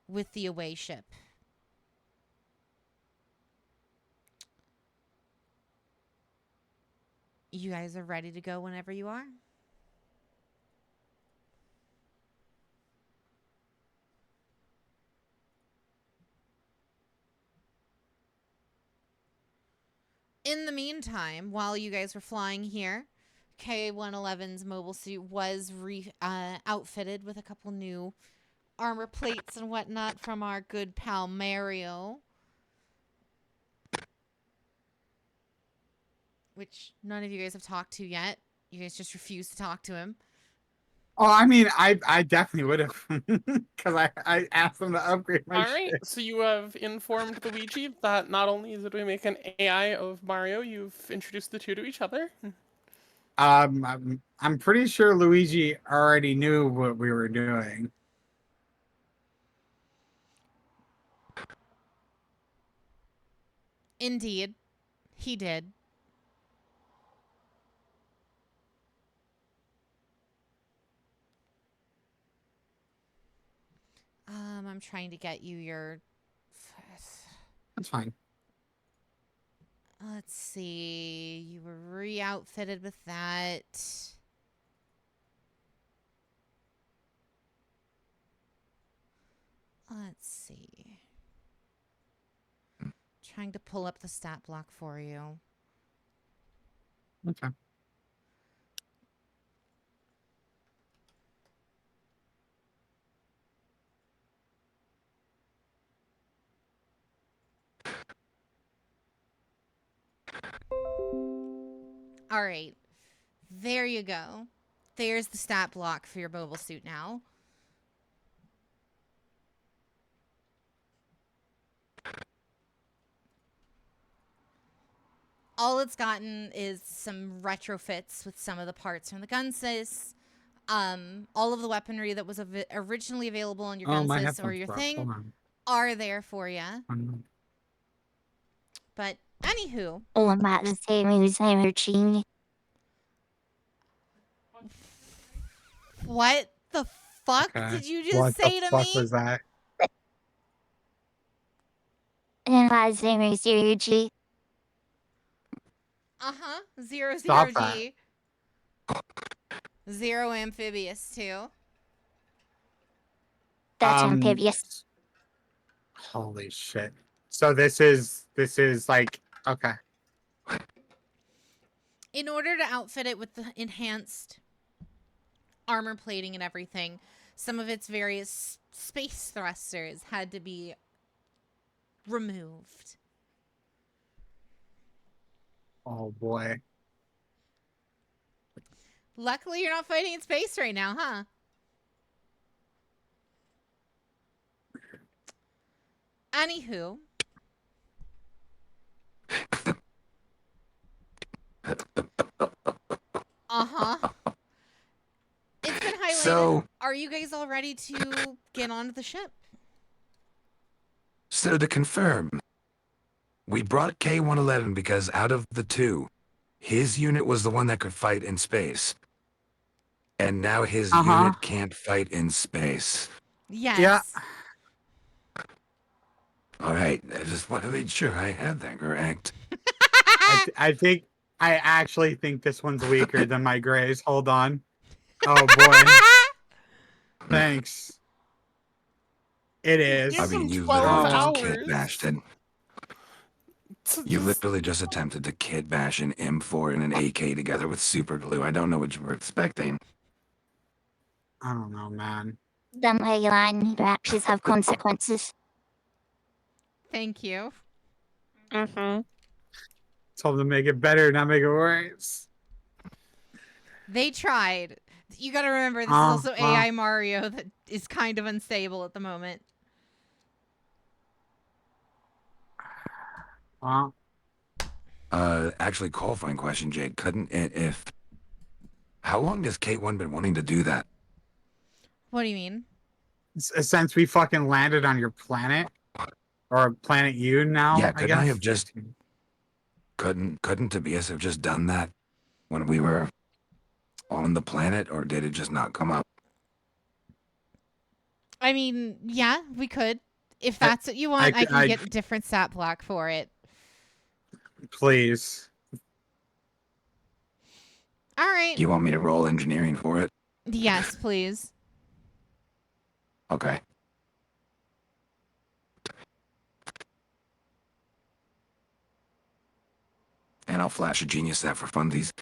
with the away ship. You guys are ready to go whenever you are? In the meantime, while you guys were flying here, K-111's mobile suit was outfitted with a couple new armor plates and whatnot from our good pal Mario, which none of you guys have talked to yet. You guys just refuse to talk to him. Oh, I mean, I definitely would have, because I asked them to upgrade my All right, shit. so you have informed Luigi that not only did we make an AI of Mario, you've introduced the two to each other. I'm pretty sure Luigi already knew what we were doing. Indeed, he did. I'm trying to get you your... That's fine. Let's see. You were re-outfitted with that. Let's see. Trying to pull up the stat block for you. Okay. All right. There you go. There's the stat block for your mobile suit now. All it's gotten is some retrofits with some of the parts from the gun sys. All of the weaponry that was originally available on your gun My sys or headphones your broke. thing Hold on. are there for you. 1 moment. But anywho, All I'm about to say is energy. what the fuck Okay. did you just What the say to fuck me? was that? And my name is energy. Uh-huh. 00 Stop that. G. 0 amphibious too. That's amphibious. Holy shit. So this is like, okay. In order to outfit it with the enhanced armor plating and everything, some of its various space thrusters had to be removed. Oh boy. Luckily, you're not fighting in space right now, huh? Anywho. Uh-huh. It's been highlighted. So- Are you guys all ready to get onto the ship? So to confirm, we brought K-111 because out of the two, his unit was the one that could fight in space. And now his unit can't fight in space. Yes. Yeah. All right, I just want to make sure I had that correct. I actually think this one's weaker than my grays. Hold on. Oh boy. Thanks. It is. Give I mean, him you 12 literally just hours. kid bashed it. You literally just attempted to kid bash an M4 and an AK together with super glue. I don't know what you were expecting. I don't know, man. Don't let your actions have consequences. Thank you. Mm-hmm. Told them to make it better, not make it worse. They tried. You got to remember, this is also well. AI Mario that is kind of unstable at the moment. Well, Actually, qualifying question, Jake. Couldn't it if? How long has K1 been wanting to do that? What do you mean? since we fucking landed on your planet, or planet U now, Yeah, I couldn't I guess. have just couldn't Tobias have just done that when we were on the planet, or did it just not come up? I mean, yeah, we could. If I- that's what you want, I can I get a different stat block for it. please. All right. You want me to roll engineering for it? Yes, please. Okay. And I'll flash a genius that for funsies.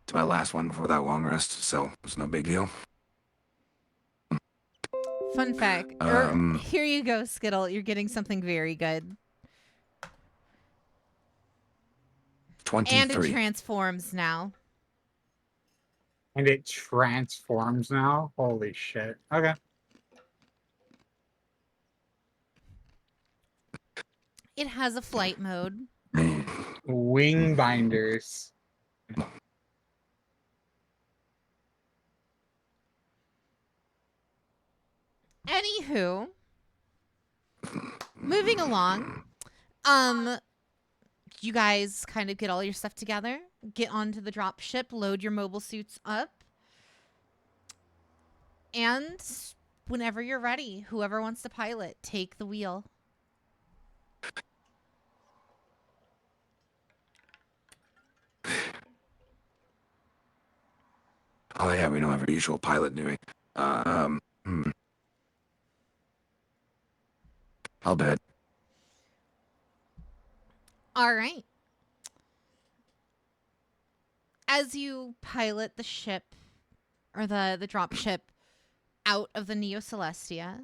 It's my last one before that long rest, so it's no big deal. Fun fact. Here you go, Skittle. You're getting something very good. And it 23. transforms now. And it transforms now? Holy shit. Okay. It has a flight mode. Wing binders. Anywho, moving along. You guys kind of get all your stuff together, get onto the drop ship, load your mobile suits up, and whenever you're ready, whoever wants to pilot, take the wheel. Oh yeah, we don't have our usual pilot, do we? I'll bet. All right. As you pilot the ship, or the drop ship, out of the Neo Celestia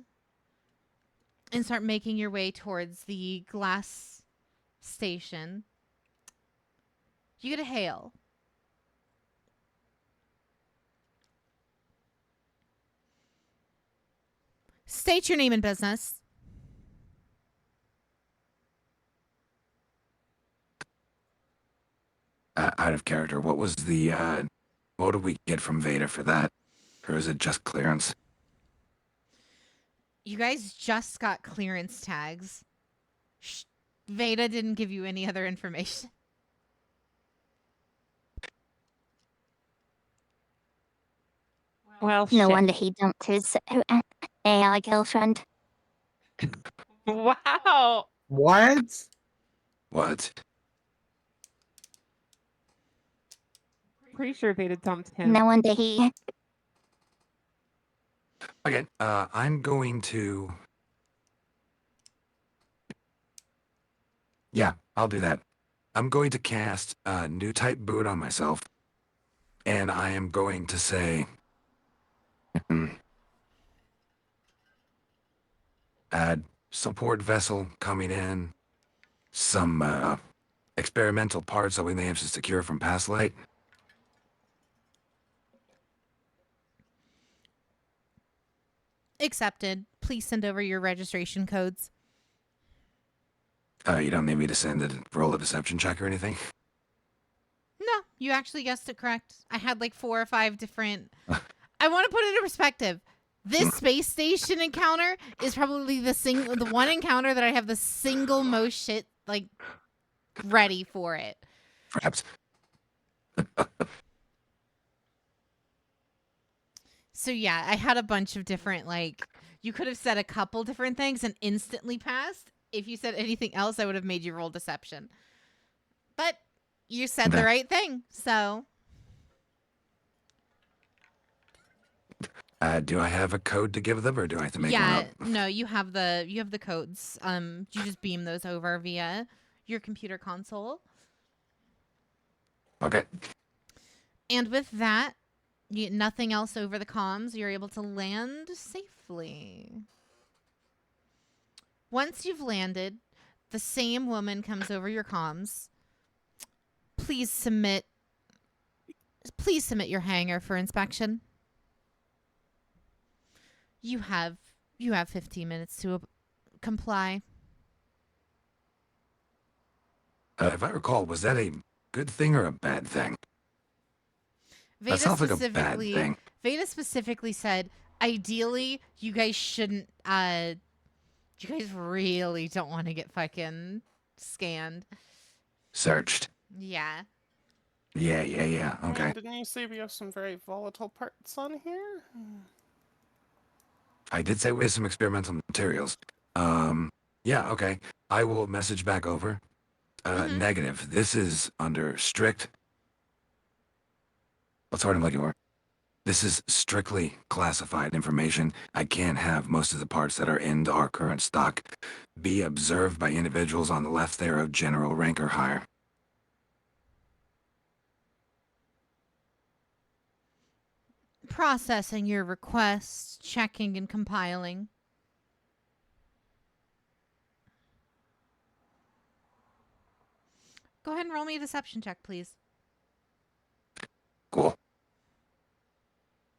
and start making your way towards the glass station, you get a hail. State your name and business. Out of character, what was the, what did we get from Veda for that? Or is it just clearance? You guys just got clearance tags. Veda didn't give you any other information. Well, No shit. wonder he dumped his AI girlfriend. Wow. What? What? Pretty sure Veda dumped him. No wonder he. Okay, I'm going to... Yeah, I'll do that. I'm going to cast a new type boot on myself. And I am going to say... add support vessel coming in. Some, experimental parts that we may have to secure from past light. Accepted. Please send over your registration codes. You don't need me to send a roll a deception check or anything? No, you actually guessed it correct. I had like 4 or 5 different... I want to put it into perspective. This space station encounter is probably the one encounter that I have the single most shit like ready for it. Perhaps. So yeah, I had a bunch of different you could have said a couple different things and instantly passed. If you said anything else, I would have made you roll deception. But you said the right thing, so... Do I have a code to give them, or do I have to make one up? No, you have the codes. You just beam those over via your computer console. Okay. And with that, nothing else over the comms. You're able to land safely. Once you've landed, the same woman comes over your comms. Please submit Please submit your hangar for inspection. You have 15 minutes to comply. If I recall, was that a good thing or a bad thing? That Veda sounds like a bad thing. Veda specifically said, ideally, you guys shouldn't. You guys really don't want to get fucking scanned. Searched. Yeah. Yeah. And Okay. didn't you say we have some very volatile parts on here? I did say we have some experimental materials. Yeah, okay. I will message back over. Mhm. Negative. This is under strict. What's the word I'm looking for? This is strictly classified information. I can't have most of the parts that are in our current stock be observed by individuals on the left there of general rank or higher. Processing your request, checking and compiling. Go ahead and roll me a deception check, please. Cool.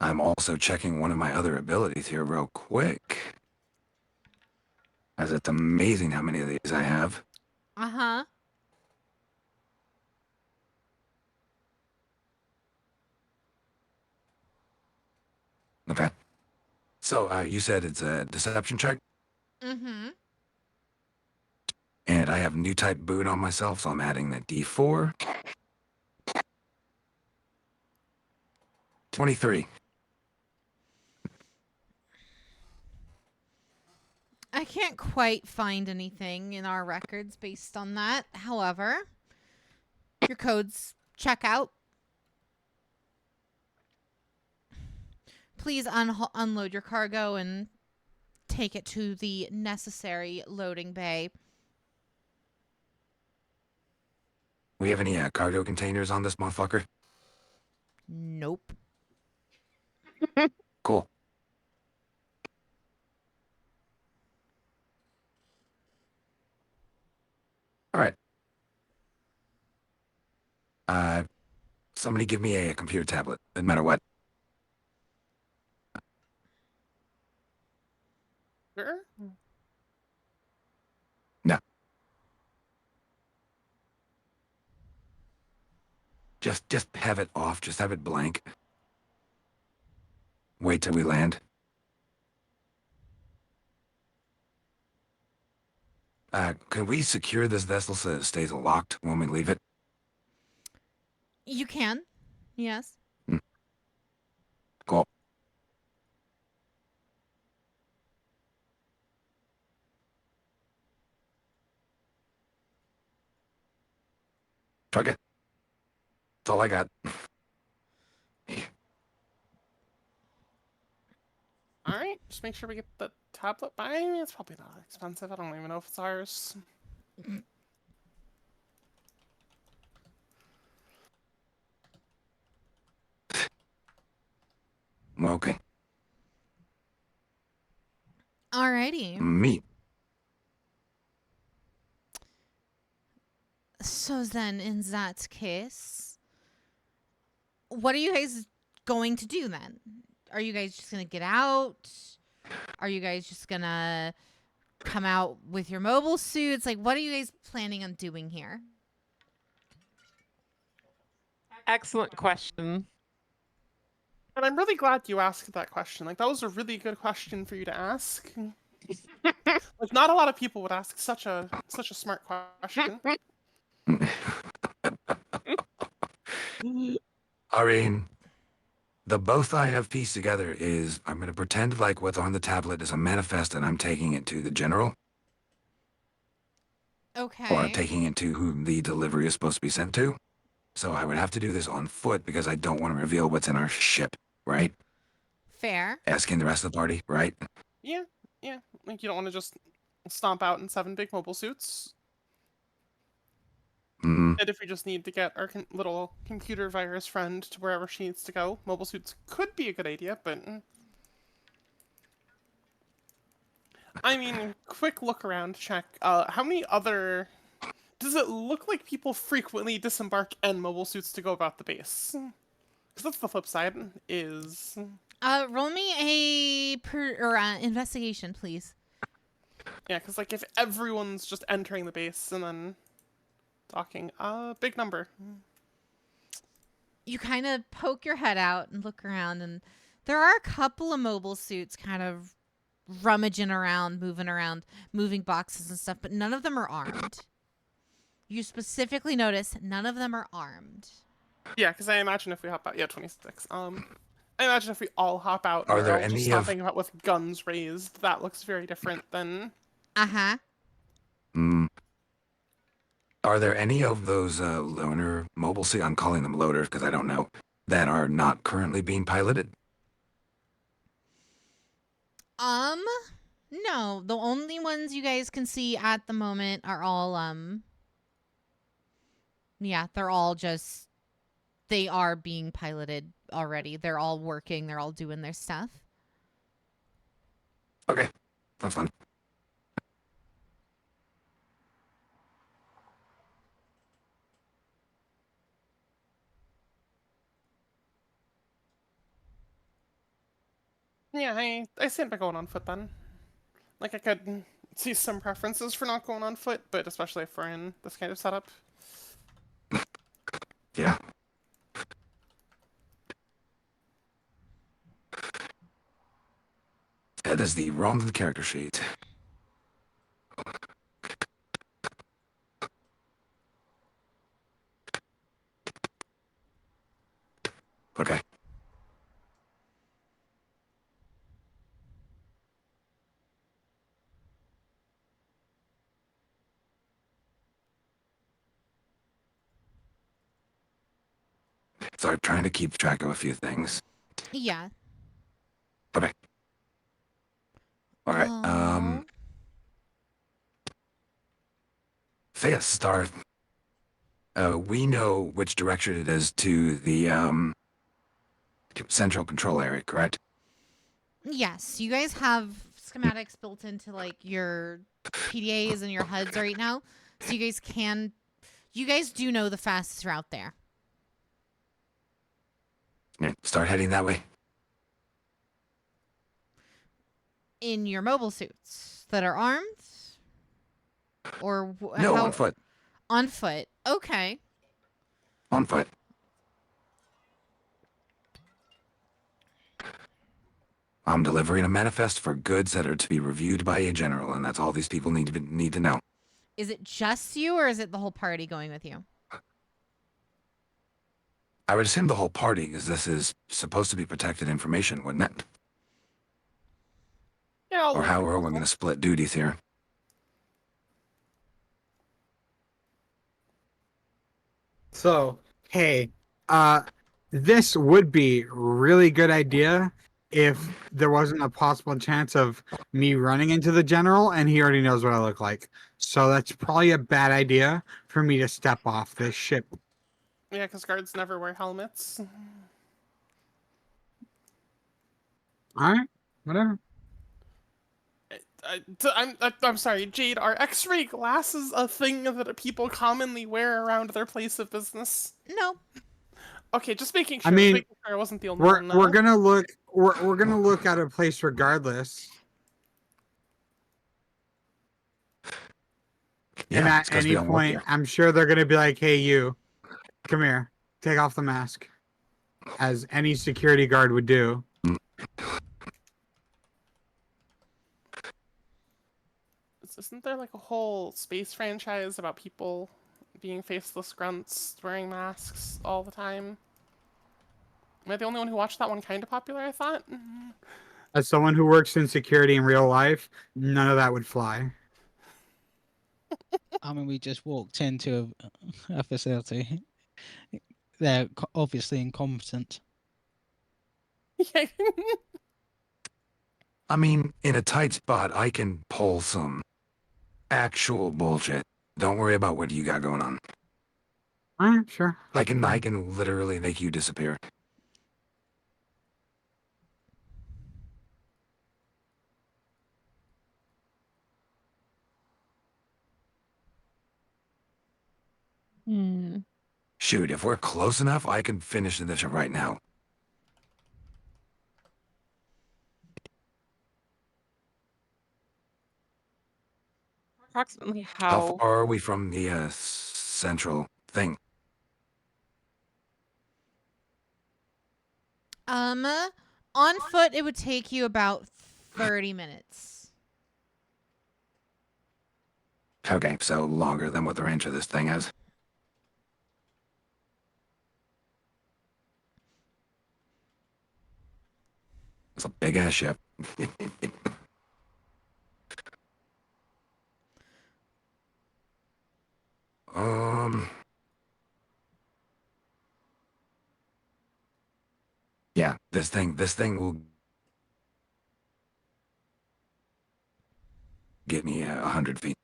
I'm also checking one of my other abilities here real quick. As it's amazing how many of these I have. Uh-huh. Okay. So, you said it's a deception check? Mm-hmm. And I have new type boot on myself, so I'm adding the D4. 23. I can't quite find anything in our records based on that. However, your codes check out. Please unload your cargo and take it to the necessary loading bay. We have any cargo containers on this motherfucker? Nope. Cool. All right. Somebody give me a computer tablet, no matter what. Sure. No. Just have it off. Just have it blank. Wait till we land. Can we secure this vessel so it stays locked when we leave it? You can. Yes. Cool. Truck it. That's all I got. All right, just make sure we get the tablet by me. It's probably not expensive. I don't even know if it's ours. Okay. Alrighty. Me. So then, in that case, what are you guys going to do then? Are you guys just gonna get out? Are you guys just gonna come out with your mobile suits? Like, what are you guys planning on doing here? Excellent question. And I'm really glad you asked that question. Like, that was a really good question for you to ask. Like, not a lot of people would ask such a smart question. Irene, the both I have pieced together is I'm going to pretend like what's on the tablet is a manifest and I'm taking it to the general. Okay. Or I'm taking it to whom the delivery is supposed to be sent to. So I would have to do this on foot because I don't want to reveal what's in our ship, right? Fair. Asking the rest of the party, right? Yeah. Like, you don't want to just stomp out in 7 big mobile suits. Mm, And if we just need to get our little computer virus friend to wherever she needs to go, mobile suits could be a good idea, but... I mean, quick look around check. How many other... Does it look like people frequently disembark in mobile suits to go about the base? Because that's the flip side, is... Roll me a investigation, please. Yeah, because, like, if everyone's just entering the base and then talking, big number. You kind of poke your head out and look around, and there are a couple of mobile suits kind of rummaging around, moving boxes and stuff, but none of them are armed. You specifically notice none of them are armed. Yeah, because I imagine if we hop out... Yeah, 26. I imagine if we all hop out and Are we're there all just any of- stopping out with guns raised, that looks very different than... Uh-huh. Are there any of those loaner mobile suit? I'm calling them loaders because I don't know, that are not currently being piloted? No. The only ones you guys can see at the moment are all, yeah, they're all just, they are being piloted already. They're all working. They're all doing their stuff. Okay, that's fine. Yeah, I stand by going on foot then. Like, I could see some preferences for not going on foot, but especially if we're in this kind of setup. Yeah. That is the wrong character sheet. Okay. So I'm trying to keep track of a few things. Yeah. Okay. All right. Oh. Thea Star. We know which direction it is to the central control area, correct? Yes, you guys have schematics built into like your PDAs and your HUDs right now, so you guys do know the fastest route there. Yeah, start heading that way. In your mobile suits that are armed, or No, how on foot. on foot? Okay. On foot. I'm delivering a manifest for goods that are to be reviewed by a general, and that's all these people need to know. Is it just you, or is it the whole party going with you? I would assume the whole party, because this is supposed to be protected information, wouldn't it? Yeah, Or how are we going to split duties here? So, hey, this would be really good idea if there wasn't a possible chance of me running into the general and he already knows what I look like. So that's probably a bad idea for me to step off this ship. Yeah, because guards never wear helmets. All right, whatever. I'm sorry, Jade, are X-ray glasses a thing that people commonly wear around their place of business? No. Okay, just making sure. I mean, Making sure I wasn't the only we're one. we're gonna look we're gonna look at a place regardless. Yeah, And it's at 'cause we any don't work point, here. I'm sure they're gonna be like, "Hey, you, come here, take off the mask," as any security guard would do. Isn't there like a whole space franchise about people being faceless grunts wearing masks all the time? Am I the only one who watched that one? Kind of popular, I thought. As someone who works in security in real life, none of that would fly. I mean, we just walked into a facility. They're obviously incompetent. Yeah. I mean, in a tight spot, I can pull some actual bullshit. Don't worry about what you got going on. All right, sure. I can literally make you disappear. Shoot, if we're close enough, I can finish this right now. Approximately How how? far are we from the central thing? On foot, it would take you about 30 minutes. Okay, so longer than what the range of this thing is. It's a big ass ship. um. Yeah, this thing will get me 100 feet.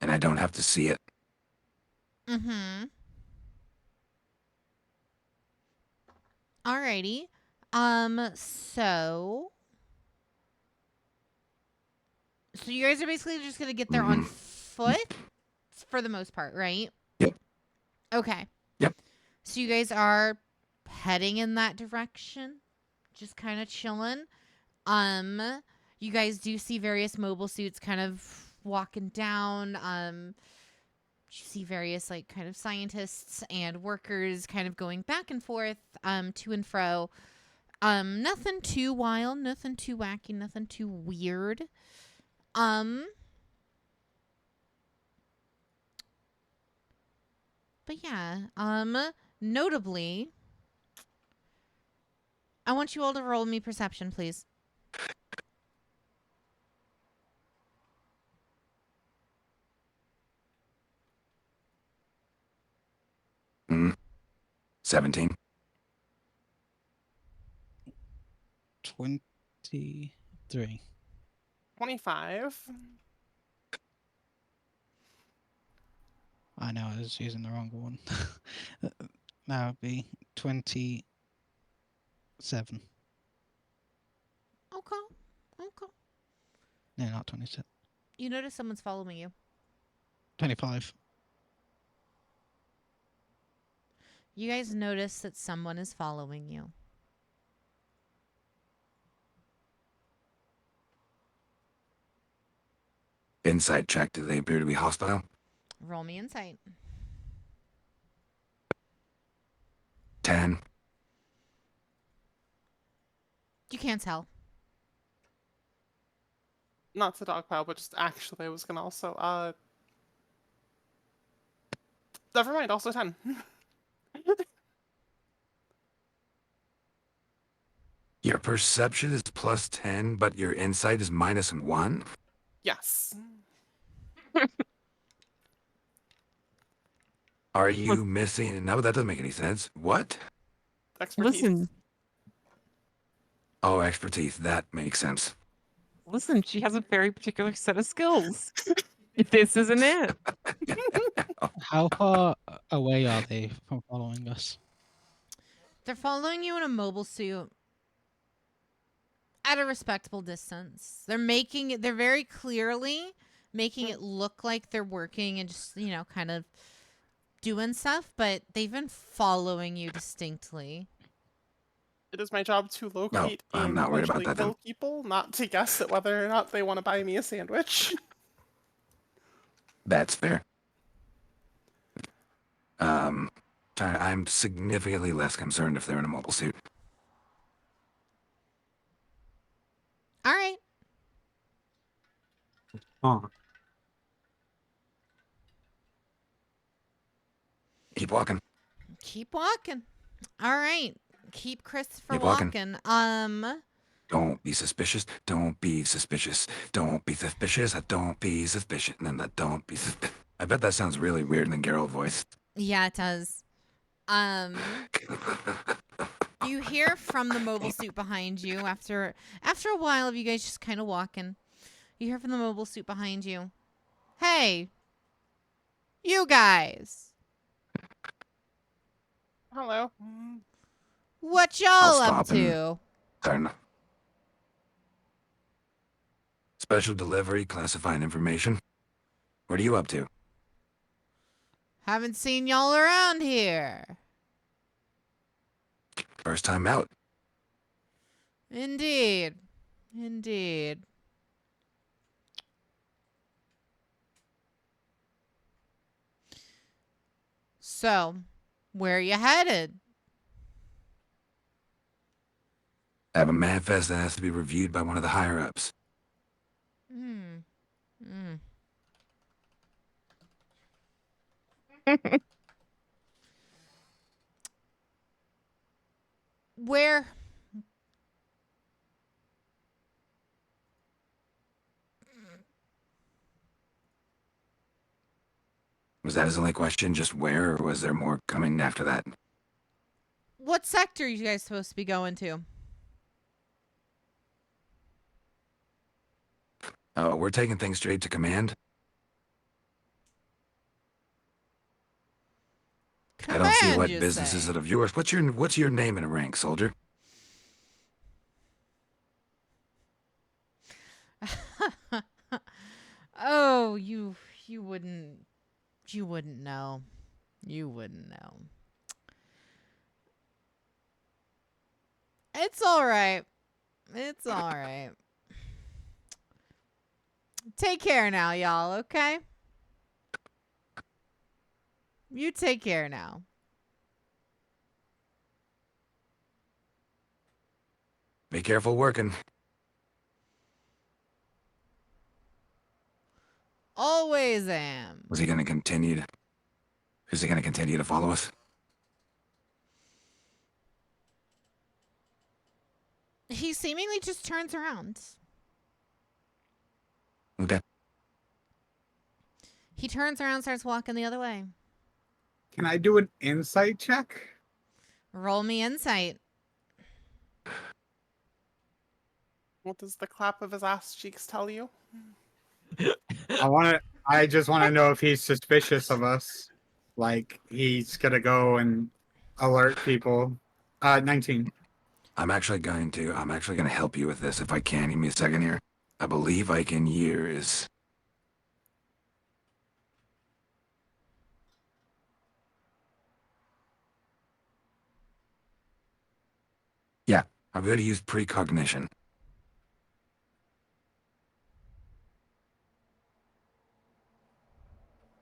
And I don't have to see it. Mm-hmm. Alrighty. So you guys are basically just gonna get there on foot for the most part, right? Yep. Okay. Yep. So you guys are heading in that direction, just kind of chilling. You guys do see various mobile suits kind of walking down. You see various like kind of scientists and workers kind of going back and forth, to and fro. Nothing too wild, nothing too wacky, nothing too weird. But yeah, notably, I want you all to roll me perception, please. Mm. 17. 23. 25. I know I was using the wrong one. That would be 27. Okay. Okay. No, not 27. You notice someone's following you. 25. You guys notice that someone is following you. Insight check. Do they appear to be hostile? Roll me insight. 10. You can't tell. Not the dog pile, but just actually I was gonna also never mind, also 10. Your perception is plus 10, but your insight is minus 1? Yes. Are you missing? No, that doesn't make any sense. What? Expertise. Oh, expertise. That makes sense. Listen, she has a very particular set of skills. This isn't it. How far away are they from following us? They're following you in a mobile suit at a respectable distance. They're very clearly making it look like they're working and just, kind of doing stuff, but they've been following you distinctly. It is my job to locate I'm and not worried about eventually that, kill then. people, not to guess at whether or not they want to buy me a sandwich. That's fair. I'm significantly less concerned if they're in a mobile suit. All right. Huh. Keep walking. Keep walking. All right. Keep Christopher Keep walking. walking. Don't be suspicious. Don't be suspicious. Don't be suspicious. Don't be suspicious. And then don't be suspicious. I bet that sounds really weird in the Geralt voice. Yeah, it does. You hear from the mobile suit behind you after a while of you guys just kind of walking. You hear from the mobile suit behind you. Hey, you guys. Hello. What I'll y'all up stop and to? turn. Special delivery, classified information. What are you up to? Haven't seen y'all around here. First time out. Indeed. Indeed. So, where you headed? I have a manifest that has to be reviewed by one of the higher-ups. Hmm. Hmm. Where? Was that his only question? Just where, or was there more coming after that? What sector are you guys supposed to be going to? We're taking things straight to command. I don't see Command, what you business is say? it of yours. What's your name and rank, soldier? Oh, you wouldn't know. You wouldn't know. It's all right. It's all right. Take care now, y'all, okay? You take care now. Be careful working. Always am. Is he gonna continue to follow us? He seemingly just turns around. Okay. He turns around, starts walking the other way. Can I do an insight check? Roll me insight. What does the clap of his ass cheeks tell you? I just want to know if he's suspicious of us. Like he's gonna go and alert people. 19. I'm actually gonna help you with this if I can. Give me a second here. I believe I can use. Yeah, I'm going to use precognition.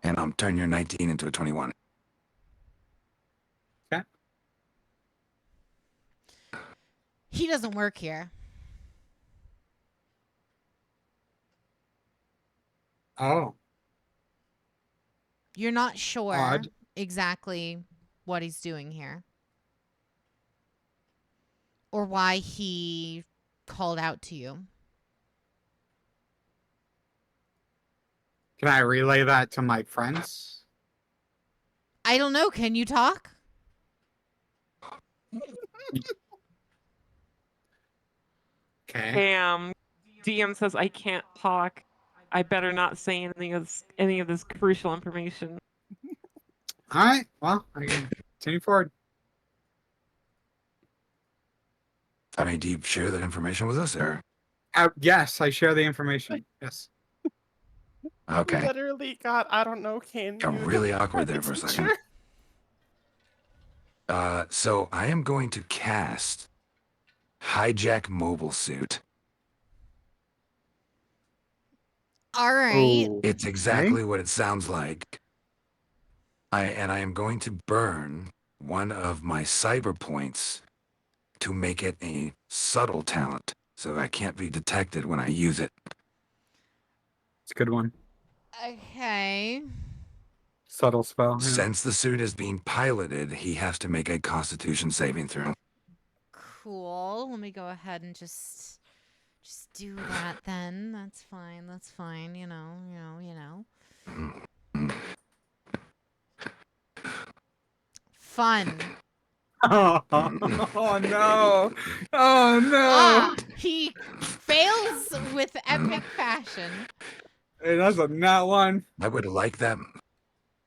And I'm turning your 19 into a 21. Okay. He doesn't work here. Oh, You're not sure odd. exactly what he's doing here. Or why he called out to you. Can I relay that to my friends? I don't know. Can you talk? Okay. Damn. DM says I can't talk. I better not say any of this crucial information. All right. Well, I can continue forward. I mean, do you share that information with us, or? Yes, I share the information. Yes. Okay. Literally got, I don't know, can Got you? really awkward there for a second. So I am going to cast Hijack Mobile Suit. All right. Ooh. It's exactly what it sounds like. I am going to burn one of my cyber points to make it a subtle talent, so I can't be detected when I use it. It's a good one. Okay. Subtle spell. Yeah. Since the suit is being piloted, he has to make a Constitution saving throw. Cool. Let me go ahead and just do that then. That's fine. That's fine. You know. Fun. Oh, no. Oh no. Ah, he fails with epic fashion. Hey, that's a nat one. I would like that.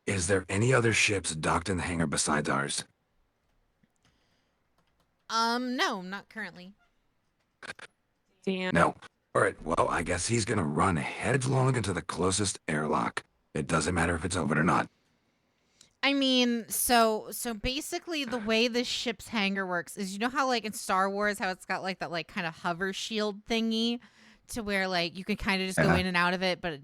Is there any other ships docked in the hangar besides ours? No, not currently. Damn. No. All right, well, I guess he's gonna run headlong into the closest airlock. It doesn't matter if it's open or not. I mean, so basically the way this ship's hangar works is, you know how like in Star Wars how it's got like that like kind of hover shield thingy to where like you can kind of just go in and out of it, but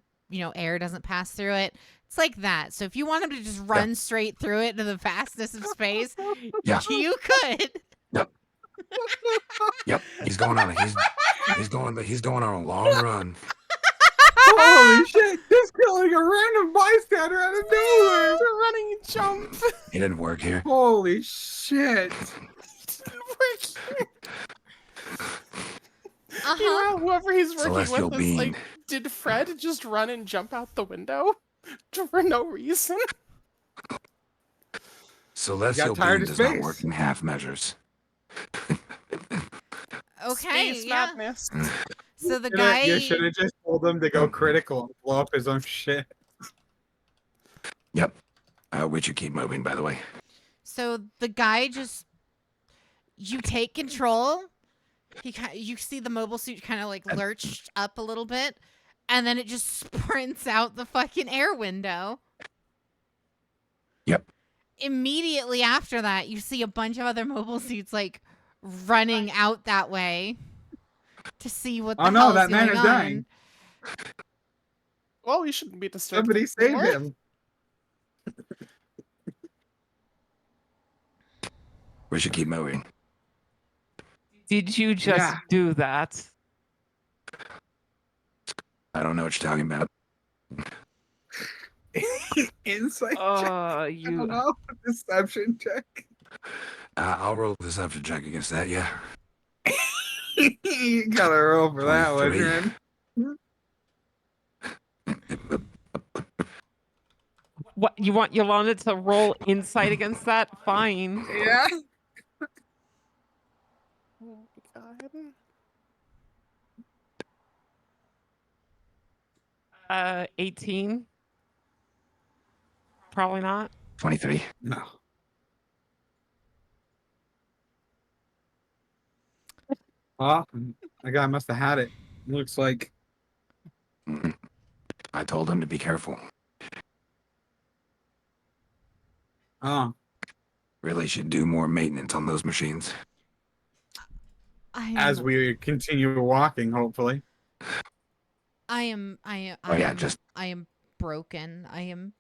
air doesn't pass through it. It's like that. So if you want him to just run straight through it to the fastness of space, you could. Yep. He's going on on a long run. Holy shit! Just killing a random bystander out of nowhere. The running jump. He didn't work here. Holy shit! Didn't work here. Uh-huh. You know how whoever he's working Celestial with is being. like, did Fred just run and jump out the window for no reason? Celestial tired being of does not space. work in half measures. Okay, Space yeah. madness. So the guy You should have just told him to go critical and blow up his own shit. Yep. We should keep moving, by the way. So the guy just, you take control. You see the mobile suit kind of like lurched up a little bit, and then it just sprints out the fucking air window. Yep. Immediately after that, you see a bunch of other mobile suits like running out that way to see what the hell's that man going is on. dying. Well, we shouldn't be disturbed. Somebody save anymore. him. We should keep moving. Did you just do that? I don't know what you're talking about. Insight check. I don't You. know. Deception check. I'll roll the deception check against that, yeah. You gotta roll for that one, 23. man. What you want Yolanda to roll insight against that? Fine. Yeah. Oh my God. 18. Probably not. 23. No. Oh, that guy must have had it. Looks like. Mhm. I told him to be careful. Oh. Really should do more maintenance on those machines. As we continue walking, hopefully. I am broken.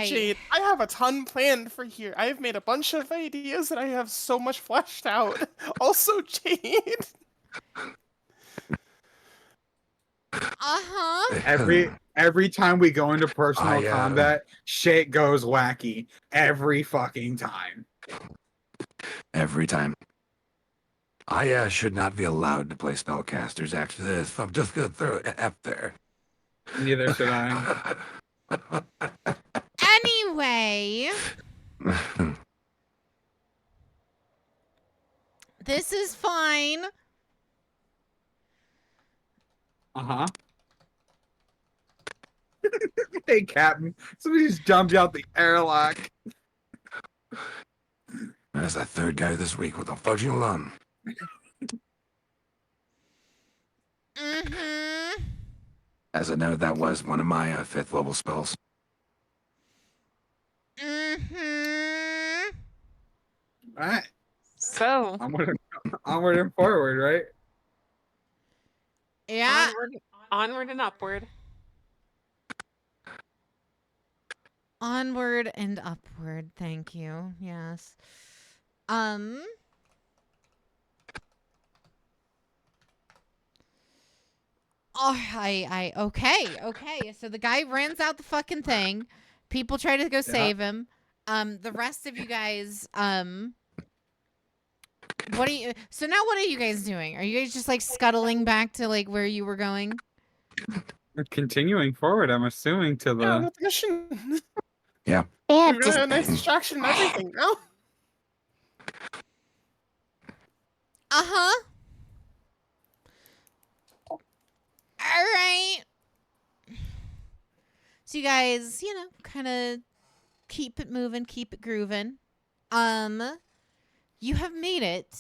Jade, I have a ton planned for here. I have made a bunch of ideas and I have so much fleshed out. Also, Jade. Every time we go into personal combat, shit goes wacky. Every fucking time. Every time. I should not be allowed to play spellcasters after this. I'm just gonna throw an F there. Neither should I. Anyway, this is fine. Uh-huh. Hey, Captain. Somebody just jumped out the airlock. There's that third guy this week with a fudging lung. Mm-hmm. As a note, that was one of my 5th level spells. Mm-hmm. All right. So Onward and forward, right? Yeah. Onward and upward. Onward and upward. Thank you. Yes. Oh, okay. So the guy runs out the fucking thing. People try to go save him. The rest of you guys, what are you? So now, what are you guys doing? Are you guys just like scuttling back to like where you were going? We're continuing forward, I'm assuming, to Yeah, the. with the mission. Yeah. Yeah, We've got a nice distraction and everything now. Uh-huh. All right. So you guys, kind of keep it moving, keep it grooving. You have made it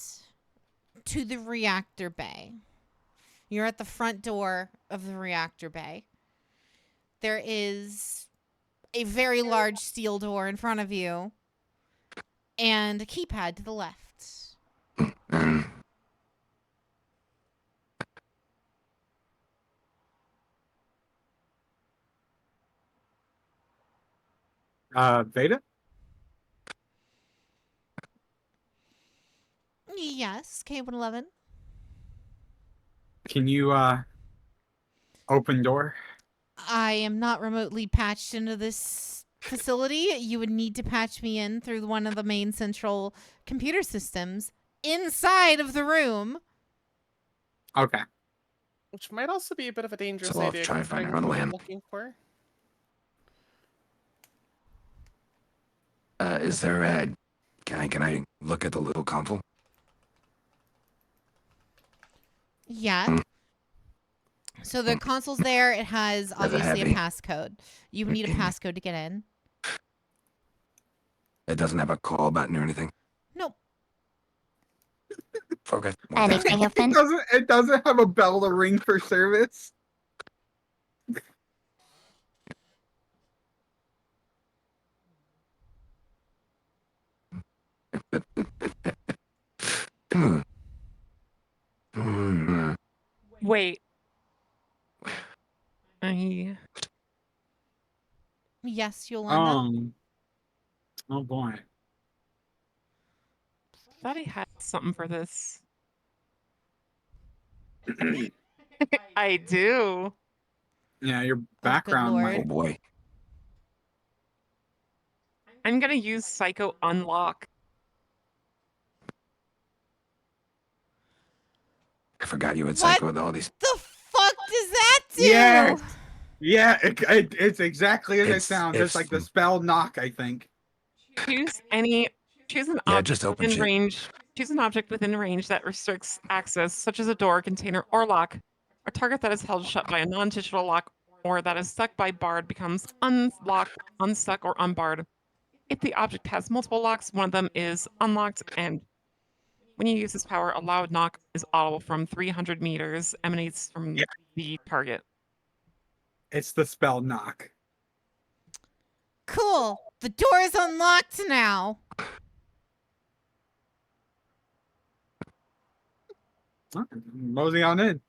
to the reactor bay. You're at the front door of the reactor bay. There is a very large steel door in front of you and a keypad to the left. Mm. Veda? Yes, K111. Can you open door? I am not remotely patched into this facility. You would need to patch me in through one of the main central computer systems inside of the room. Okay. Which might also be a bit of a dangerous So I'll idea try and find considering her on who you're land. looking for. Is there a... Can I look at the little console? Yeah. Hmm. So the console's there. It has Is it obviously a heavy? passcode. You would need a passcode to get in. It doesn't have a call button or anything? Nope. Okay. Well, that's Anything good. offend? It doesn't have a bell to ring for service. Hmm. Wait. I Yes, Yolanda. Oh boy. thought I had something for this. I do. Yeah, your Oh, good background lord. Oh might. boy. I'm gonna use Psycho Unlock. I forgot you had What psycho with all these. the fuck does that do? Yes! Yeah, it's exactly as it It's- sounds. It's it's- like the spell knock, I think. Choose an Yeah, object just open within shit. range. Choose an object within range that restricts access, such as a door, container, or lock. A target that is held shut by a non-digital lock or that is stuck by barred becomes unlocked, unstuck, or unbarred. If the object has multiple locks, one of them is unlocked, and when you use this power, a loud knock is audible from 300 meters, emanates from Yeah. the target. It's the spell knock. Cool. The door is unlocked now. Mosey on in.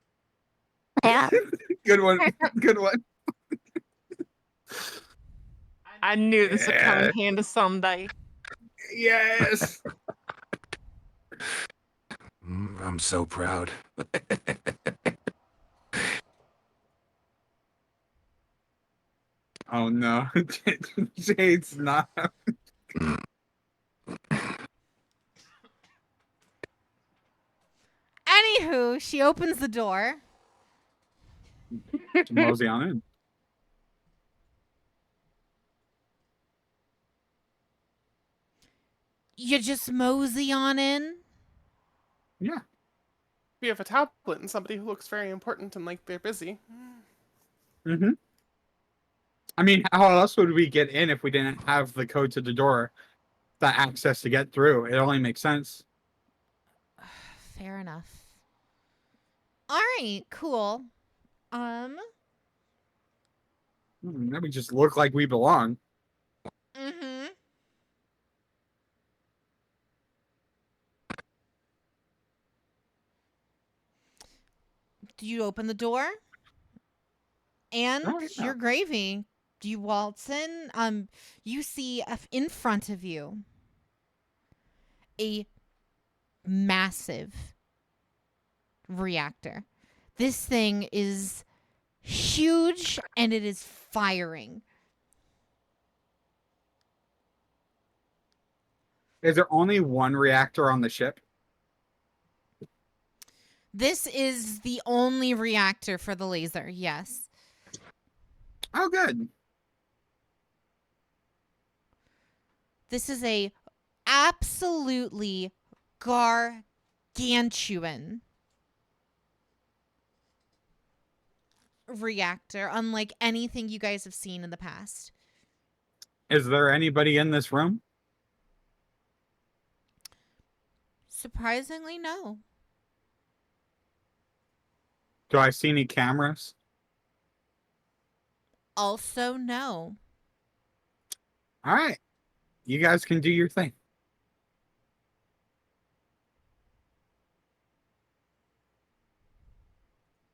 Yeah. Good one. Good one. I knew this would come in Yeah. handy someday. Yes. I'm so proud. Oh no. Jade's not. Anywho, she opens the door. Mosey on in. You just mosey on in. Yeah. We have a tablet and somebody who looks very important and like they're busy. Mm-hmm. I mean, how else would we get in if we didn't have the code to the door, the access to get through? It only makes sense. Fair enough. All right, cool. Then we just look like we belong. Mm-hmm. Do you open the door? And Oh, yeah. your gravy. Do you waltz in? You see in front of you a massive reactor. This thing is huge and it is firing. Is there only one reactor on the ship? This is the only reactor for the laser, yes. Oh, good. This is a absolutely gargantuan reactor, unlike anything you guys have seen in the past. Is there anybody in this room? Surprisingly, no. Do I see any cameras? Also, no. All right. You guys can do your thing.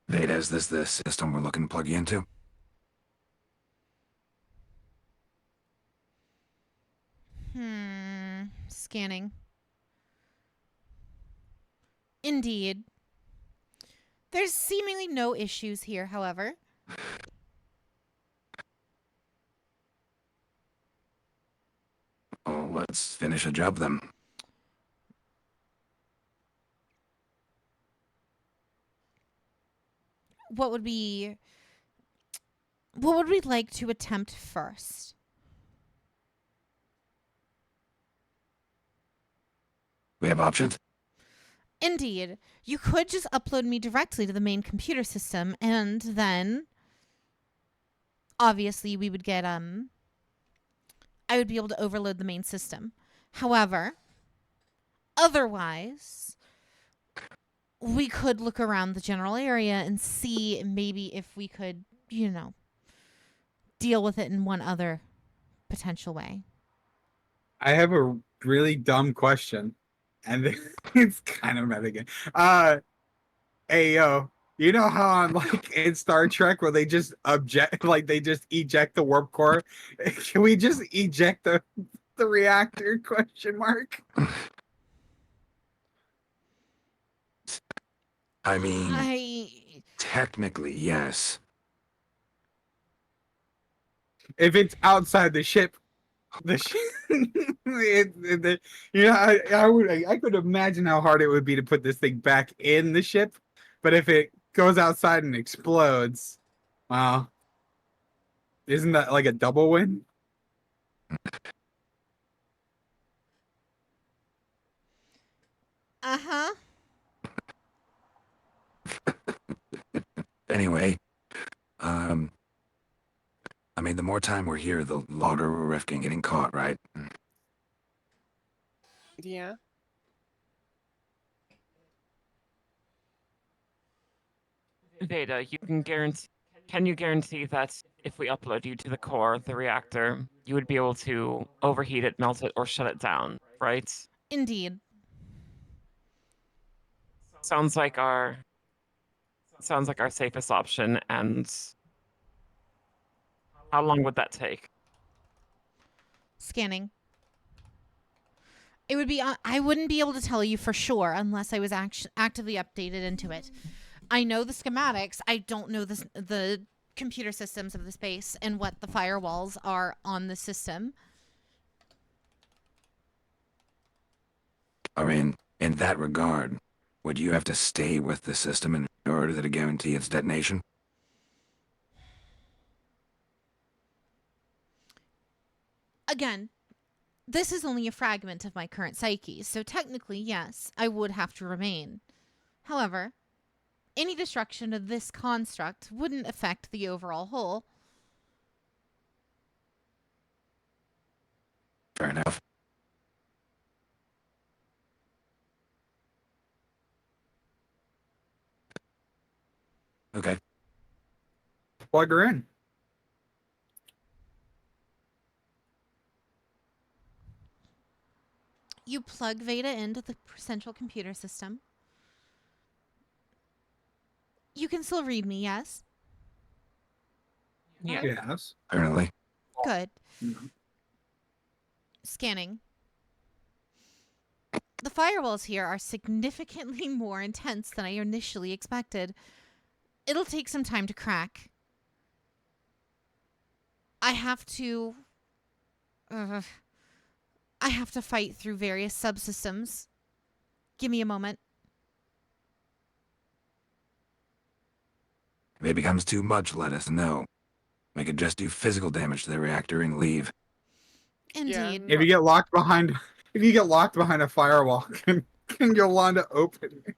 Veda, is this the system we're looking to plug you into? Scanning. Indeed. There's seemingly no issues here, however. Oh, let's finish the job then. What would we like to attempt first? We have options? Indeed. You could just upload me directly to the main computer system, and then obviously we would get I would be able to overload the main system. However, otherwise, we could look around the general area and see maybe if we could, deal with it in one other potential way. I have a really dumb question, and it's kind of meta again. Hey yo, you know how on like in Star Trek where they just they just eject the warp core? Can we just eject the reactor? Question mark. I mean, I technically, yes. If it's outside the ship, the ship. I could imagine how hard it would be to put this thing back in the ship, but if it goes outside and explodes, wow, isn't that like a double win? uh-huh. Anyway, um, I mean, the more time we're here, the longer we're risking getting caught, right? Yeah. Veda, can you guarantee that if we upload you to the core of the reactor, you would be able to overheat it, melt it, or shut it down, right? Indeed. Sounds like our safest option. And how long would that take? Scanning. It would be I wouldn't be able to tell you for sure unless I was actively updated into it. I know the schematics. I don't know the computer systems of the space and what the firewalls are on the system. I mean, in that regard, would you have to stay with the system in order to guarantee its detonation? Again, this is only a fragment of my current psyche, so technically, yes, I would have to remain. However, any destruction of this construct wouldn't affect the overall whole. Fair enough. Okay. Plug her in. You plug Veda into the central computer system. You can still read me, yes? Yeah. Yes. Apparently. Good. Mhm. Scanning. The firewalls here are significantly more intense than I initially expected. It'll take some time to crack. I have to... I have to fight through various subsystems. Give me a moment. If it becomes too much, let us know. We could just do physical damage to the reactor and leave. Indeed. If you get locked behind, a firewall, can Yolanda open it?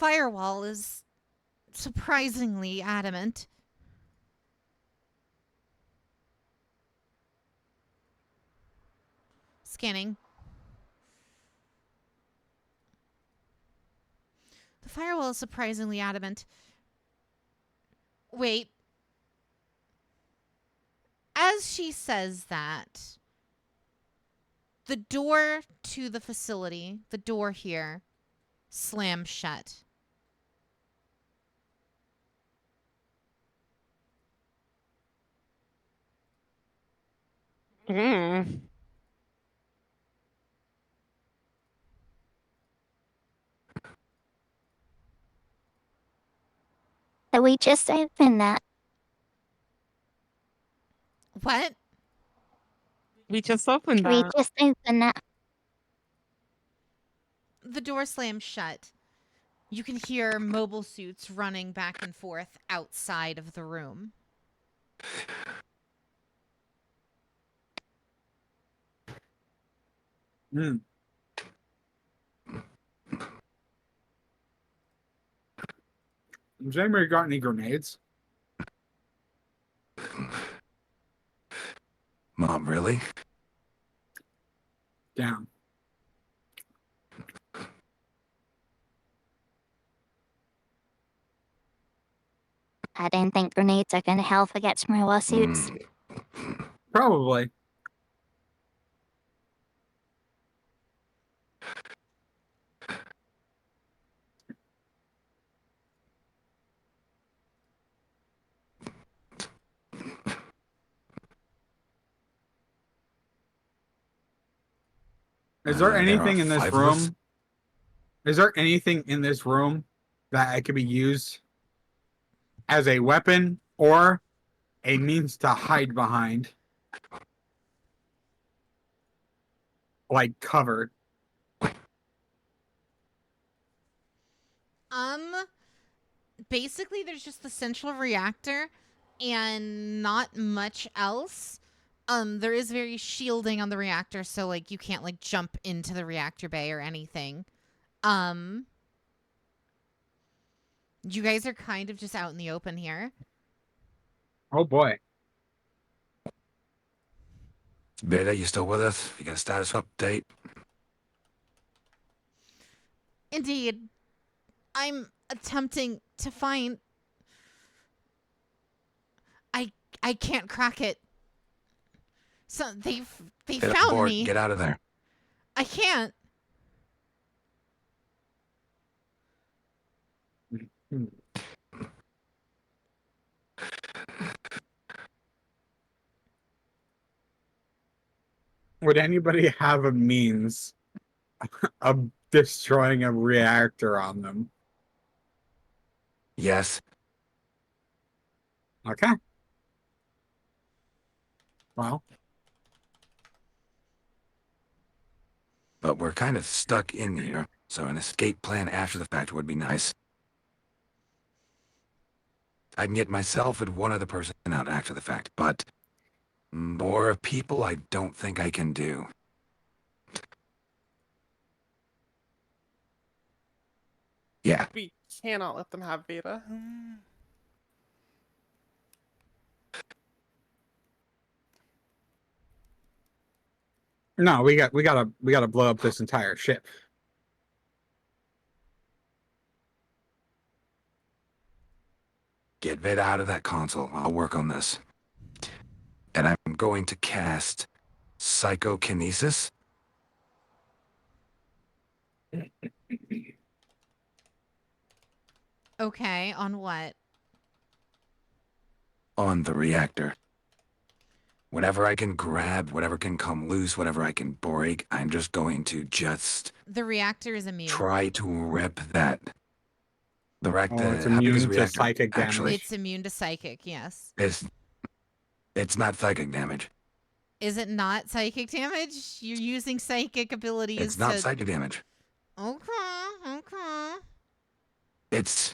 firewall is surprisingly adamant. Scanning. The firewall is surprisingly adamant. Wait. As she says that, the door to the facility, the door here, slams shut. Mm. So we just opened that. What? We just opened We that. just opened that. The door slams shut. You can hear mobile suits running back and forth outside of the room. Hmm. Has anybody got any grenades? Mom, really? Down. I don't think grenades are gonna help against mobile suits. Probably. Is there There are anything in this 5 of us? room? Is there anything in this room that it could be used as a weapon or a means to hide behind? Like covered. Basically there's just the central reactor and not much else. There is very shielding on the reactor, so like you can't like jump into the reactor bay or anything. You guys are kind of just out in the open here. Oh boy. Beta, you still with us? You got a status update? Indeed. I'm attempting to find. I can't crack it. So they Get found aboard. me. Get out of there. I can't. Would anybody have a means of destroying a reactor on them? Yes. Okay. Well, But we're kind of stuck in here, so an escape plan after the fact would be nice. I can get myself and one other person out after the fact, but more people I don't think I can do. Yeah. We cannot let them have Beta. no, we gotta blow up this entire ship. Get Veda out of that console. I'll work on this. And I'm going to cast Psychokinesis. Okay, on what? On the reactor. Whatever I can grab, whatever can come loose, whatever I can break, I'm just going to The reactor is immune. try to rip that. Oh, it's How big is immune the to reactor, psychic damage. actually? It's immune to psychic, yes. It's not psychic damage. Is it not psychic damage? You're using psychic abilities It's not psychic damage. Okay. It's...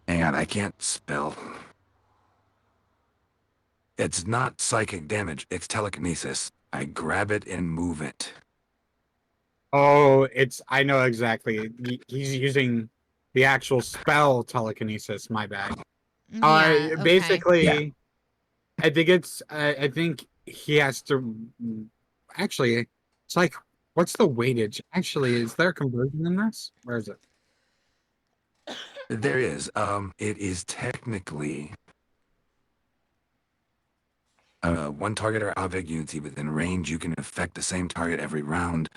Hang on, I can't spell. It's not psychic damage, it's telekinesis. I grab it and move it. Oh, I know exactly. He's using the actual spell telekinesis. My bad. Yeah, okay. Basically, I think he has to. Actually, it's like, what's the weightage? Actually, is there a conversion in this? Where is it? There is. It is technically one target or object unity within range. You can affect the same target every round.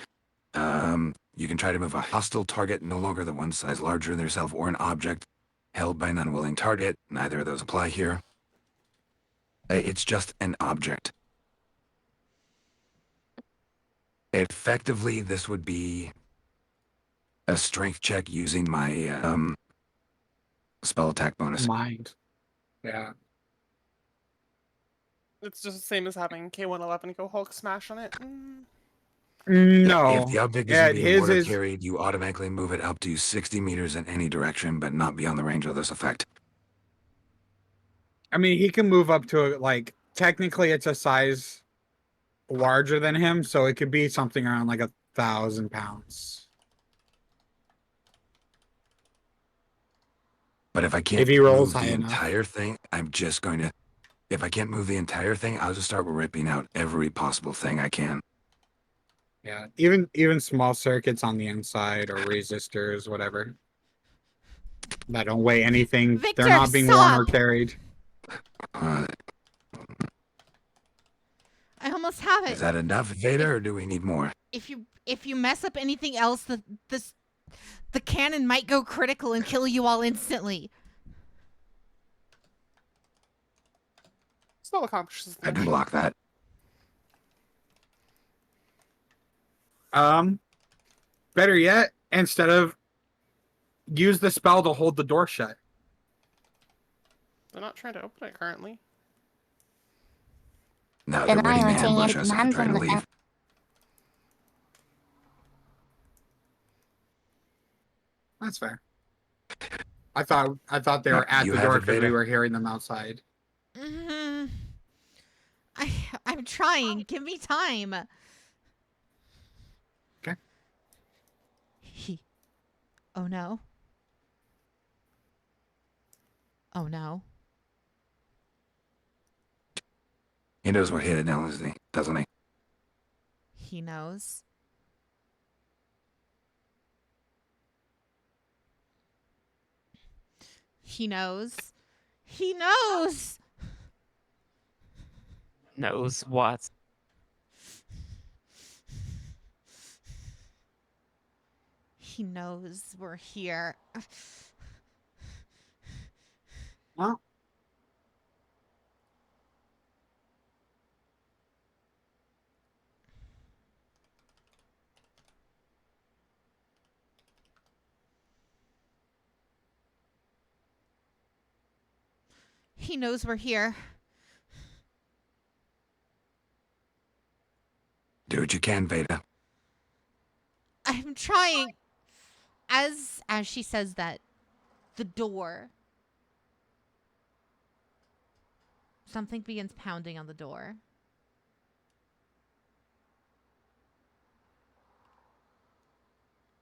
You can try to move a hostile target no longer than one size larger than yourself or an object held by an unwilling target. Neither of those apply here. It's just an object. Effectively, this would be a strength check using my spell attack bonus. Mind. Yeah. It's just the same as having K111 go Hulk smash on it. Yeah, if the No. object isn't Yeah, being his water is. carried, you automatically move it up to 60 meters in any direction, but not beyond the range of this effect. I mean, he can move up to like. Technically, it's a size larger than him, so it could be something around like 1,000 pounds But if I if can't he rolls move high the enough. entire thing, I'm just going to. If I can't move the entire thing, I'll just start ripping out every possible thing I can. Yeah, even small circuits on the inside or resistors, whatever, that don't weigh anything. They're Victor, not being worn or stop! carried. Uh, I almost have is it. that enough, Vader, or do we need more? If you mess up anything else, the cannon might go critical and kill you all instantly. Still accomplishes the I can mission. block that. Better yet, instead of use the spell to hold the door shut. They're not trying to open it currently. No, They're they're not waiting to even taking any ambush us if we're commands trying from to the leave. That's fair. I thought they were at You the have door it, because we Vader. were hearing them outside. Hmm. I'm trying. Give me time. Okay. Oh no. Oh no. He knows we're headed now, doesn't he? He knows. He knows. He knows. Knows what? He knows we're here. Well, He knows we're here. Do what you can, Vader. I'm trying. As she says that, the door. Something begins pounding on the door.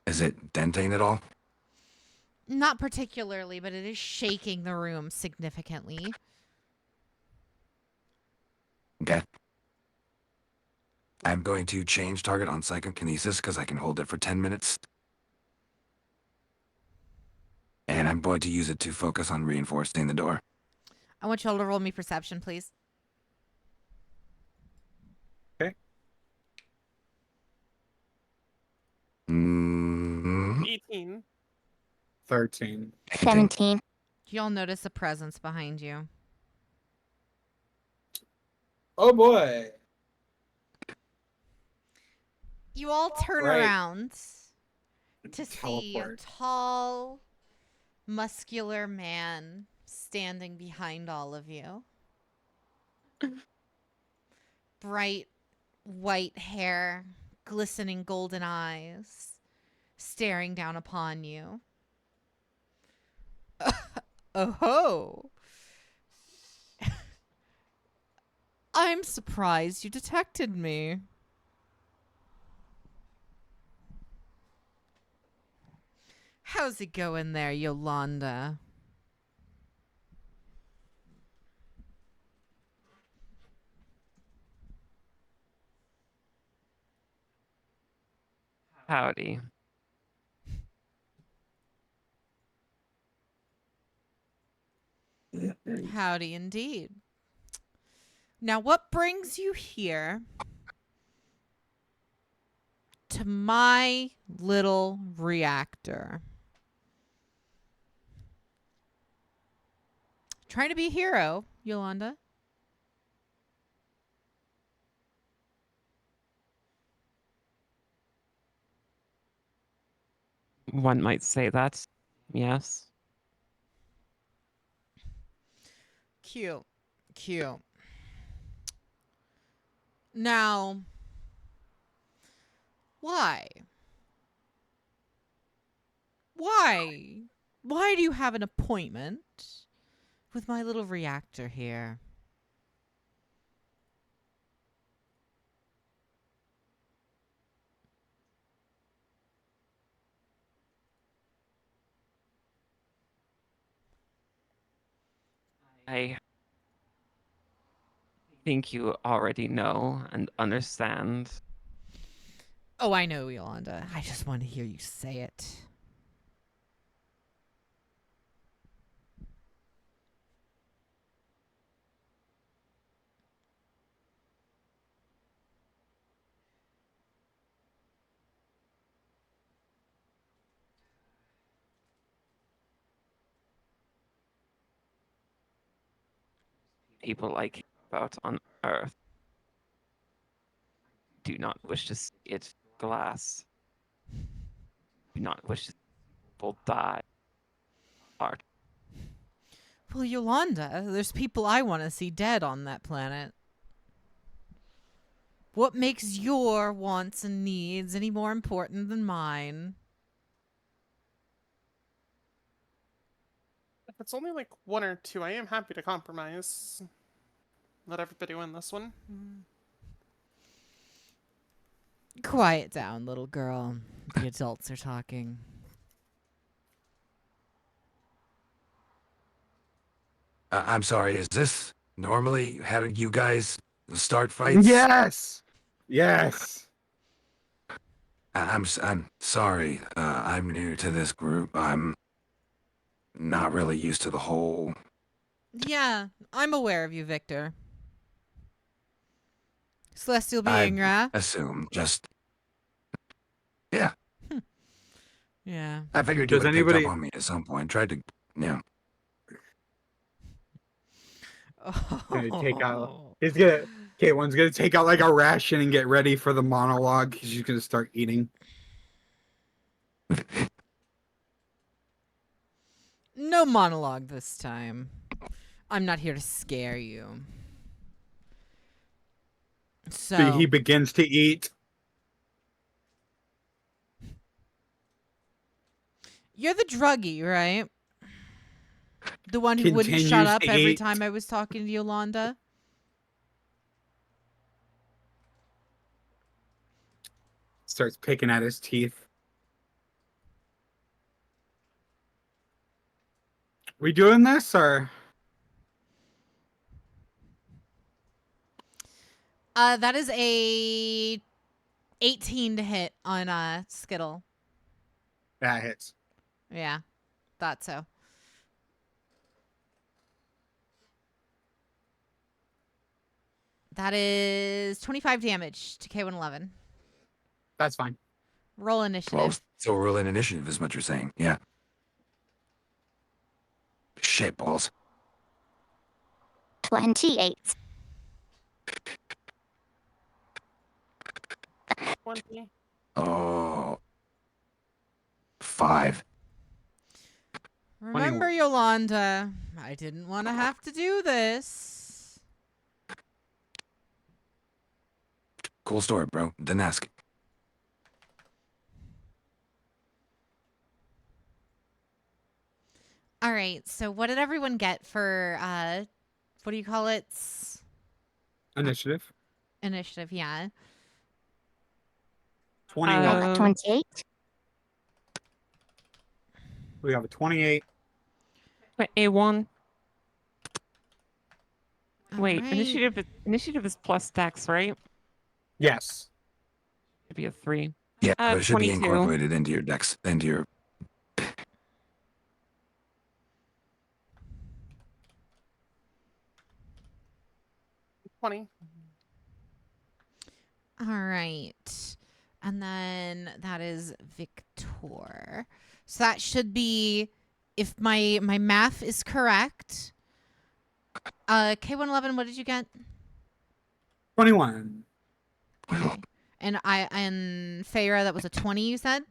Is it denting at all? Not particularly, but it is shaking the room significantly. Okay. I'm going to change target on psychokinesis because I can hold it for 10 minutes. And I'm going to use it to focus on reinforcing the door. I want you all to roll me perception, please. okay. 18. 13. 17. Do y'all notice a presence behind you? Oh boy. You all turn Right. around to see a Teleport. tall, muscular man standing behind all of you. Bright white hair, glistening golden eyes, staring down upon you. Oh ho! I'm surprised you detected me. How's it going there, Yolanda? Howdy. Howdy indeed. Now, what brings you here to my little reactor? Trying to be a hero, Yolanda. One might say that. Yes. Cute. Cute. Now, why? Why? Why do you have an appointment with my little reactor here? I think you already know and understand. Oh, I know, Yolanda. I just want to hear you say it. People like about on Earth do not wish to see it glass. Do not wish to see people die. Art. Well, Yolanda, there's people I want to see dead on that planet. What makes your wants and needs any more important than mine? If it's only like 1 or 2, I am happy to compromise. Let everybody win this one. Quiet down, little girl. The adults are talking. I'm sorry, is this normally how you guys start fights? Yes. Yes. I'm sorry. I'm new to this group. I'm not really used to the whole. Yeah, I'm aware of you, Victor. Celestial I being, right? assume just. Yeah, Yeah. I figured you Does would have picked up anybody? on me at some point. Tried to, yeah. Gonna take out. Oh. He's gonna. Caitlin's gonna take out like a ration and get ready for the monologue. She's gonna start eating. No monologue this time. I'm not here to scare you. So, He begins to eat. you're the druggie, right? The one who wouldn't shut Continues up to every eat. time I was talking to Yolanda? Starts picking at his teeth. We doing this or? That is a 18 to hit on Skittle. That hits. Yeah, thought so. That is 25 damage to K111. That's fine. Roll Well, initiative. so roll an initiative is what you're saying. Yeah. Shit balls. 28. 20. Oh. 5. Remember, Yolanda, I didn't want to have to do this. Cool story, bro. Didn't ask. All right, so what did everyone get for, what do you call it? Initiative. Initiative, yeah. 21. 28. We have a 28. A1. All Wait, right. initiative is plus dex, right? Yes. It'd be a 3. Yeah, but it should be 22. incorporated into your dex, into your 20. All right. And then that is Victor. So that should be, if my math is correct. K111, what did you get? 21. Okay. And Feyre, that was a 20, you said?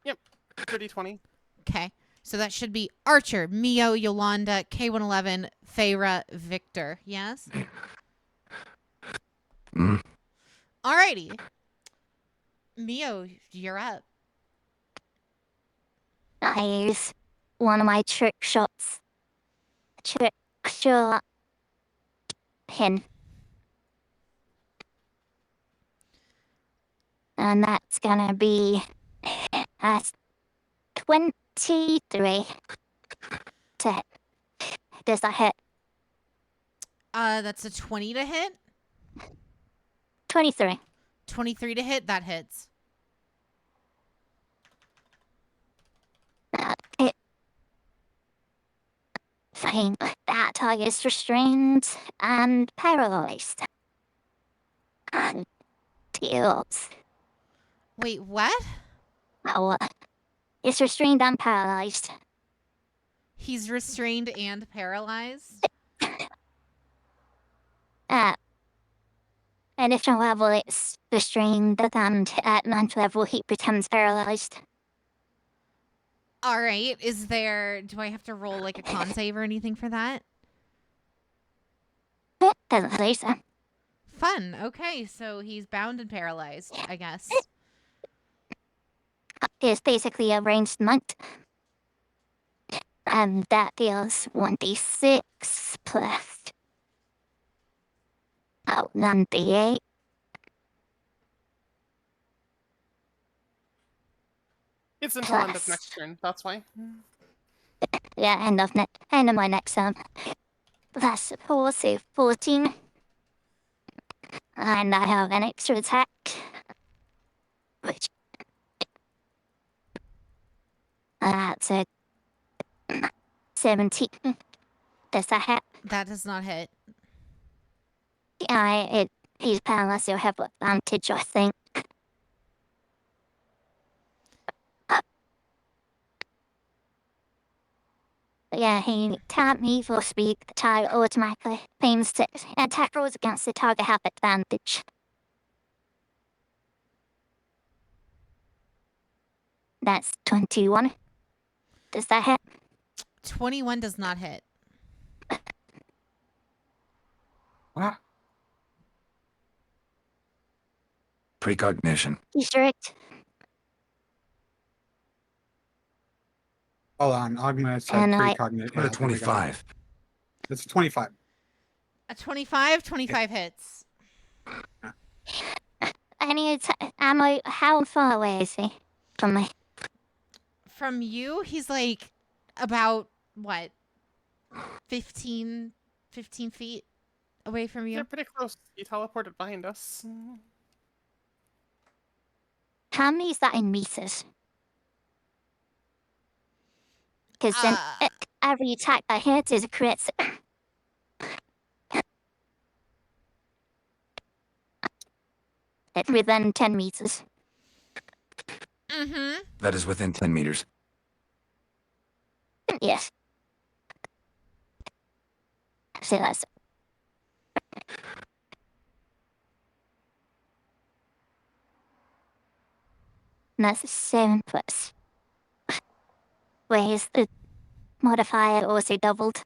Yep. 30-20. Okay. So that should be Archer, Mio, Yolanda, K111, Feyre, Victor. Yes? Mm. Alrighty. Mio, you're up. I use one of my trick shots. Trick shot pin. And that's gonna be 23 to hit. Does that hit? That's a 20 to hit. 23. 23 to hit, that hits. It. Fine. That target is restrained and paralyzed. And deals. Wait, what? Oh, it's restrained and paralyzed. He's restrained and paralyzed? At initial level, it's restrained, and at ninth level, he becomes paralyzed. All right. Do I have to roll like a con save or anything for that? Doesn't say so. Fun. Okay. So he's bound and paralyzed, I guess. It's basically a ranged monk. And that deals 1d6 plus. Oh, 1d8. It's until end of Plus. next turn, that's why. Yeah, end of my next turn. Plus 4, so 14. And I have an extra attack. Which. That's a 17. Does that hit? That does not hit. He's paralyzed, so have advantage, I think. Yeah, he tapped me for speed. The target automatically claims to attack rolls against the target have advantage. That's 21. Does that hit? 21 does not hit. What? precognition. He's strict. Hold on. I'm going to set And I- precognition. What a 25. It's a 25. A 25 hits. How far away is he from me? From you, he's like about, what, 15 feet away from you? They're pretty close. He teleported behind us. How many is that in meters? Because then every attack that hits is a crit. It's within 10 meters. Mm-hmm. That is within 10 meters. Yes. So that's. And that's 7 plus. Wait, is the modifier also doubled?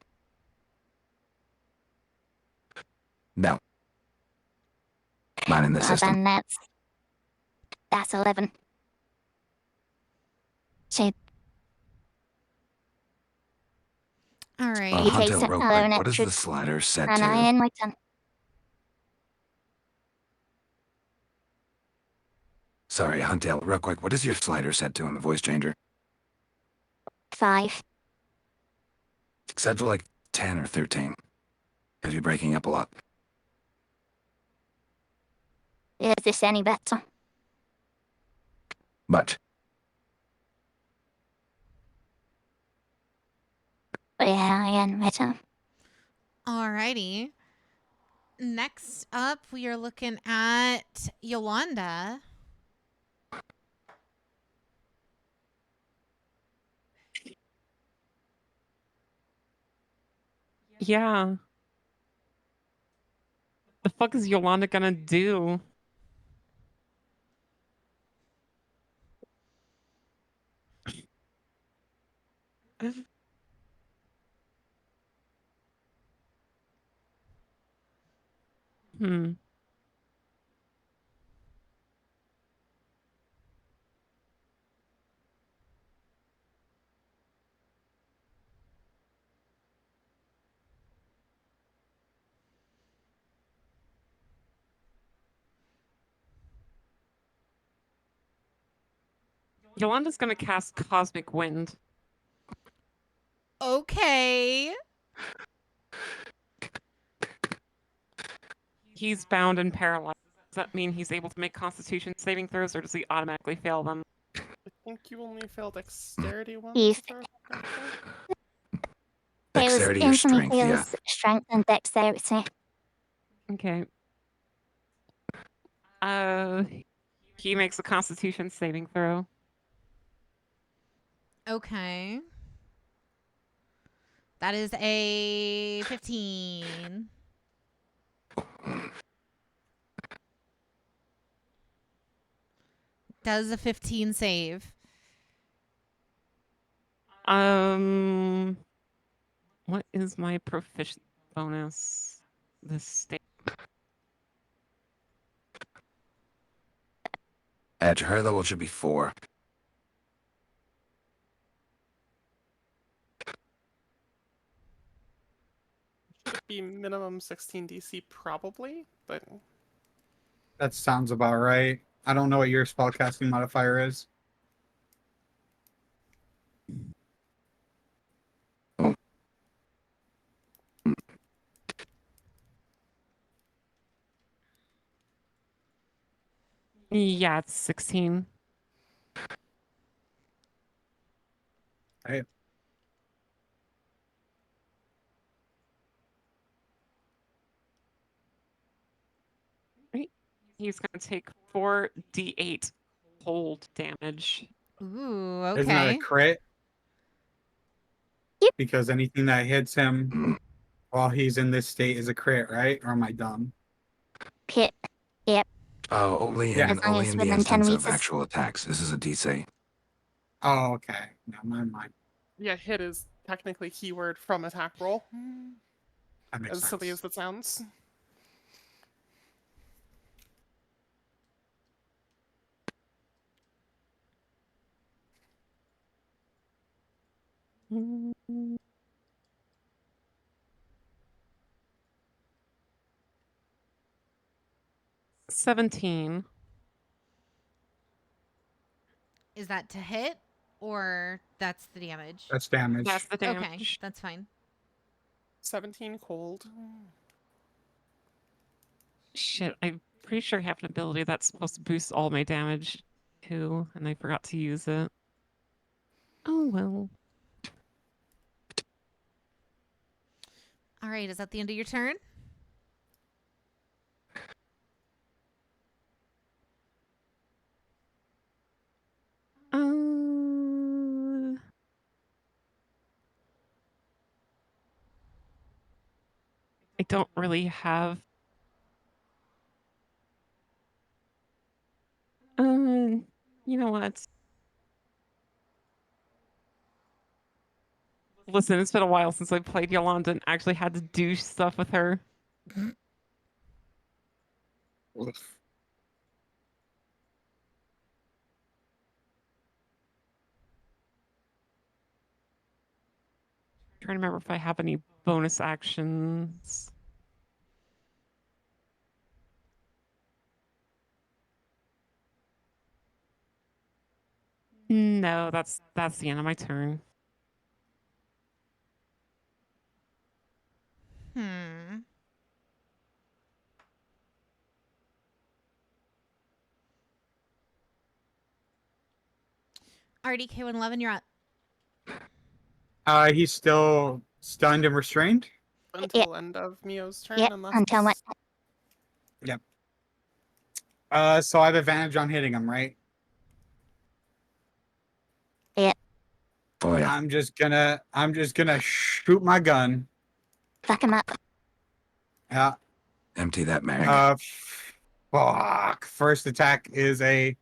No. Not in the system. Then that's 11. So All right. He takes Hunter, it real alone quick, what is extra- the slider set and I to? end my turn. Sorry, Huntel, real quick, what is your slider set to on the voice changer? 5. Said like 10 or 13. Because you're breaking up a lot. Is this any better? But Yeah, I am better. Alrighty. Next up, we are looking at Yolanda. Yeah. The fuck is Yolanda gonna do? Hmm. Yolanda's gonna cast Cosmic Wind. Okay. He's bound and paralyzed. Does that mean he's able to make Constitution saving throws, or does he automatically fail them? I think you only fail dexterity once. He's- if I remember correctly. It was dexterity or instantly strength, yeah. heals strength and dexterity. Okay. He makes a Constitution saving throw. Okay. That is a 15. Does a 15 save? What is my proficiency bonus? This state. At her level, it should be 4. Should be minimum 16 DC probably, but That sounds about right. I don't know what your spellcasting modifier is. Yeah, it's 16. Right. Right. He's gonna take 4d8 cold damage. Ooh, Isn't that a okay. crit? Yep. Because anything that hits him while he's in this state is a crit, right? Or am I dumb? Pit. Yep. Oh, only Yeah. in As long only as in the within 10 instance of meters. actual attacks. This is a DC. Oh, okay. No, never mind. yeah, hit is technically keyword from attack roll. That makes As sense. silly as that sounds. Mm. 17. Is that to hit or that's the damage? That's damage. That's the Okay, damage. that's fine. 17 cold. Shit, I'm pretty sure I have an ability that's supposed to boost all my damage too, and I forgot to use it. Oh well. All right, is that the end of your turn? I don't really have. You know what? Listen, it's been a while since I played Yolanda and actually had to do stuff with her. Oof. Trying to remember if I have any bonus actions. No, that's the end of my turn. Hmm. RDK111, you're up. He's still stunned and restrained. Until end of Mio's turn, Yep, unless until what? Yep. So I have advantage on hitting him, right? Yep, Oh yeah. I'm just gonna shoot my gun. fuck him up. Yeah. Empty that mag. Fuck. First attack is a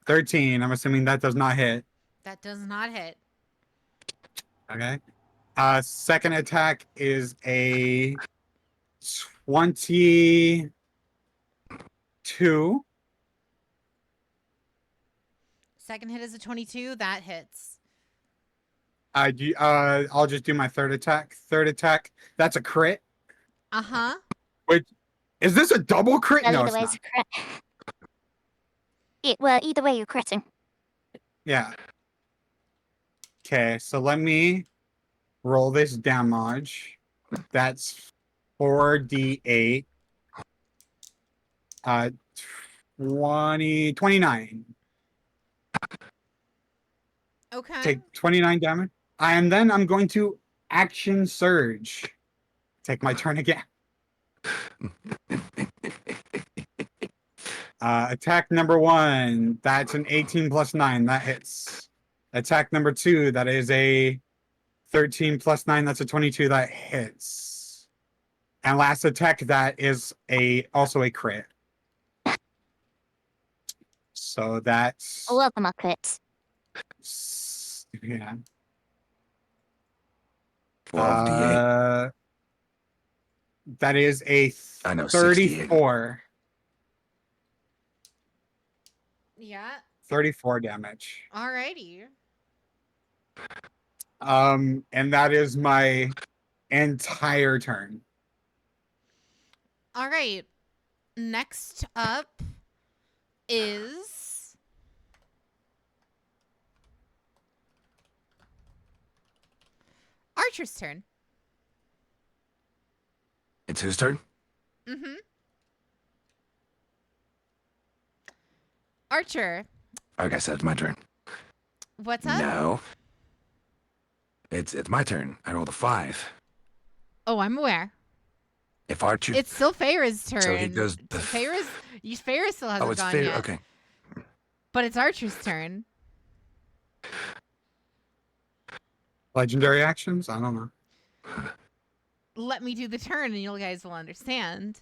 13. I'm assuming that does not hit. That does not hit. Okay. Second attack is a 22. Second hit is a 22. That hits. I'll just do my third attack. Third attack. That's a crit. Uh-huh. Which is this a double crit? Well, No, either it's way, not. it's a crit. Well, either way, you're critting. Yeah. Okay, so let me roll this damage. That's 4d8. 29. Okay. Take 29 damage. And then I'm going to action surge. Take my turn again. Attack number 1. That's an 18 plus 9. That hits. Attack number 2. That is a 13 plus 9. That's a 22. That hits. And last attack, that is also a crit. So that's All of them are crits. yeah. 12d8. That is a I know, 68. 34. Yeah. 34 damage. Alrighty. And that is my entire turn. All right. Next up is Archer's turn. It's whose turn? Mm-hmm. Archer, Like I said, it's my turn. what's up? No. It's my turn. I rolled a 5. Oh, I'm aware. If Archer... It's still Feyre's turn. So he goes... Feyre still hasn't Oh, it's gone fair. yet. Okay. But it's Archer's turn. Legendary actions? I don't know. Let me do the turn and you guys will understand.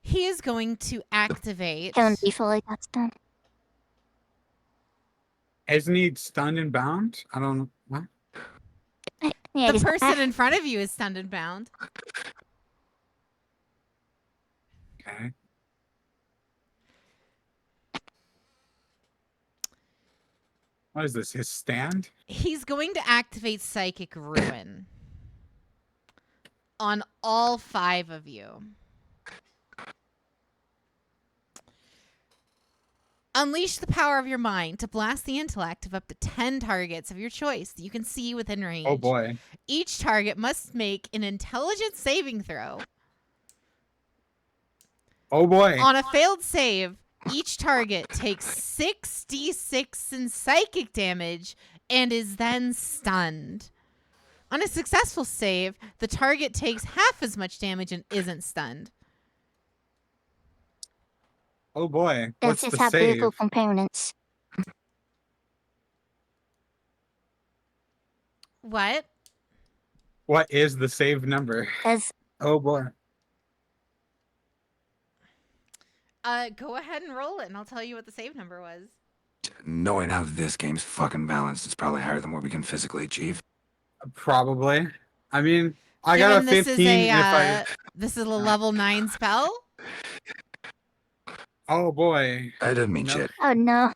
He is going to activate. Killing before he gets done. Isn't he stunned and bound? I don't know. What? Yeah, The he's person in front of you is stunned and bound. Okay. What is this? His stand? He's going to activate Psychic Ruin on all 5 of you. Unleash the power of your mind to blast the intellect of up to 10 targets of your choice that you can see within range. Oh boy. Each target must make an intelligence saving throw. Oh boy. On a failed save, each target takes 6d6 in psychic damage and is then stunned. On a successful save, the target takes half as much damage and isn't stunned. Oh boy. This What's is the how save? beautiful components. What? What is the save number? As Oh boy. Go ahead and roll it, and I'll tell you what the save number was. Knowing how this game's fucking balanced, it's probably higher than what we can physically achieve. Probably. I mean, I got a Given 15 this is a, if I... this is a level 9 spell. Oh boy. I didn't mean No. shit. oh no,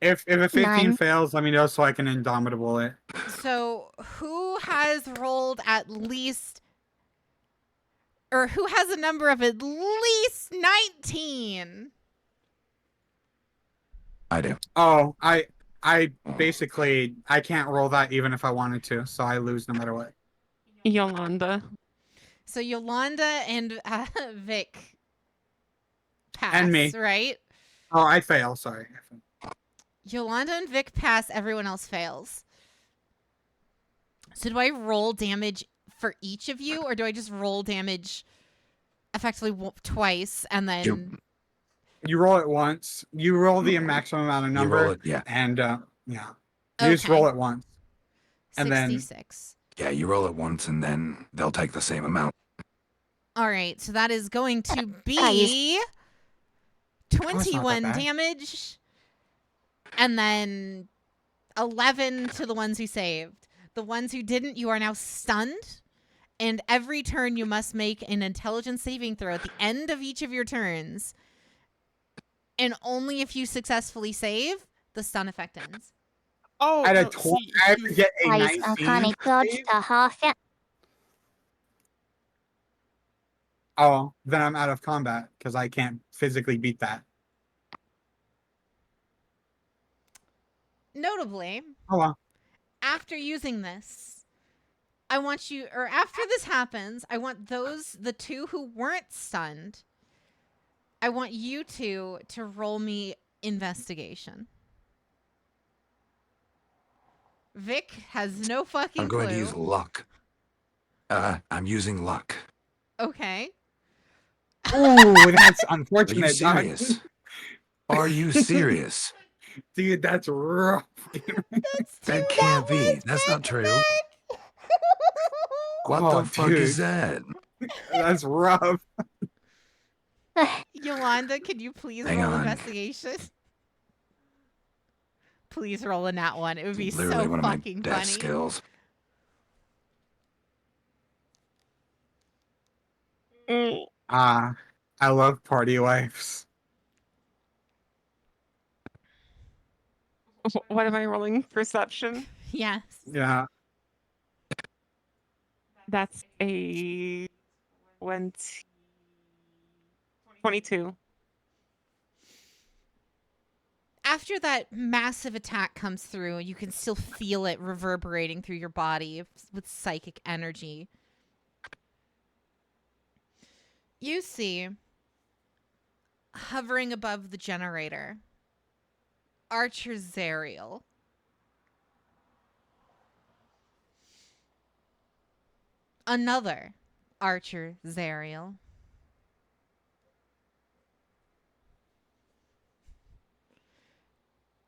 If a 15 9. fails, let me know so I can indomitable it. So who has rolled at least, or who has a number of at least 19? I do. Oh, I basically I can't roll that even if I wanted to, so I lose no matter what. Yolanda. So Yolanda and Vic pass, And me. right? Oh, I fail. Sorry. Yolanda and Vic pass. Everyone else fails. So do I roll damage for each of you, or do I just roll damage effectively twice and then? You roll it once. You roll the maximum amount of You number. roll it, yeah. And yeah, you just roll it once. And then 66. Yeah, you roll it once and then they'll take the same amount. All right, so that is going to Guys. be Oh, it's not that 21 bad. damage, and then 11 to the ones who saved. The ones who didn't, you are now stunned. And every turn, you must make an intelligence saving throw at the end of each of your turns. And only if you successfully save, the stun effect ends. Oh, I had a no, see, I have to get a Guys, I'm 19. kinda dodged a half it. Oh, then I'm out of combat because I can't physically beat that. Notably, Oh well. after using this, I want you, or after this happens, I want the two who weren't stunned, I want you two to roll me investigation. Vic has no fucking I'm going clue. to use luck. I'm using luck. Okay. Ooh, that's Are you unfortunate. Doc. serious? Are you serious? Dude, that's rough. That's two That can't be. ones That's not back to true. What Oh, the fuck is dude. that? That's rough. Yolanda, could you please Hang roll on. investigation? Please roll a nat one. It would be Literally so one of my fucking death funny. skills. I love party lives. What am I rolling? Perception? Yes. Yeah. That's a 22. After that massive attack comes through, you can still feel it reverberating through your body with psychic energy. You see, hovering above the generator, Archer Zariel. Another Archer Zariel.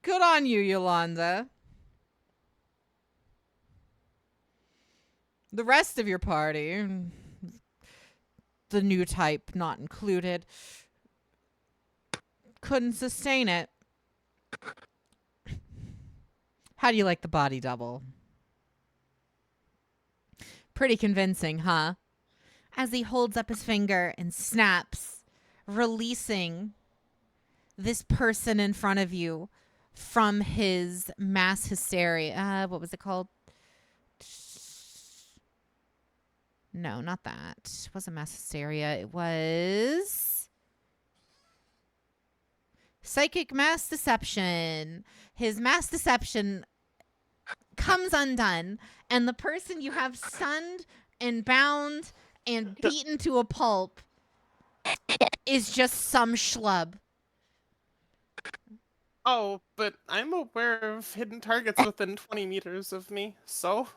Good on you, Yolanda. The rest of your party, the new type not included, couldn't sustain it. How do you like the body double? Pretty convincing, huh? As he holds up his finger and snaps, releasing this person in front of you from his mass hysteria. What was it called? No, not that. It wasn't mass hysteria. It was psychic mass deception. His mass deception comes undone, and the person you have stunned and bound and beaten to a pulp is just some schlub. Oh, but I'm aware of hidden targets within 20 meters of me, so.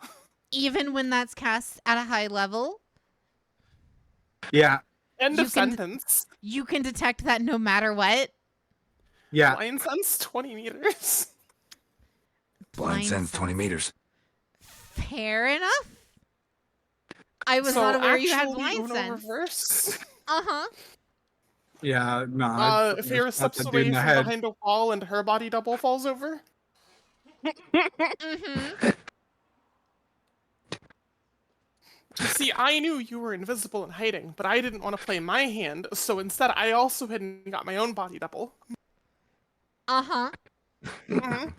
Even when that's cast at a high level, Yeah. End You of can- sentence. you can detect that no matter what. Yeah. Blind sense 20 meters. Blind sense 20 meters. Fair enough. I was so not aware you had actually blind Uno sense. reverse. Uh-huh. Yeah. No. Feyre steps dude away in the from head. behind a wall and her body double falls over. Mm-hmm. See, I knew you were invisible and hiding, but I didn't want to play my hand, so instead I also hid and got my own body double. Uh-huh. Mhm.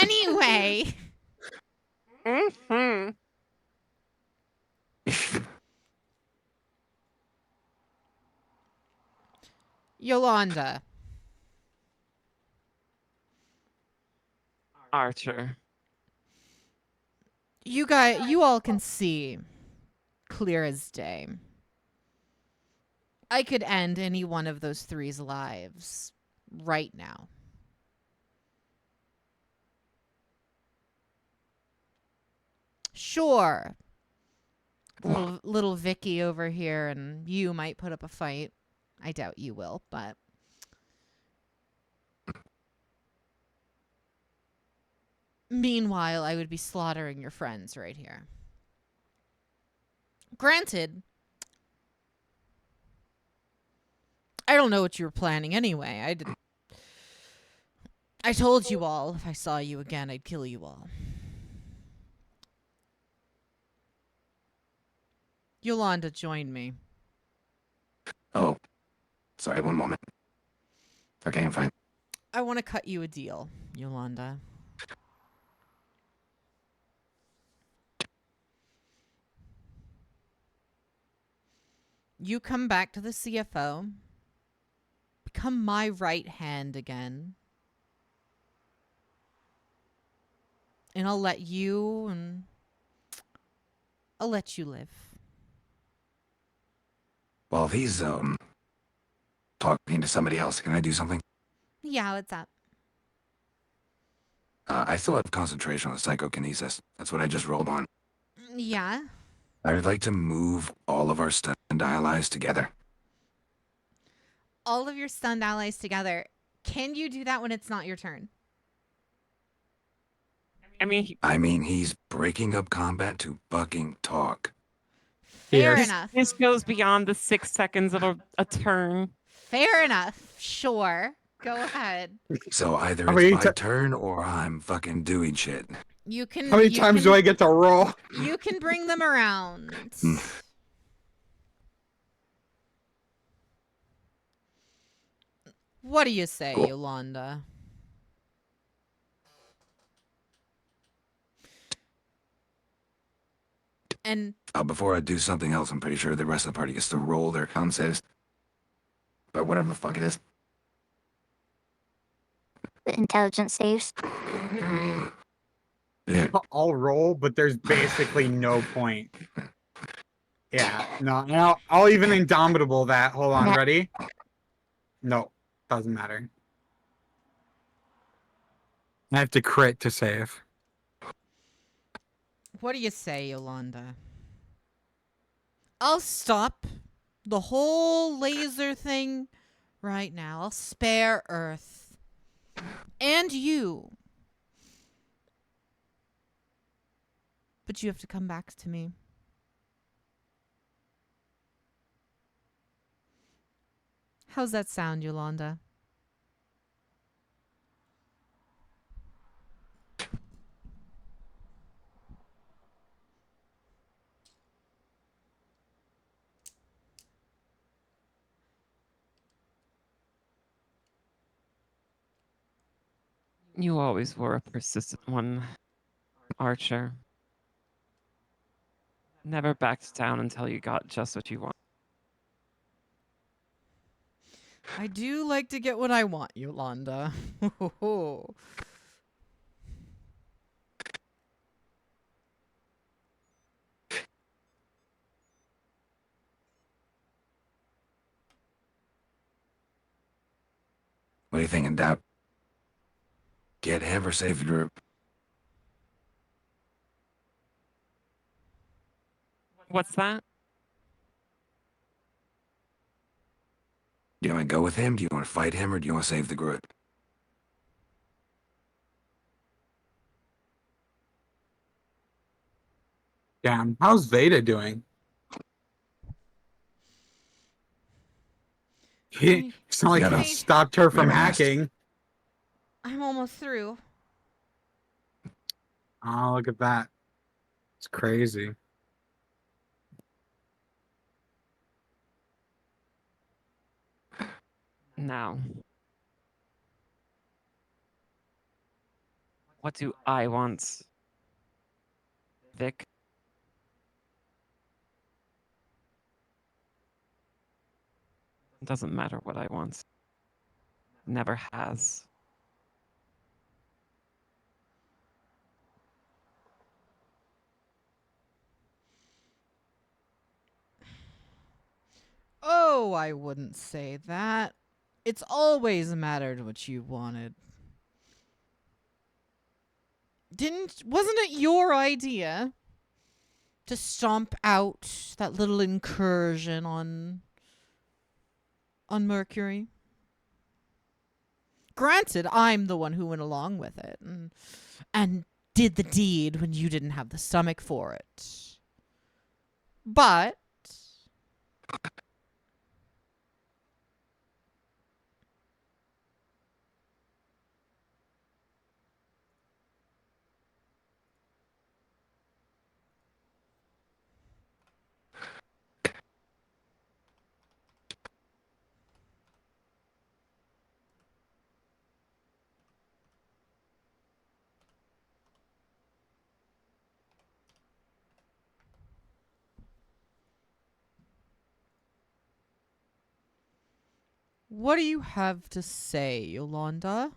Anyway, Mm-hmm. Yolanda, Archer. You all can see clear as day. I could end any one of those three's lives right now. Sure. Little Vicky over here and you might put up a fight. I doubt you will, but meanwhile, I would be slaughtering your friends right here. Granted, I don't know what you were planning anyway. I told you all if I saw you again, I'd kill you all. Yolanda joined me. Oh, sorry, one moment. Okay, I'm fine. I want to cut you a deal, Yolanda. You come back to the CFO, become my right hand again, and I'll let you live. Well, if he's talking to somebody else, can I do something? Yeah, what's up? I still have concentration on psychokinesis. That's what I just rolled on. Yeah. I would like to move all of our stunned allies together. All of your stunned allies together. Can you do that when it's not your turn? I mean, He's breaking up combat to fucking talk. Fair Yes. enough. this goes beyond the 6 seconds of a turn. Fair enough. Sure. Go ahead. So either How it's many my ti- turn or I'm fucking doing shit. You can. How many you times can, do I get to roll? You can bring them around. What do you say, Cool. Yolanda? And Before I do something else, I'm pretty sure the rest of the party gets to roll their con saves. But whatever the fuck it is. The intelligence saves. Yeah. I'll roll, but there's basically no point. Yeah, no, I'll even indomitable that. Hold on, Yeah. ready? No, doesn't matter. I have to crit to save. what do you say, Yolanda? I'll stop the whole laser thing right now. I'll spare Earth. And you. But you have to come back to me. How's that sound, Yolanda? You always were a persistent one, Archer. Never backed down until you got just what you want. I do like to get what I want, Yolanda. What are you thinking, Dap? Get him or save the group? What's that? Do you want to go with him? Do you want to fight him or do you want to save the group? Damn, how's Veda doing? It's not like Gotta- he stopped her from Very fast. hacking. I'm almost through. Oh, look at that. It's crazy. Now. What do I want? Vic? It doesn't matter what I want. Never has. Oh, I wouldn't say that. It's always mattered what you wanted. Wasn't it your idea to stomp out that little incursion on Mercury? Granted, I'm the one who went along with it and did the deed when you didn't have the stomach for it. But what do you have to say, Yolanda?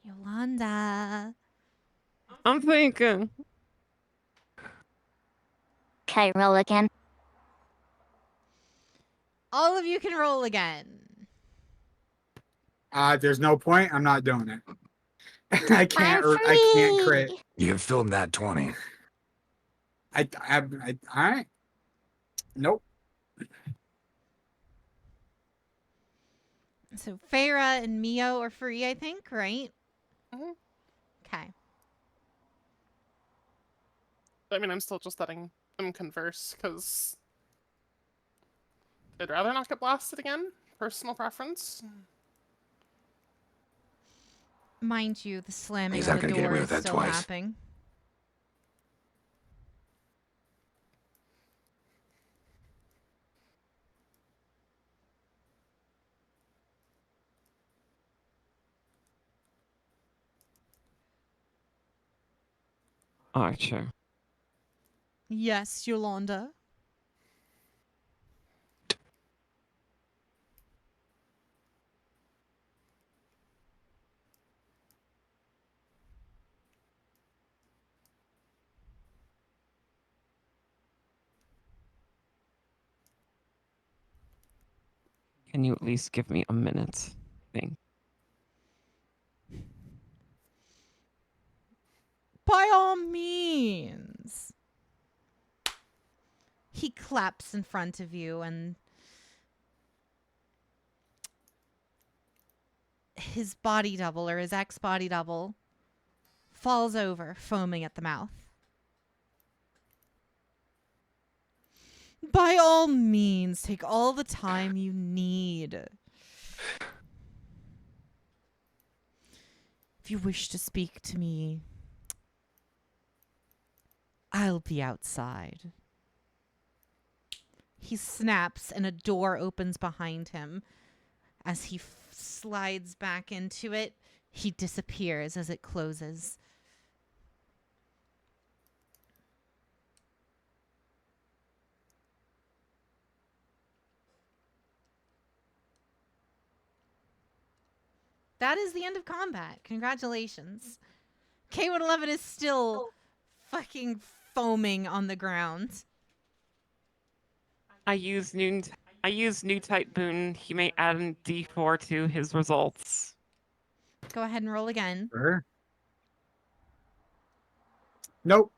Yolanda. I'm thinking. Okay, roll again. All of you can roll again. There's no point. I'm not doing it. I can't. For I can't me. crit. You filmed that 20. All right. Nope. So Feyre and Mio are free, I think, right? Mhm. Okay. I mean, I'm still just letting them converse because I'd rather not get blasted again. Personal preference. Mind you, the slamming He's of not the gonna get door away is with that still twice. happening. Archer. Yes, Yolanda. Can you at least give me a minute? Thing. By all means. He claps in front of you and his body double or his ex-body double falls over, foaming at the mouth. By all means, take all the time you need. If you wish to speak to me, I'll be outside. He snaps and a door opens behind him. As he slides back into it, he disappears as it closes. That is the end of combat. Congratulations. K111 is still fucking foaming on the ground. I use new type boon. He may add a D4 to his results. Go ahead and roll again. Sure. Nope.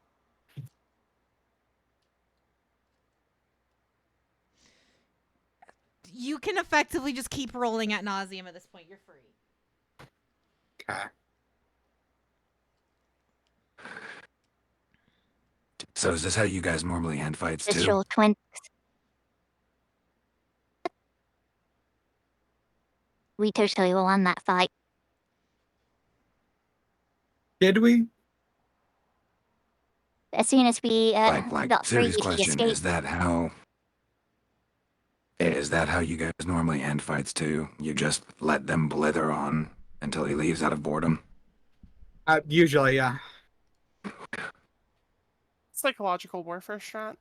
You can effectively just keep rolling at nauseum at this point. You're free. Okay. So is this how you guys normally end fights Just too? roll 20. We totally won that fight. Did we? as soon as we got free, Serious she question, escaped. is that how you guys normally end fights too? You just let them blither on until he leaves out of boredom? Usually, yeah. Psychological warfare strat.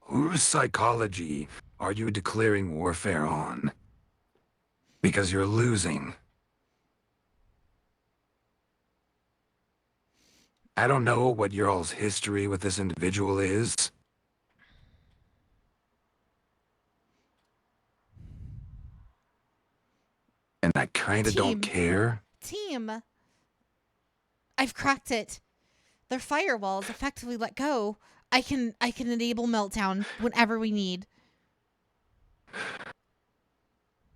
Whose psychology are you declaring warfare on? Because you're losing. I don't know what your all's history with this individual is. And I kinda don't Team. care. Team. I've cracked it. Their firewalls effectively let go. I can enable meltdown whenever we need.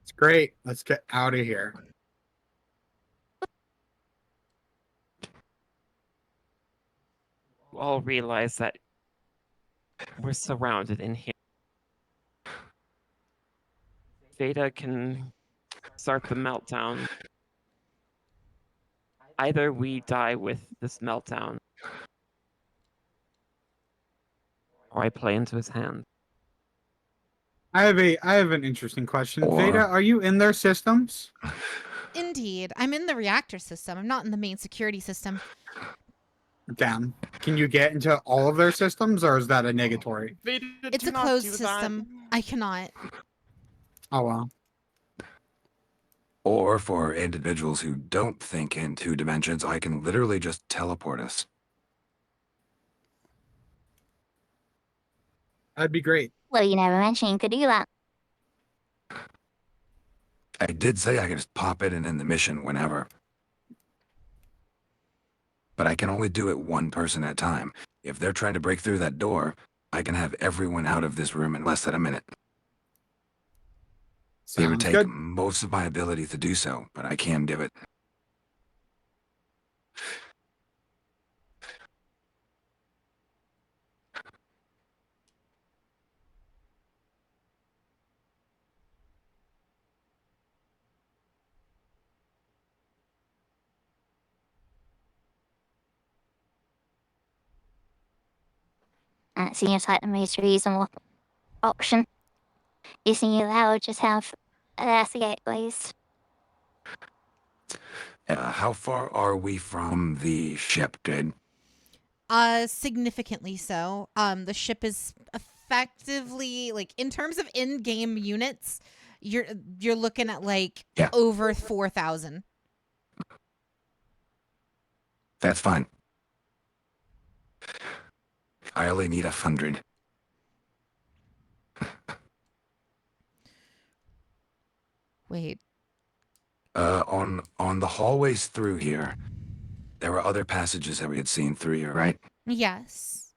It's great. Let's get out of here. You all realize that we're surrounded in here. Veda can start the meltdown. Either we die with this meltdown, or I play into his hand. I have an interesting question. Or- Veda, are you in their systems? Indeed. I'm in the reactor system. I'm not in the main security system. Damn. Can you get into all of their systems, or is that a negatory? Veda, It's do a not closed do system. I cannot. Oh well. Or for individuals who don't think in 2 dimensions, I can literally just teleport us. That'd be great. Well, you never mentioned you could do that. I did say I could just pop it and end the mission whenever. But I can only do it one person at a time. If they're trying to break through that door, I can have everyone out of this room in less than a minute. It would Sounds take good. most of my ability to do so, but I can do it. That seems like the most reasonable option. Isn't you that would just have the gateways? How far are we from the ship, dude? Significantly so. The ship is effectively, like, in terms of in-game units, you're looking at like Yeah. over 4,000. That's fine. I only need 100. Wait. On the hallways through here, there were other passages that we had seen through here, right? Yes.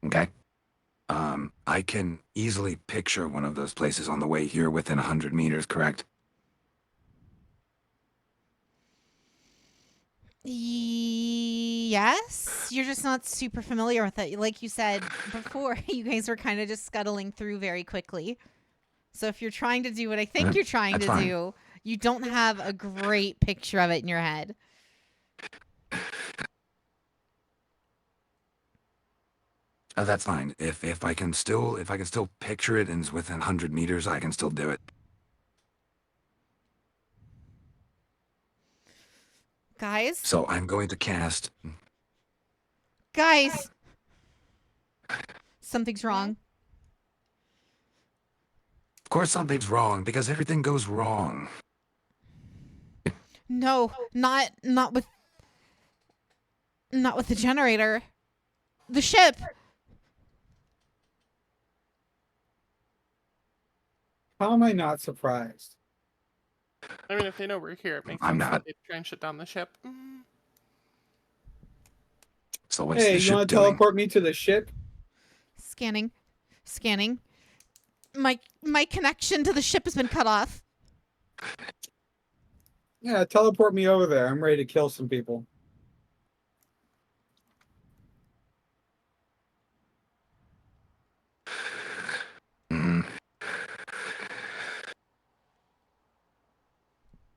Okay. I can easily picture one of those places on the way here within 100 meters, correct? Yes. You're just not super familiar with it. Like you said before, you guys were kind of just scuttling through very quickly. So if you're trying to do what I think you're trying That's to fine. do, you don't have a great picture of it in your head. That's fine. If I can still picture it and it's within 100 meters, I can still do it. Guys? So I'm going to cast. Guys! Something's wrong. Of course, something's wrong because everything goes wrong. No, not with the generator. The ship. How am I not surprised? I mean, if they know we're here, it makes I'm sense that not. they'd try and shut down the ship. So what's Hey, the you ship want to doing? teleport me to the ship? Scanning. My connection to the ship has been cut off. Yeah, teleport me over there. I'm ready to kill some people. Mm.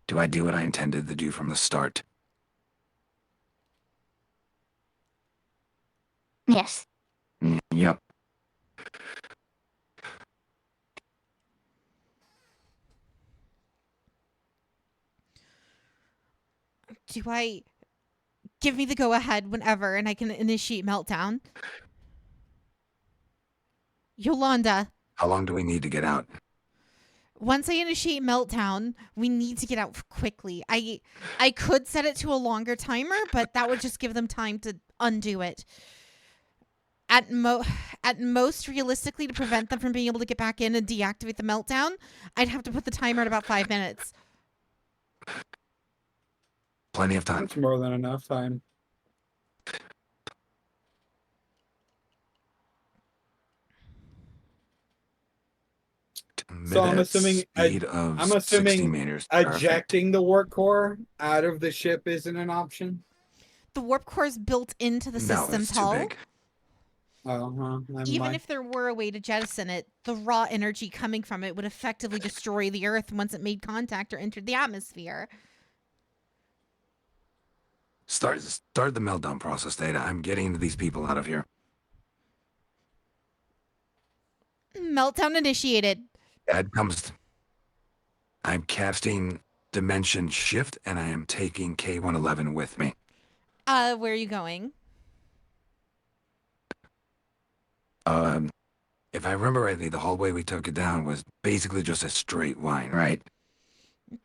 Do I do what I intended to do from the start? Yep. Do I give me the go ahead whenever and I can initiate meltdown? Yolanda, How long do we need to get out? once I initiate meltdown, we need to get out quickly. I could set it to a longer timer, but that would just give them time to undo it. At most, realistically, to prevent them from being able to get back in and deactivate the meltdown, I'd have to put the timer at about 5 minutes. Plenty of time. That's more than enough time. So I'm assuming speed of I'm 60 assuming meters. Perfect. ejecting the warp core out of the ship isn't an option. The warp core is built into the No, system's it's too hull. big. Oh, Even if there were a way to jettison it, the raw energy coming from it would effectively destroy the Earth once it made contact or entered the atmosphere. Start the meltdown process, Data. I'm getting these people out of here. Meltdown initiated. Dad comes. I'm casting Dimension Shift, and I am taking K111 with me. Where are you going? If I remember rightly, the hallway we took it down was basically just a straight line, right?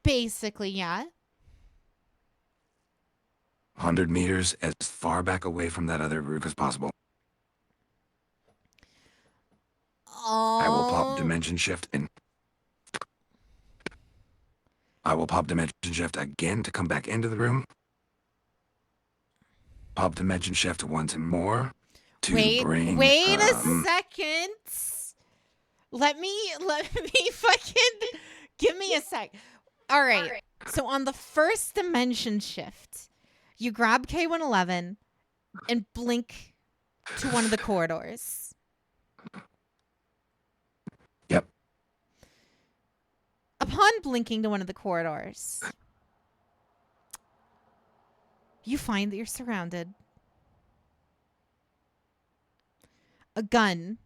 Basically, yeah. 100 meters as far back away from that other roof as possible. I will pop Dimension Shift in. I will pop Dimension Shift again to come back into the room. Pop Dimension Shift once more to bring... Wait a second. Let me fucking... Give me a sec. All right. So on the first dimension shift, you grab K111 and blink to one of the corridors. Yep. Upon blinking to one of the corridors, you find that you're surrounded. A gun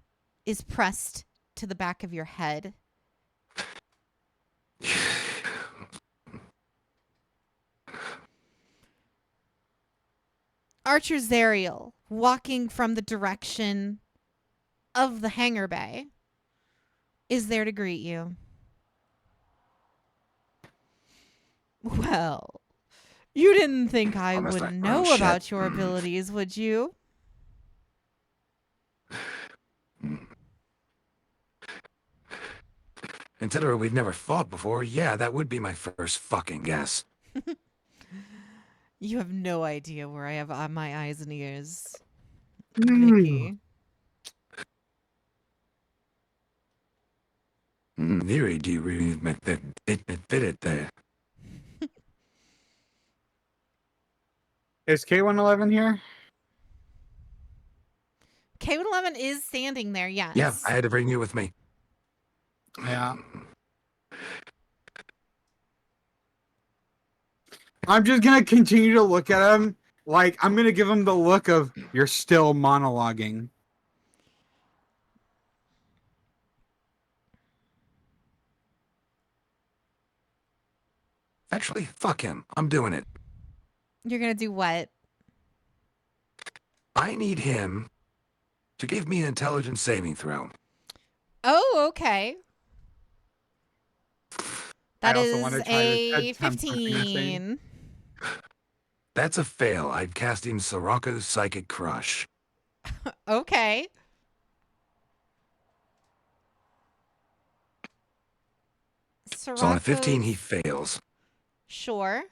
is pressed to the back of your head. Archer Zariel, walking from the direction of the hangar bay, is there to greet you. Well, you didn't think I would know about your abilities, would you? Considering we've never fought before, yeah, that would be my first fucking guess. You have no idea where I have my eyes and ears, Mickey. Theory, do you really fit it there? Is K111 here? K111 is standing there, yes. Yeah, I had to bring you with me. Yeah. I'm just gonna continue to look at him. Like, I'm gonna give him the look of, you're still monologuing. Actually, fuck him. I'm doing it. You're gonna do what? I need him to give me an intelligence saving throw. Oh, okay. That also is wanna try to a attempt something insane. 15. That's a fail. I'd cast him Soraka's Psychic Crush. Okay. So on a 15, he fails. Sure.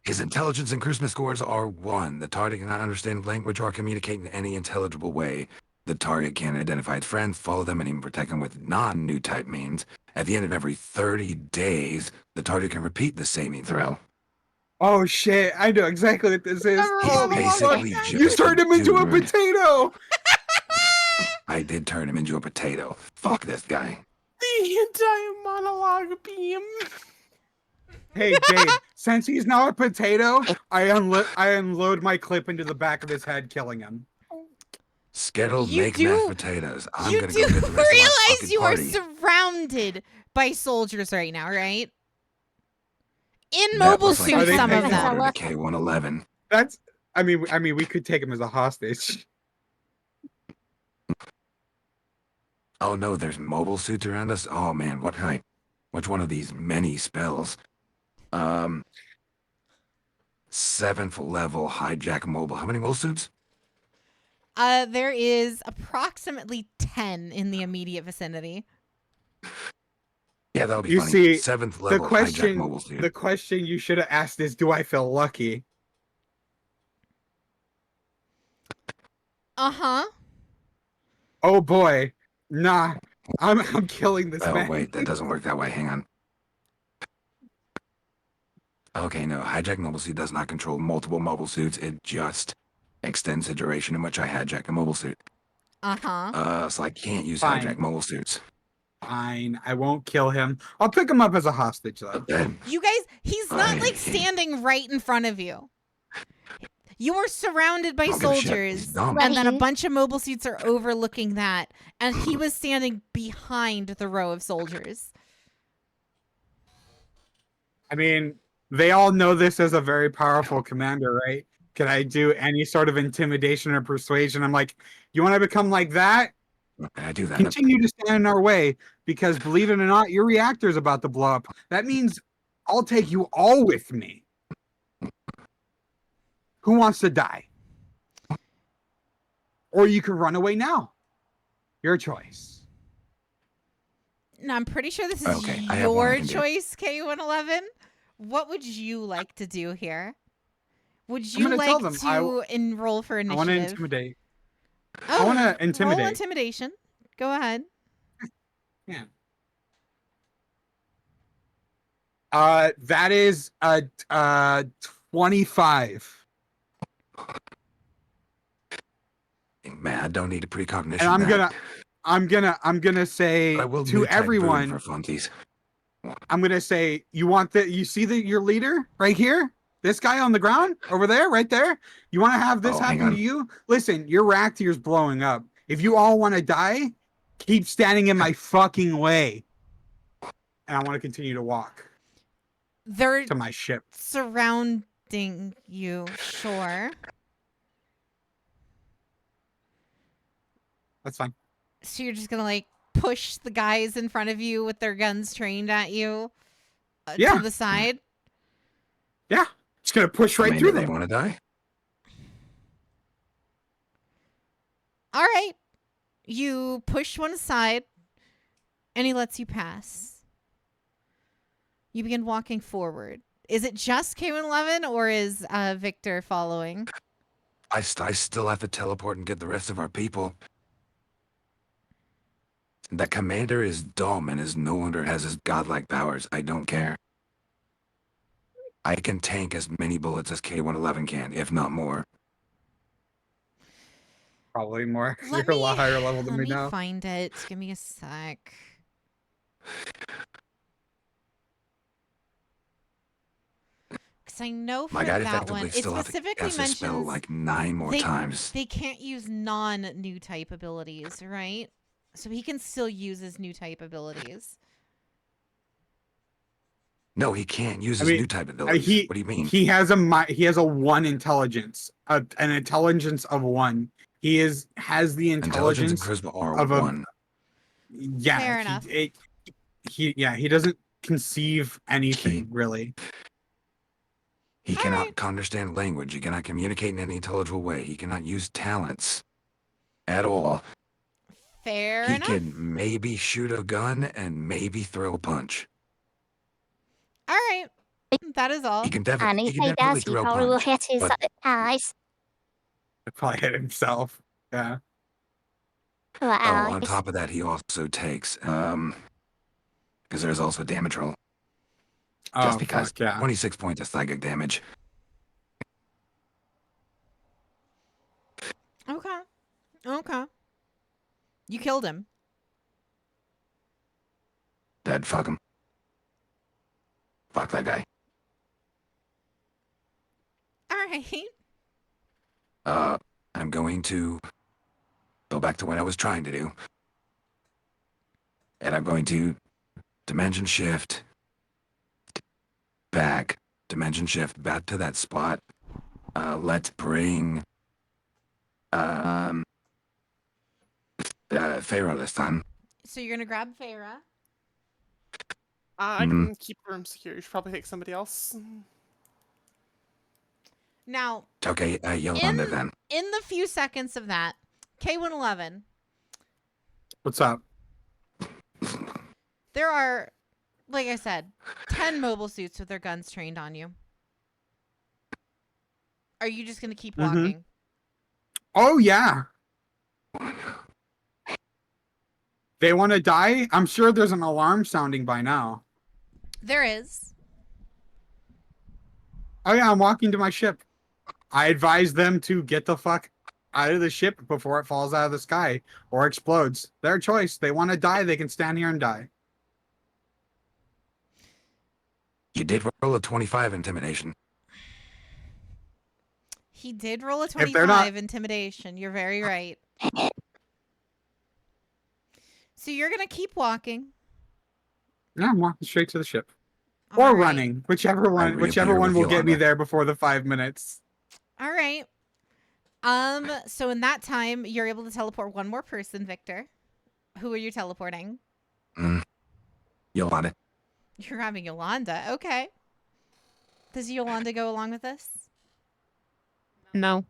His intelligence and charisma scores are 1. The target cannot understand language or communicate in any intelligible way. The target can identify its friends, follow them, and even protect them with non-new type means. At the end of every 30 days, the target can repeat the saving throw. Oh shit, I know exactly what this is. Oh, basically fuck. just You turned him into a dude. potato! I did turn him into a potato. Fuck this guy. The entire monologue beam. Hey, Jade, since he's now a potato, I unload my clip into the back of his head, killing him. Skittle, You make do- mashed potatoes. I'm You gonna do go get the rest of my realize fucking you party. are surrounded by soldiers right now, right? In That mobile looks like suits, they some of taking them. order? K111. That's. I mean, we could take him as a hostage. Oh no, there's mobile suits around us. Oh man, what kind? Which one of these many spells? 7th level hijack mobile. How many mobile suits? There is approximately 10 in the immediate vicinity. Yeah, that'll be You funny. see, 7th The level hijack mobile question, suit. the question you should have asked is, do I feel lucky? Uh-huh. Oh boy, nah, I'm killing this Oh man. wait, that doesn't work that way. Hang on. Okay, no, hijack mobile suit does not control multiple mobile suits. It just extends the duration in which I hijack a mobile suit. Uh-huh. So I can't use Fine. hijack mobile suits. Fine, I won't kill him. I'll pick him up as a hostage though. But then, You guys, he's not like I- standing right in front of you. You are surrounded by I don't give a shit. He's soldiers, dumb. and then a Ready? bunch of mobile suits are overlooking that, and he was standing behind the row of soldiers. I mean, they all know this as a very powerful commander, right? Can I do any sort of intimidation or persuasion? I'm like, you want to become like that? I do that. Continue to stand in our way, because believe it or not, your reactor's about to blow up. That means I'll take you all with me. Who wants to die? Or you can run away now. Your choice. Now, I'm pretty sure this is Okay, I have one I your can do. choice, K111. What would you like to do here? Would you gonna tell like them to enroll for I initiative? want to intimidate. Oh, I want to roll intimidate. intimidation. Go ahead. Yeah. That is 25. Man, I don't need a precognition. And that. I'm gonna say But I will to new type boom everyone, for funsies. I'm gonna say, you see your leader right here? This guy on the ground over there, right there? You want to have this Oh, hang happen to on. you? Listen, your reactor's blowing up. If you all want to die, keep standing in my fucking way. And I want to continue to walk They're to my ship. surrounding you, sure. That's fine. So you're just gonna like push the guys in front of you with their guns trained at you Yeah. to the side? Yeah. Just gonna push right through Do they them. want to die? All right. You push one aside, and he lets you pass. You begin walking forward. Is it just K111, or is Victor following? I still have to teleport and get the rest of our people. That commander is dumb and is no longer has his godlike powers. I don't care. I can tank as many bullets as K111 can, if not more. Probably more. Let You're me, a lot higher level than let me me now. find it. Give me a sec. Because I know for My guy that one, effectively it still have to specifically cast his spell mentions like 9 more times. they can't use non-new type abilities, right? So he can still use his new type abilities. No, he can't use I his mean, new type abilities. What do you mean? He has a 1 intelligence, an intelligence of 1. He has the Intelligence and intelligence charisma are of a 1. yeah. Fair enough. He doesn't conceive anything really. He All cannot right. understand language. He cannot communicate in any intelligible way. He cannot use talents at all. Fair He enough. can maybe shoot a gun and maybe throw a punch. All right. That is all. He can And definitely, if he can he definitely does, he throw a probably will punch. hit his but- allies. Probably hit himself. Yeah. Or Oh, allies. on top of that, he also takes because there's also damage roll. Oh, Just because fuck yeah. 26 points of psychic damage. Okay. Okay. You killed him. Dead. Fuck him. Fuck that guy. All right. I'm going to go back to what I was trying to do. And I'm going to dimension shift back. Dimension shift back to that spot. Let's bring Pharaoh this time. So you're gonna grab Farah. I can keep the room secure. You should probably take somebody else. Now, Okay, Yolanda then. in the few seconds of that, K111, What's up? there are, like I said, 10 mobile suits with their guns trained on you. Are you just gonna keep walking? Oh yeah. They want to die? I'm sure there's an alarm sounding by now. There is. Oh yeah, I'm walking to my ship. I advise them to get the fuck out of the ship before it falls out of the sky or explodes. Their choice. They want to die, they can stand here and die. You did roll a 25 intimidation. He did roll a If they're not- 25 intimidation. You're very right. So you're gonna keep walking. Yeah, I'm walking straight to the ship. All Or right. running. Whichever one reappear will with get me Yolanda. there before the 5 minutes. All right. So in that time, you're able to teleport one more person, Victor. Who are you teleporting? Yolanda. You're grabbing Yolanda. Okay. Does Yolanda go along with this? No.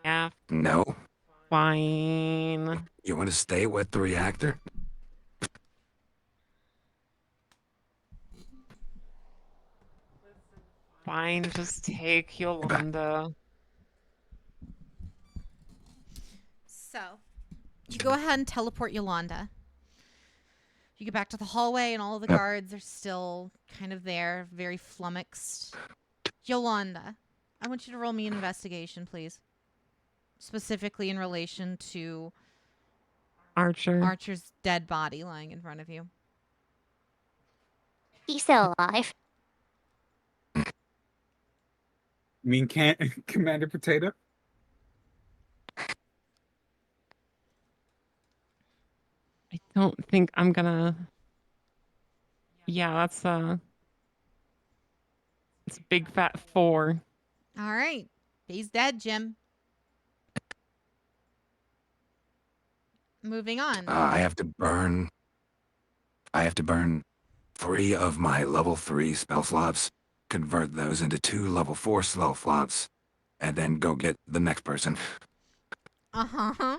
Yeah, No. fine. You want to stay with the reactor? Fine, just take Yolanda. So, you go ahead and teleport Yolanda. You get back to the hallway, and all of the Yep. guards are still kind of there, very flummoxed. Yolanda, I want you to roll me an investigation, please. Specifically in relation to Archer. Archer's dead body lying in front of you. He's still alive. mean, can't Commander Potato? I don't think I'm gonna. Yeah, it's a big fat 4. All right. He's dead, Jim. Moving on. I have to burn 3 of my level 3 spell slots, convert those into 2 level 4 spell slots, and then go get the next person. Uh-huh.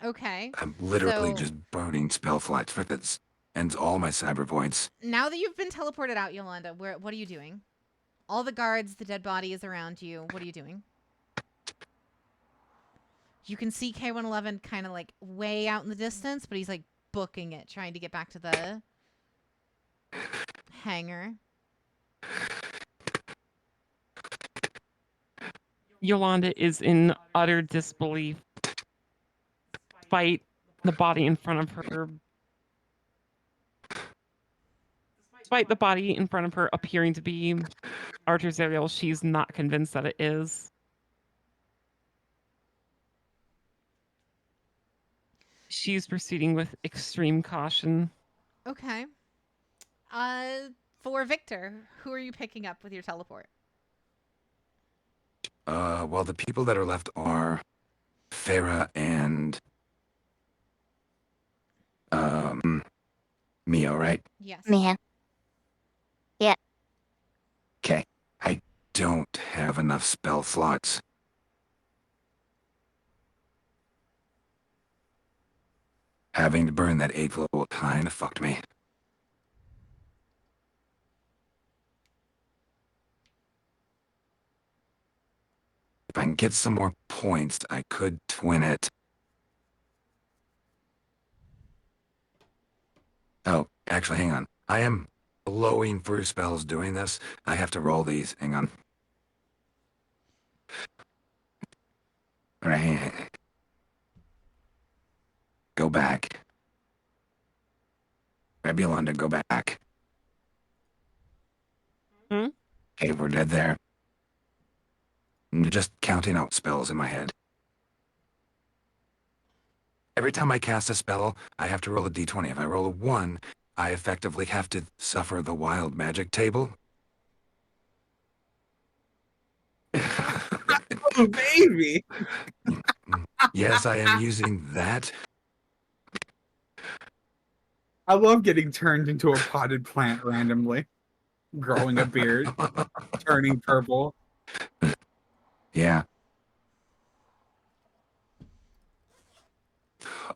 Okay. I'm literally So- just burning spell slots for this. And all my cyber points. Now that you've been teleported out, Yolanda, what are you doing? All the guards, the dead body is around you. What are you doing? You can see K111 kind of like way out in the distance, but he's like booking it, trying to get back to the hangar. Yolanda is in utter disbelief. Despite the body in front of her. Despite the body in front of her appearing to be Archer's Ariel, she's not convinced that it is. She's proceeding with extreme caution. Okay. For Victor, who are you picking up with your teleport? Well, the people that are left are Farah and Mio, right? Yes. Man. Okay. I don't have enough spell slots. Having to burn that 8th level kind of fucked me. If I can get some more points, I could twin it. Oh, actually, hang on. I am blowing through spells doing this. I have to roll these. Hang on. All right. Go back. Grab Yolanda, go back. Okay, we're dead there. I'm just counting out spells in my head. Every time I cast a spell, I have to roll a d20. If I roll a 1, I effectively have to suffer the wild magic table. Oh, baby. Yes, I am using that. I love getting turned into a potted plant randomly, growing a beard, turning purple. Yeah.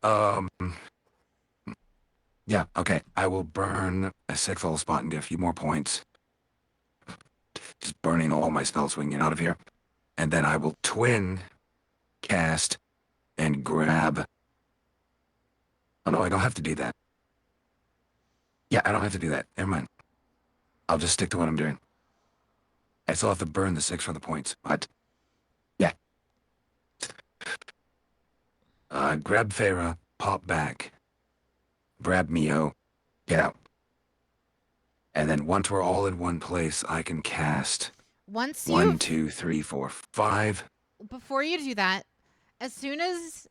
Um. Yeah, okay. I will burn a 6th level spot and get a few more points. Just burning all my spells so we can get out of here. And then I will twin cast and grab. Oh no, I don't have to do that. Yeah, I don't have to do that. Never mind. I'll just stick to what I'm doing. I still have to burn the 6 for the points, but yeah. Grab Farah, pop back, grab Mio, get out. And then once we're all in one place, I can cast Once 1, you 2, 3, 4, 5. before you do that, as soon as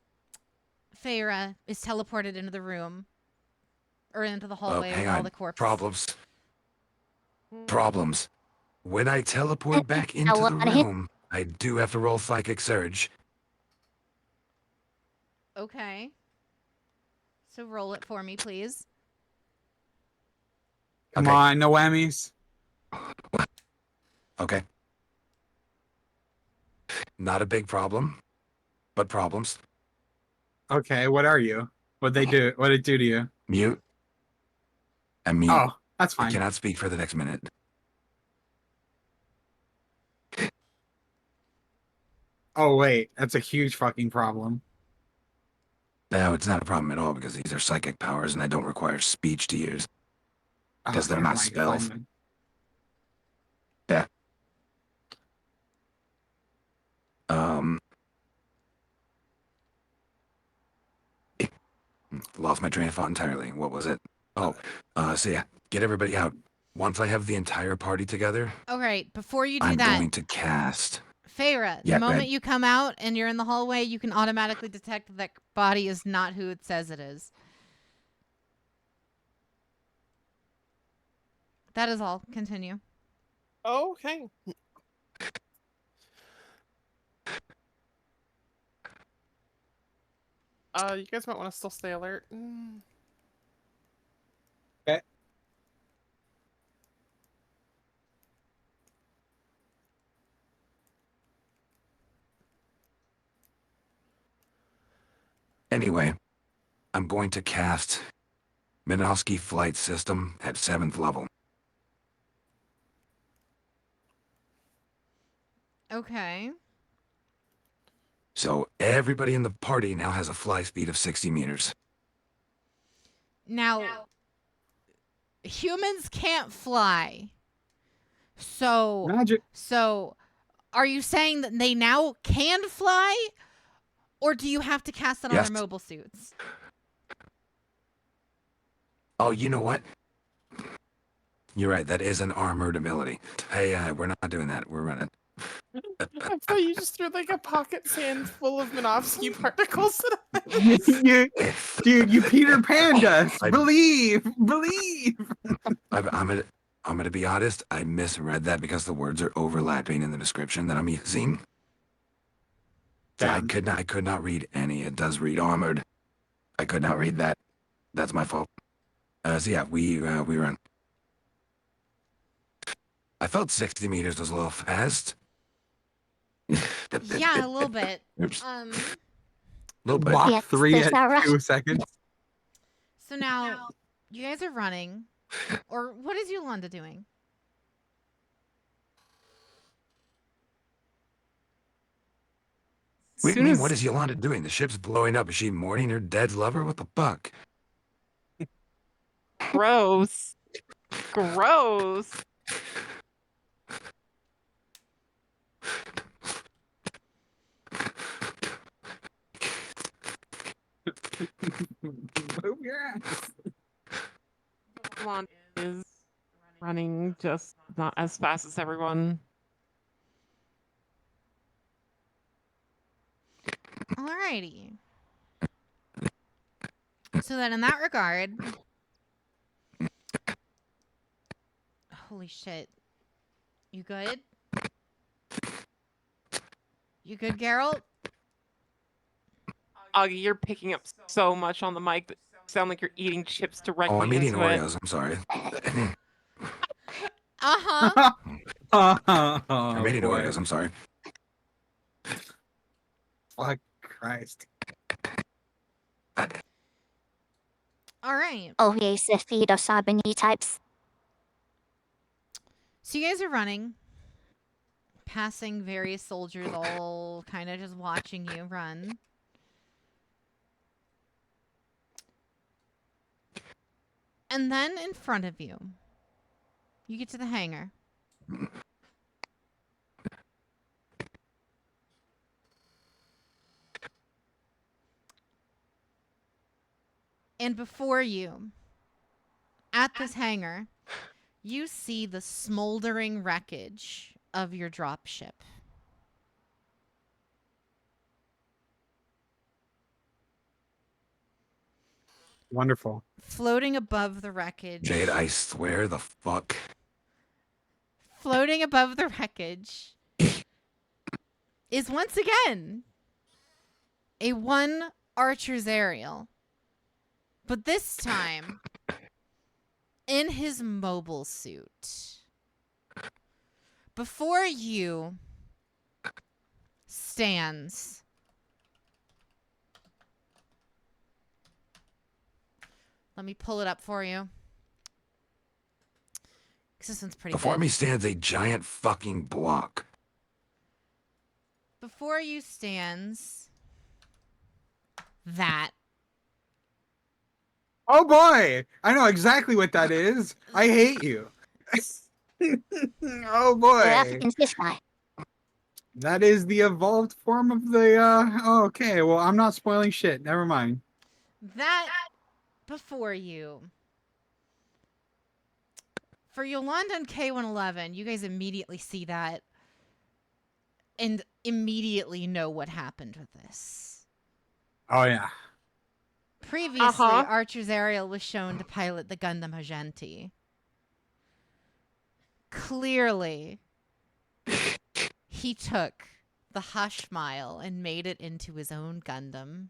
Feyre is teleported into the room or into the hallway Hang with all on. the corpses. Problems. When I teleport back into the room, I do have to roll Psychic Surge. Okay. So roll it for me, please. Come Okay. on, no whammies. Okay. Not a big problem, but problems. Okay, what are you? What'd they do? What'd it do to you? Mute. And mute. Oh, that's I fine. cannot speak for the next minute. Oh, wait, that's a huge fucking problem. No, it's not a problem at all because these are psychic powers and I don't require speech to use. Because they're Okay, not fine, you're fine spells. then. Yeah. Um. Lost my train of thought entirely. What was it? Oh, so yeah, get everybody out. Once I have the entire party together, All right, before you do I'm that, going to cast. Feyre, Yeah, the go moment ahead. you come out and you're in the hallway, you can automatically detect that body is not who it says it is. That is all. Continue. Okay. You guys might want to still stay alert. Okay. Anyway, I'm going to cast Minovsky Flight System at 7th level. Okay. So everybody in the party now has a fly speed of 60 meters. Now, humans can't fly. So, Magic. Are you saying that they now can fly? Or do you have to cast it on Yes. their mobile suits? Oh, you know what? You're right, that is an armored ability. Hey, we're not doing that. We're running. I thought you just threw like a pocket sand full of Minovsky particles. Dude, you Peter Pan us. I- Believe. I'm gonna be honest. I misread that because the words are overlapping in the description that I'm using. So I could not read any. It does read armored. I could not read that. That's my fault. So yeah, we run. I felt 60 meters was a little fast. Yeah, a little bit. Oops. Um, Little bit. Mach Yes, 3 there's at that rush. 2 seconds. so now you guys are running. Or what is Yolanda doing? What do Soon you mean? as What is Yolanda doing? The ship's blowing up. Is she mourning her dead lover? What the fuck? gross, gross. Move your ass. Blonde is running just Not as fast as everyone. Alrighty. So then in that regard, holy shit. You good? You good, Geralt? Augie, you're picking up so much on the mic that you sound like you're eating chips Oh, directly I'm eating into it. Oreos. I'm sorry. Uh-huh. I'm eating boy. Oreos. I'm sorry. Fuck Christ. Alright. Oh, yes, the feed of Sabini types. So you guys are running, passing various soldiers, all kind of just watching you run. And then in front of you, you get to the hangar. And before you, at this hangar, you see the smoldering wreckage of your dropship. Wonderful. Floating above the wreckage. Jade, I swear the fuck. Floating above the wreckage is once again a one archer's aerial. But this time in his mobile suit. Before you stands let me pull it up for you. Because this one's pretty Before good. me stands a giant fucking block. Before you stands that. Oh boy! I know exactly what that is. I hate you. Oh boy. The African's this guy. That is the evolved form of the oh, okay, well I'm not spoiling shit. Never mind. That before you. For Yolanda and K111, you guys immediately see that and immediately know what happened with this. Oh yeah. Previously, Archer's Ariel was shown to pilot the Gundam Hagenti. Clearly, he took the Hush Mile and made it into his own Gundam.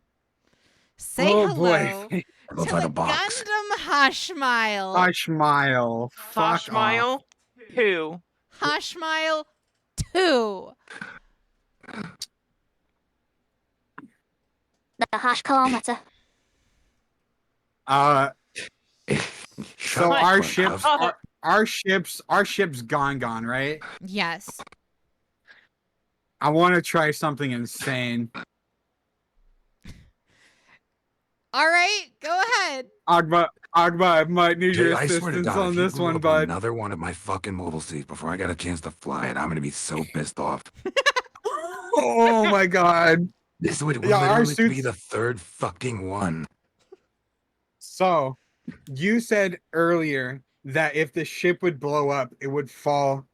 Say Oh, hello boy. to Looks like the a box. Gundam Hush Mile. Hush Mile. Hush Fuck Mile off. 2. Hush Mile 2. The hash kilometer. So our ship's gone, right? Yes. I want to try something insane. All right, go ahead. Agba, I might need your Jade, I swear to assistance God, on if you this blew one, up bud. another one of my fucking mobile seats before I got a chance to fly it, I'm gonna be so pissed off. Oh my God. This would Yeah, our literally be suits. the third fucking one. So, you said earlier that if the ship would blow up, it would fall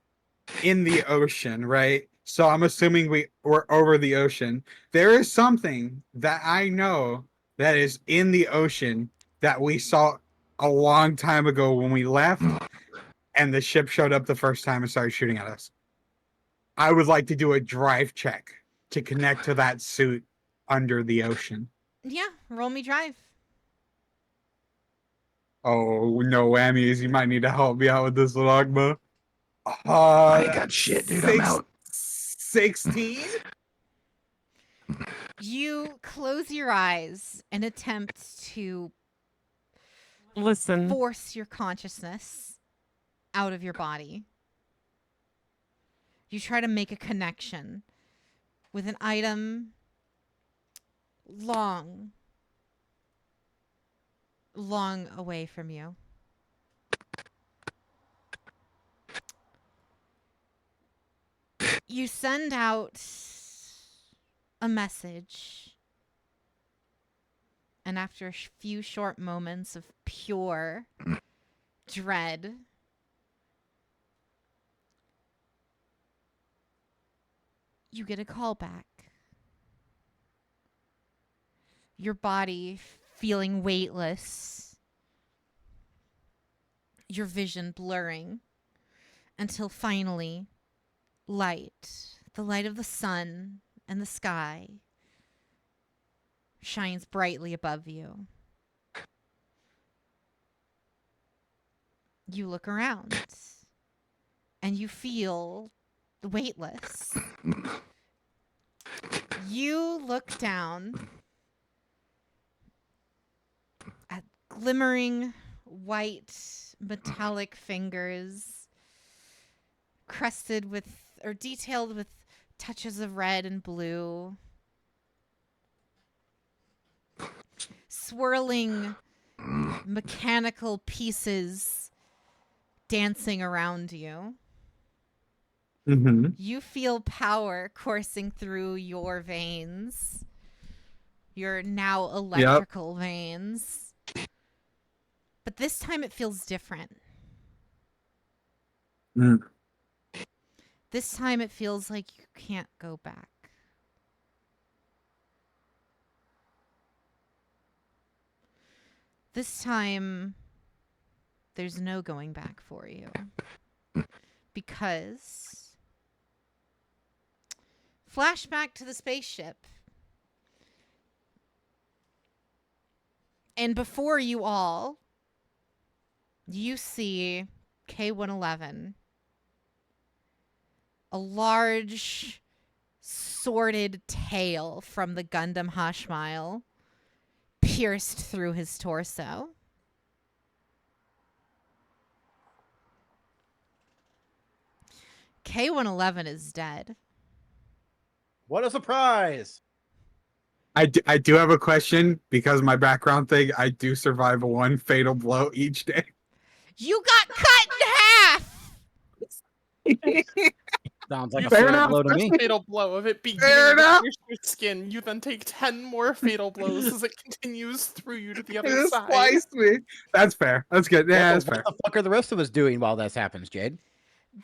in the ocean, right? So I'm assuming we're over the ocean. There is something that I know that is in the ocean that we saw a long time ago when we left, and the ship showed up the first time and started shooting at us. I would like to do a drive check to connect to that suit under the ocean. Yeah, roll me drive. Oh, no whammies. You might need to help me out with this, Logma. I ain't got shit, dude. I'm out. 16? You close your eyes and attempt to Listen. force your consciousness out of your body. You try to make a connection with an item long away from you. You send out a message, and after a few short moments of pure dread, You get a call back. Your body feeling weightless. Your vision blurring. Until finally, light, the light of the sun and the sky, shines brightly above you. You look around and you feel weightless. You look down at glimmering white metallic fingers crusted with or detailed with touches of red and blue. Swirling mechanical pieces dancing around you. Mm-hmm. You feel power coursing through your veins. Your now electrical veins. But this time it feels different. Mm. This time it feels like you can't go back. This time there's no going back for you. Because flashback to the spaceship. And before you all, you see K-111. A large, sordid tail from the Gundam Hashmile pierced through his torso. K-111 is dead. What a surprise! I do have a question because my background thing, I do survive a one fatal blow each day. You got cut in half! Sounds like You a Fair fatal enough. blow to first me. fatal blow of it beginning Fair to enough. pierce your skin. You then take 10 more fatal blows as it continues through you to the other Just side. sliced me. That's fair. That's good. Yeah, that's What fair. the fuck are the rest of us doing while this happens, Jade?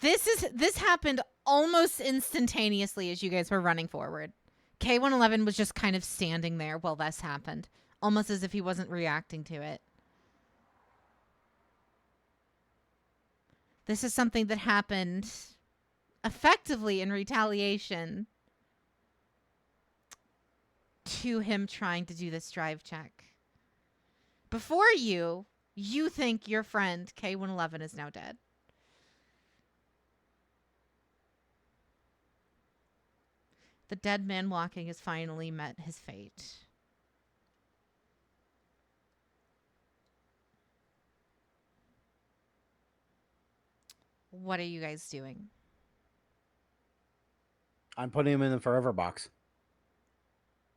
This happened almost instantaneously as you guys were running forward. K-111 was just kind of standing there while this happened, almost as if he wasn't reacting to it. This is something that happened effectively in retaliation to him trying to do this drive check. Before you think your friend K-111 is now dead. The dead man walking has finally met his fate. What are you guys doing? I'm putting him in the forever box.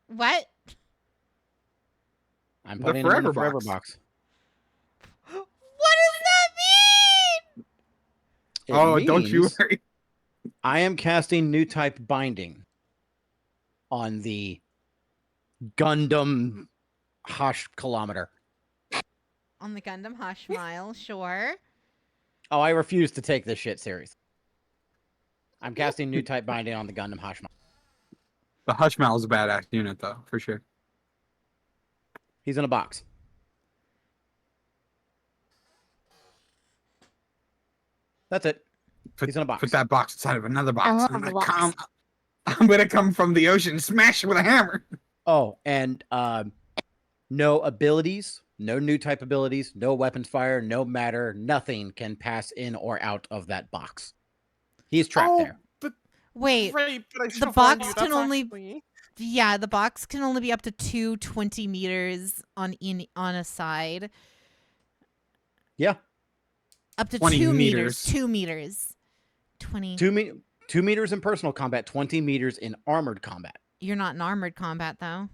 What? I'm The putting him in the forever forever box. box. What does that mean? It Don't you means worry. I am casting new type binding on the Gundam Hosh kilometer. On the Gundam Hashmile, sure. Oh, I refuse to take this shit serious. I'm casting new type binding on the Gundam Hosh. The Hushmal is a badass unit, though, for sure. He's in a box. That's it. He's in a box. Put that box inside of another box. I love I'm the gonna box. I'm gonna come from the ocean and smash it with a hammer. Oh, and no abilities, no new type abilities, no weapons fire, no matter, nothing can pass in or out of that box. He's trapped there. But Wait, right, but I should the have warned box you, can that's only- actually- Yeah, the box can only be up to 220 meters on a side. Yeah. Up to 20 2 meters. meters. 2 meters. 20. 2 meters in personal combat, 20 meters in armored combat. You're not in armored combat, though.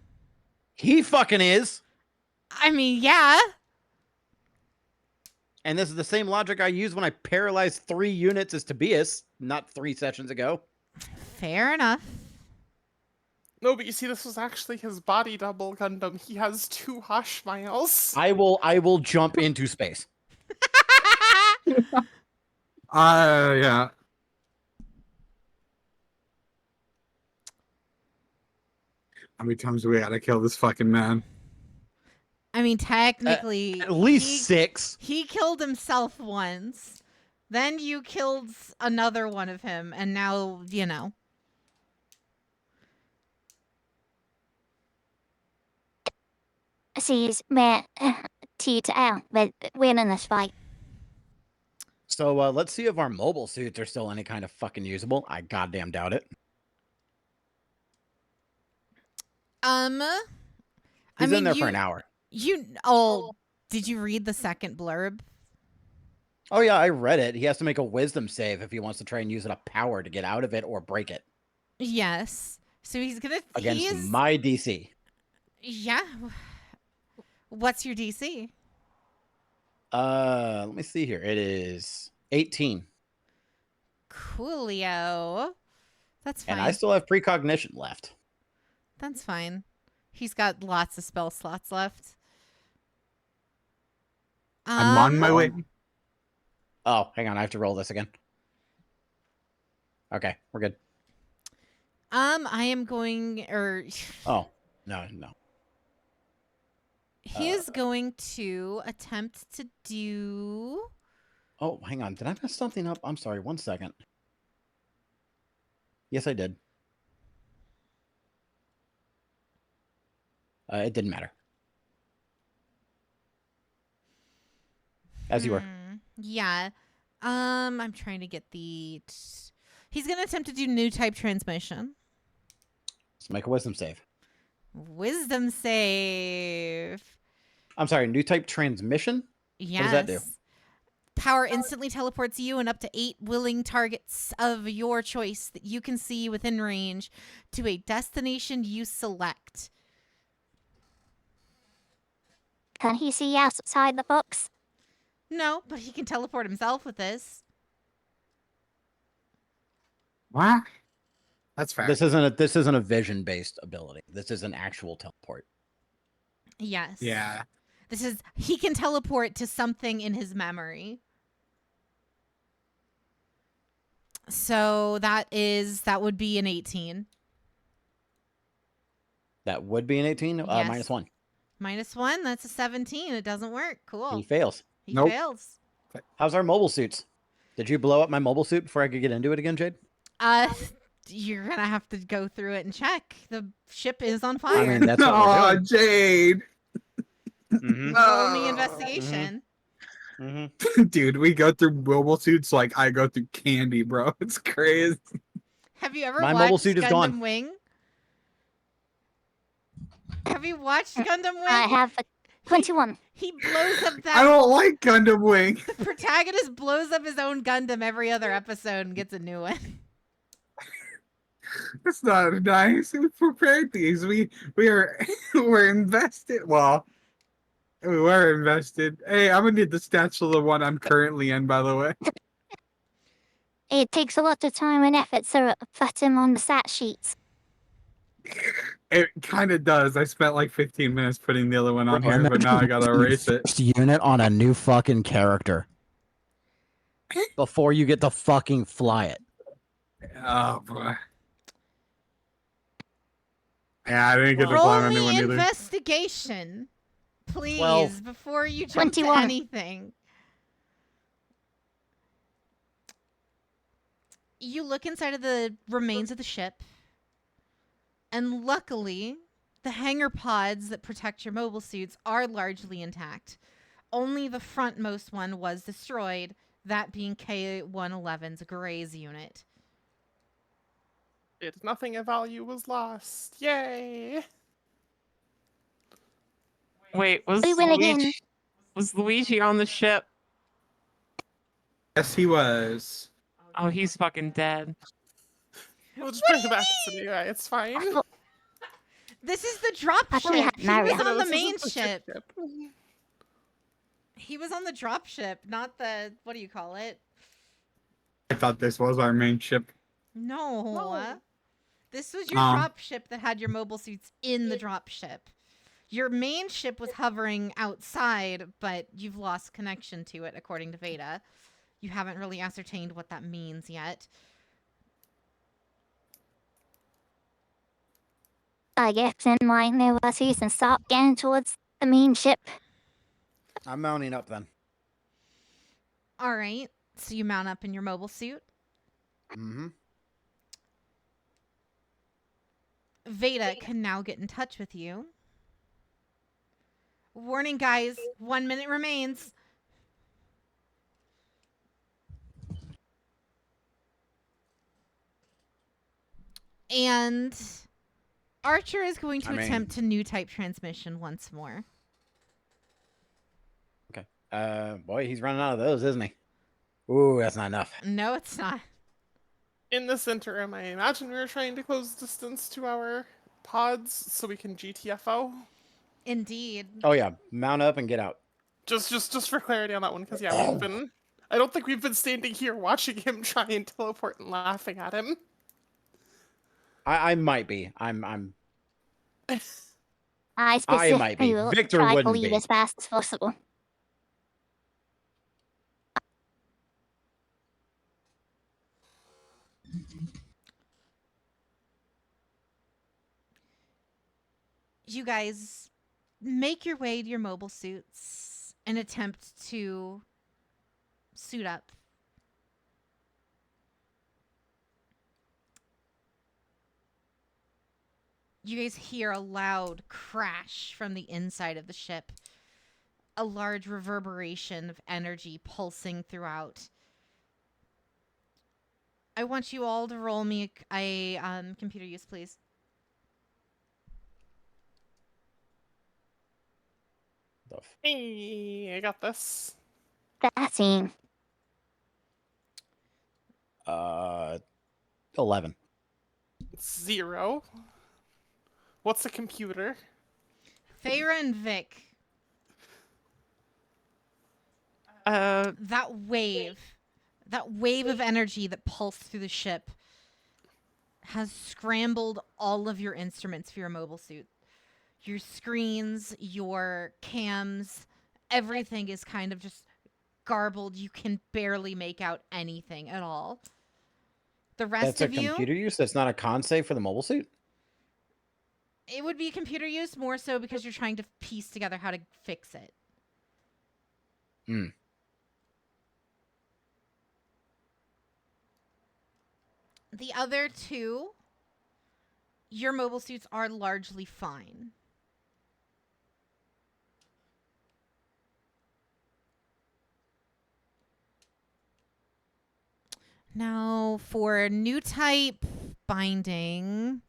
He fucking is. I mean, yeah. And this is the same logic I used when I paralyzed 3 units as Tobias, not 3 sessions ago. Fair enough. No, but you see, this was actually his body double Gundam. He has 2 Hush Miles. I will jump into space. Yeah. How many times do we gotta kill this fucking man? I mean, technically, At least 6. he killed himself once. Then you killed another one of him, and now, you know. She's meant to tell, but winning this fight. So let's see if our mobile suits are still any kind of fucking usable. I goddamn doubt it. He's in there for an hour. Did you read the second blurb? Oh yeah, I read it. He has to make a wisdom save if he wants to try and use enough power to get out of it or break it. Yes. So he's gonna Against my DC. Yeah. What's your DC? Let me see here. It is 18. Coolio. That's fine. And I still have precognition left. That's fine. He's got lots of spell slots left. I'm on my way. Oh, hang on. I have to roll this again. Okay, we're good. I am going, Oh, no. he is going to attempt to do. Oh, hang on. Did I mess something up? I'm sorry. 1 second. Yes, I did. It didn't matter. As you were. Yeah. I'm trying to get the. He's going to attempt to do new type transmission. Let's make a wisdom save. Wisdom save. I'm sorry, new type transmission? Yes. What does that do? Power instantly teleports you and up to 8 willing targets of your choice that you can see within range to a destination you select. Can he see outside the box? No, but he can teleport himself with this. What? That's fair. This isn't a vision based ability. This is an actual teleport. Yes. Yeah. He can teleport to something in his memory. So that would be an 18. That would be an 18? Yes. -1. -1, that's a 17. It doesn't work. Cool. He fails. He Nope. fails. How's our mobile suits? Did you blow up my mobile suit before I could get into it again, Jade? You're going to have to go through it and check. The ship is on fire. I mean, that's what we're Oh, doing. Jade. Mhm. Roll me investigation. Dude, we go through mobile suits like I go through candy, bro. It's crazy. Have you ever My watched mobile suit is Gundam gone. Wing? Have you watched Gundam Wing? I have a 21. He blows up that. I don't like Gundam Wing. The protagonist blows up his own Gundam every other episode and gets a new one. That's not nice. We prepared these. We're invested. Well, we were invested. Hey, I'm gonna need the stats for the one I'm currently in, by the way. It takes a lot of time and effort to put him on the stat sheets. It kind of does. I spent like 15 minutes putting the other one on here, Remember but now I gotta erase it. First unit on a new fucking character. Before you get to fucking fly it. Oh boy. Yeah, I didn't get to Roll fly on a new me one either. investigation, please, 12. before you jump to 21. anything. You look inside of the remains of the ship, and luckily, the hangar pods that protect your mobile suits are largely intact. Only the frontmost one was destroyed, that being K-111's Gray's unit. It's nothing of value was lost. Yay! Wait, We win again. was Luigi on the ship? Yes, he was. Oh, he's fucking dead. We'll just bring it back to the UI. It's fine. This is the drop I thought we ship. had He Mario. was on the This main isn't the ship. He was on the drop ship, not the, what do you call it? I thought this was our main ship. No. No. This was your drop ship that had your mobile suits in the drop ship. Your main ship was hovering outside, but you've lost connection to it, according to Veda. You haven't really ascertained what that means yet. I guess in my new season and start getting towards the main ship. I'm mounting up then. All right. So you mount up in your mobile suit. Mm-hmm. Veda can now get in touch with you. Warning, guys. 1 minute remains. And Archer is going to attempt a new type transmission once more. Okay. Boy, he's running out of those, isn't he? Ooh, that's not enough. No, it's not. In this interim, I imagine we were trying to close distance to our pods so we can GTFO. Indeed. Oh yeah, mount up and get out. Just for clarity on that one, because yeah, we've been. I don't think we've been standing here watching him try and teleport and laughing at him. I might be. I I might be. specifically will Victor try to wouldn't leave be. as fast as possible. You guys make your way to your mobile suits and attempt to suit up. You guys hear a loud crash from the inside of the ship. A large reverberation of energy pulsing throughout. I want you all to roll me a computer use, please. Hey, I got this. 13. 11. 0. What's a computer? Feyre and Vic. That wave of energy that pulsed through the ship has scrambled all of your instruments for your mobile suit. Your screens, your cams, everything is kind of just garbled. You can barely make out anything at all. The rest That's a of you, computer use. That's not a con save for the mobile suit. it would be computer use more so because you're trying to piece together how to fix it. Hmm. The other two, your mobile suits are largely fine. Now, for new type binding,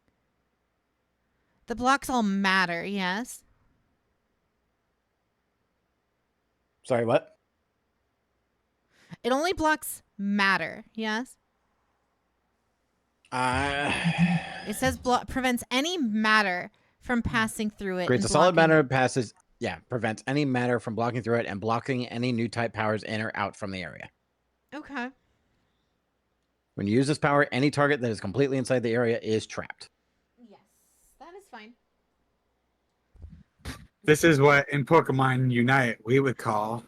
the blocks all matter, yes? Sorry, what? It only blocks matter, yes? It says prevents any matter from passing through it. Creates and a solid blocking- matter passes. Yeah, prevents any matter from blocking through it and blocking any new type powers in or out from the area. Okay. When you use this power, any target that is completely inside the area is trapped. Yes, that is fine. This is what in Pokemon Unite we would call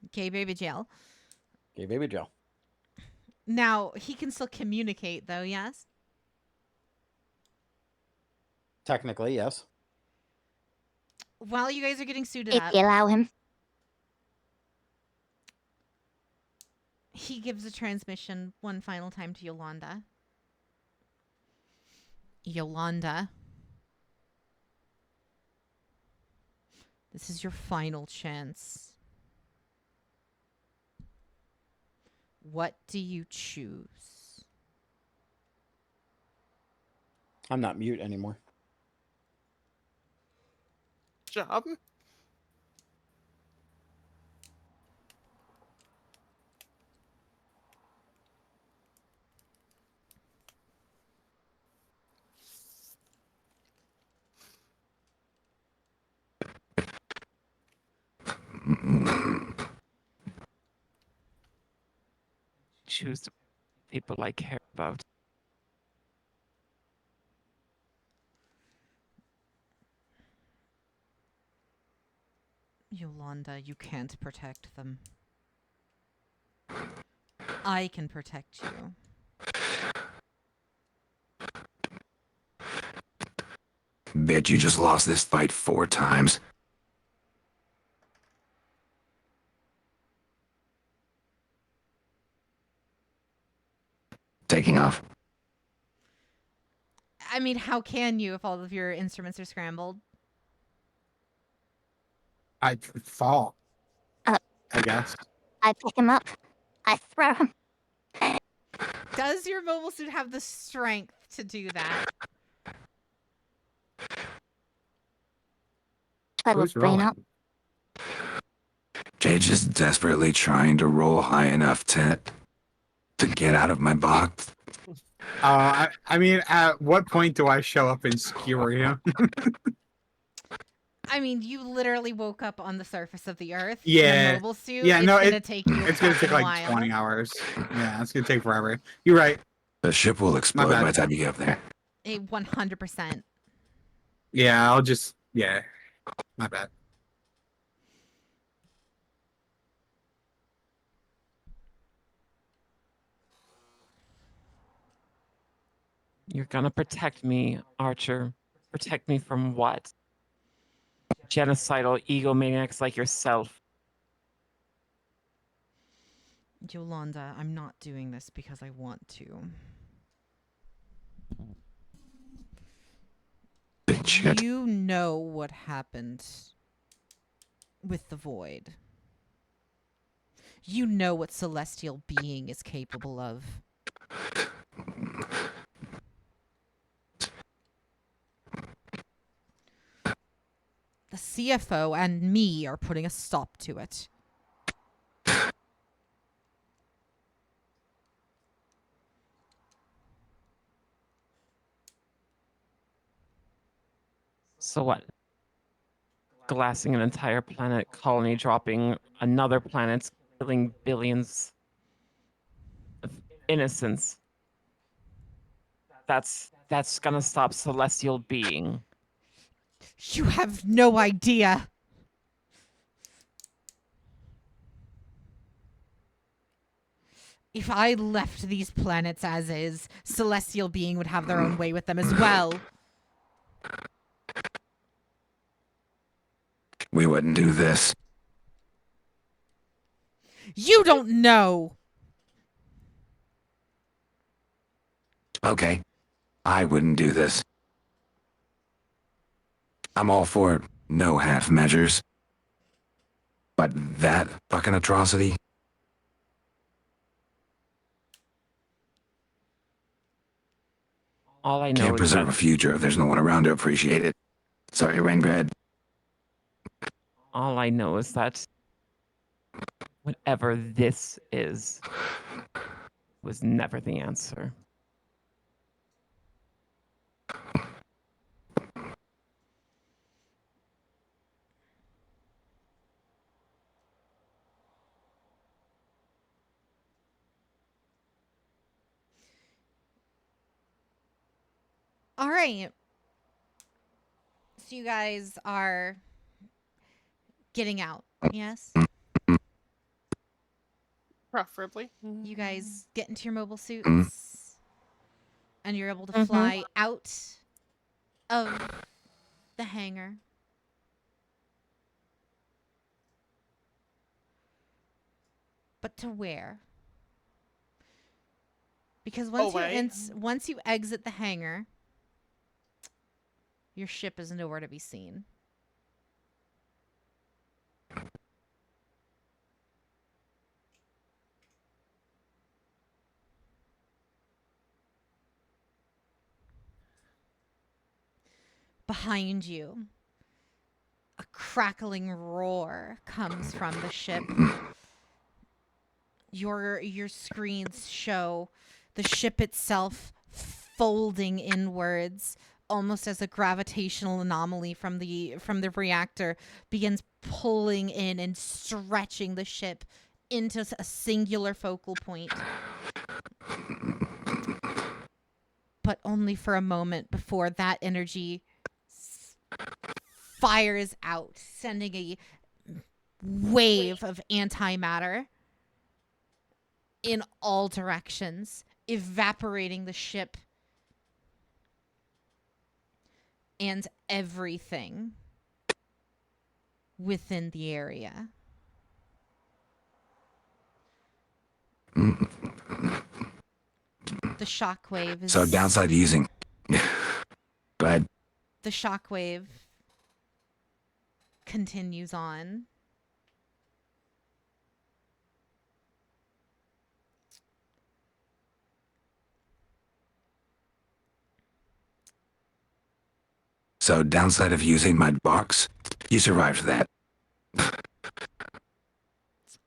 Okay, baby jail. Okay, baby Joe. Now, he can still communicate, though, yes? Technically, yes. While you guys are getting suited If up, you allow him. he gives a transmission one final time to Yolanda. Yolanda. This is your final chance. What do you choose? I'm not mute anymore. Job. Choose the people I care about. Yolanda, you can't protect them. I can protect you. Bet you just lost this fight 4 times. Taking off. I mean, how can you if all of your instruments are scrambled? I fall, Uh, I guess. I pick him up. I throw him. Does your mobile suit have the strength to do that? Who's Probably not. rolling? Jay just desperately trying to roll high enough to get out of my box. I mean, at what point do I show up and skewer you? I mean, you literally woke up on the surface of the earth in Yeah. a mobile suit. Yeah, it's no, gonna take you a it's gonna take fucking like while. 20 hours. Yeah, it's gonna take forever. You're right. The ship will explode bad. by the time you get up there. 100%. Yeah, I'll just my bad. You're gonna protect me, Archer. Protect me from what? Genocidal egomaniacs like yourself. Yolanda, I'm not doing this because I want to. Big shit. You know what happened with the void. You know what celestial being is capable of. The CFO and me are putting a stop to it. So what? Glassing an entire planet, colony dropping another planet, killing billions of innocents. That's gonna stop celestial being. You have no idea. If I left these planets as is, celestial being would have their own way with them as well. We wouldn't do this. You don't know. Okay. I wouldn't do this. I'm all for no half measures. But that fucking atrocity? All I know Can't is preserve a that future if there's no one around to appreciate it. Sorry, Rainbread. all I know is that whatever this is was never the answer. All right. So you guys are getting out, yes? Preferably. You guys get into your mobile Mm. suits and you're able to fly out of the hangar. But to where? Because Away. once you exit the hangar, your ship is nowhere to be seen. Behind you, a crackling roar comes from the ship. Your screens show the ship itself folding inwards, almost as a gravitational anomaly from the reactor begins pulling in and stretching the ship into a singular focal point. But only for a moment before that energy fires out, sending a wave of antimatter in all directions, evaporating the ship and everything within the area. Mm. The shockwave is So downside to using. Go ahead. the shockwave continues on. So downside of using my box. You survived that.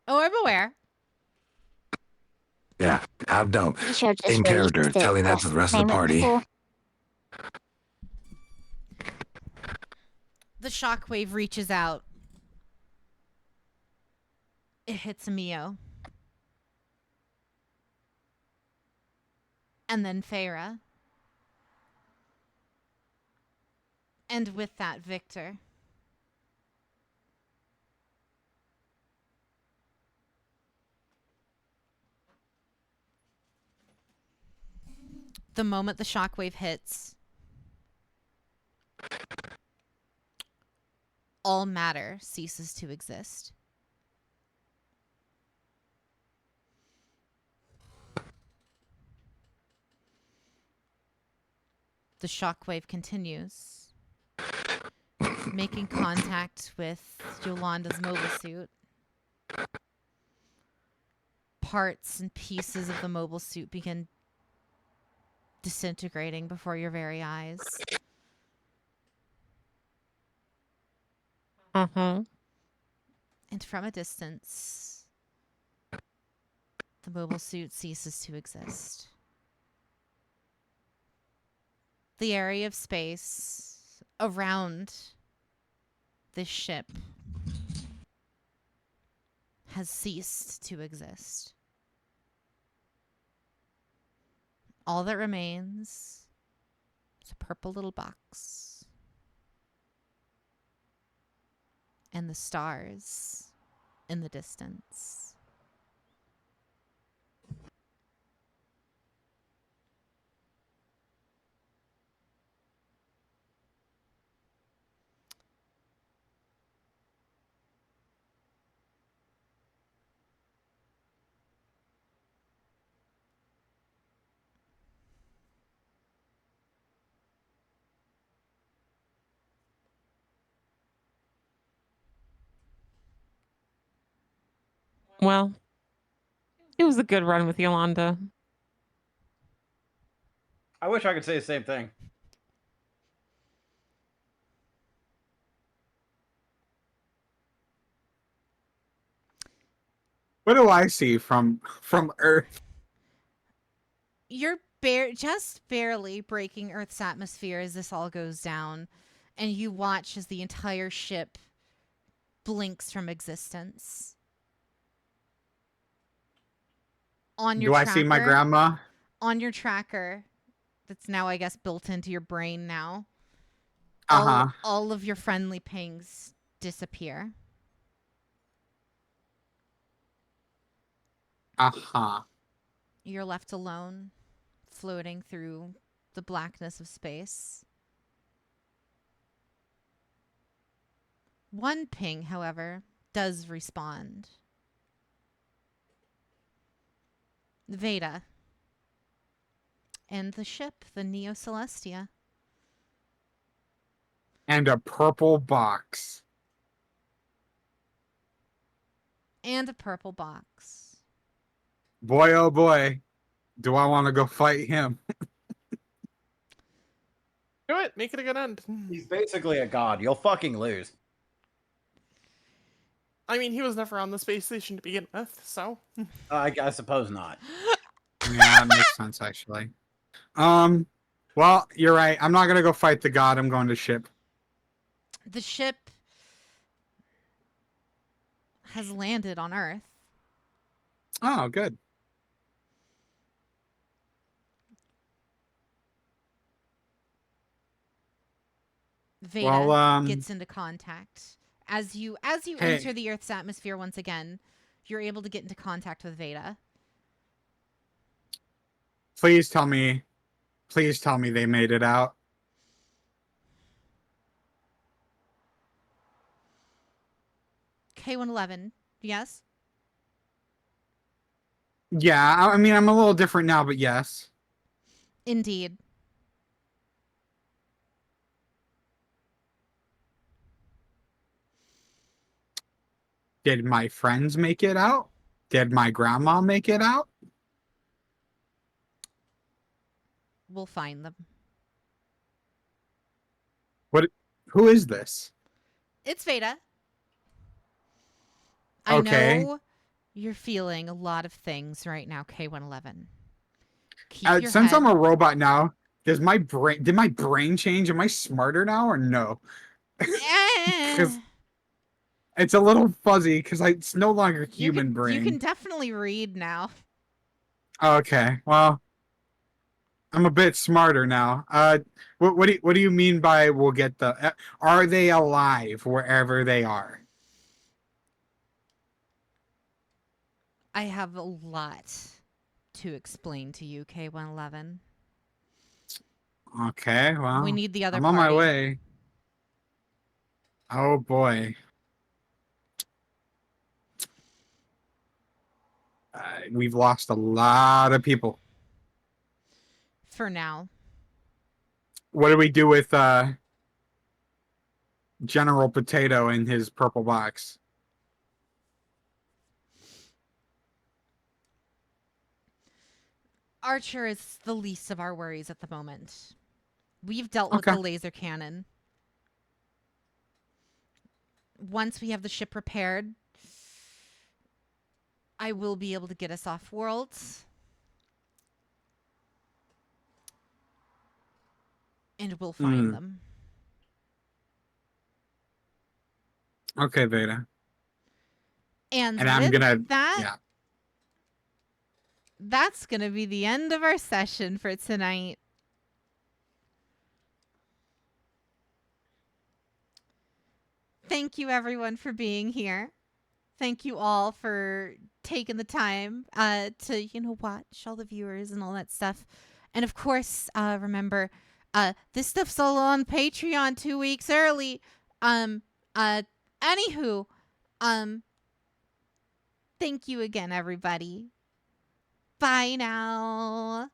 Oh, I'm aware. Yeah, how dope. You should just Same release character, it. telling that to the rest of Name the it party. cool. The shockwave reaches out. It hits Mio. And then Feyre. And with that, Victor. The moment the shockwave hits, all matter ceases to exist. The shockwave continues, making contact with Yolanda's mobile suit. Parts and pieces of the mobile suit begin disintegrating before your very eyes. Mm-hmm. And from a distance, the mobile suit ceases to exist. The area of space around this ship has ceased to exist. All that remains is a purple little box and the stars in the distance. Well, it was a good run with Yolanda. I wish I could say the same thing. What do I see from Earth? You're just barely breaking Earth's atmosphere as this all goes down, and you watch as the entire ship blinks from existence. On your Do I tracker, see my grandma? on your tracker, that's now I guess built into your brain now. Uh-huh. All of your friendly pings disappear. Uh-huh. You're left alone, floating through the blackness of space. One ping, however, does respond. Veda. And the ship, the Neo Celestia. And a purple box. And a purple box. Boy, oh boy. Do I want to go fight him? Do it. Make it a good end. He's basically a god. You'll fucking lose. I mean, he was never on the space station to begin with, so. I suppose not. Yeah, it makes sense, actually. Well, you're right. I'm not going to go fight the god. I'm going to ship. The ship has landed on Earth. Oh, good. Veda gets into contact. As you Hey. enter the Earth's atmosphere once again, you're able to get into contact with Veda. Please tell me they made it out. K111. Yes? Yeah, I mean, I'm a little different now, but yes. Indeed. Did my friends make it out? Did my grandma make it out? We'll find them. What? Who is this? It's Veda. I Okay. know you're feeling a lot of things right now, K111. Keep your Since head. I'm a robot now, did my brain change? Am I smarter now or no? Because Eh. it's a little fuzzy because it's no longer You human can you can brain. definitely read now. Okay, well, I'm a bit smarter now. What do you mean by we'll get the? Are they alive wherever they are? I have a lot to explain to you, K111. Okay, We well, need the other I'm on my party. way. Oh boy. We've lost a lot of people. For now. What do we do with General Potato in his purple box? Archer is the least of our worries at the moment. We've dealt with Okay. the laser cannon. Once we have the ship repaired, I will be able to get us off worlds. And we'll find them. Okay, Veda. And I'm with gonna that, yeah. that's going to be the end of our session for tonight. Thank you, everyone, for being here. Thank you all for taking the time to, watch all the viewers and all that stuff. And of course, remember, this stuff's all on Patreon 2 weeks early. Anywho, thank you again, everybody. Bye now.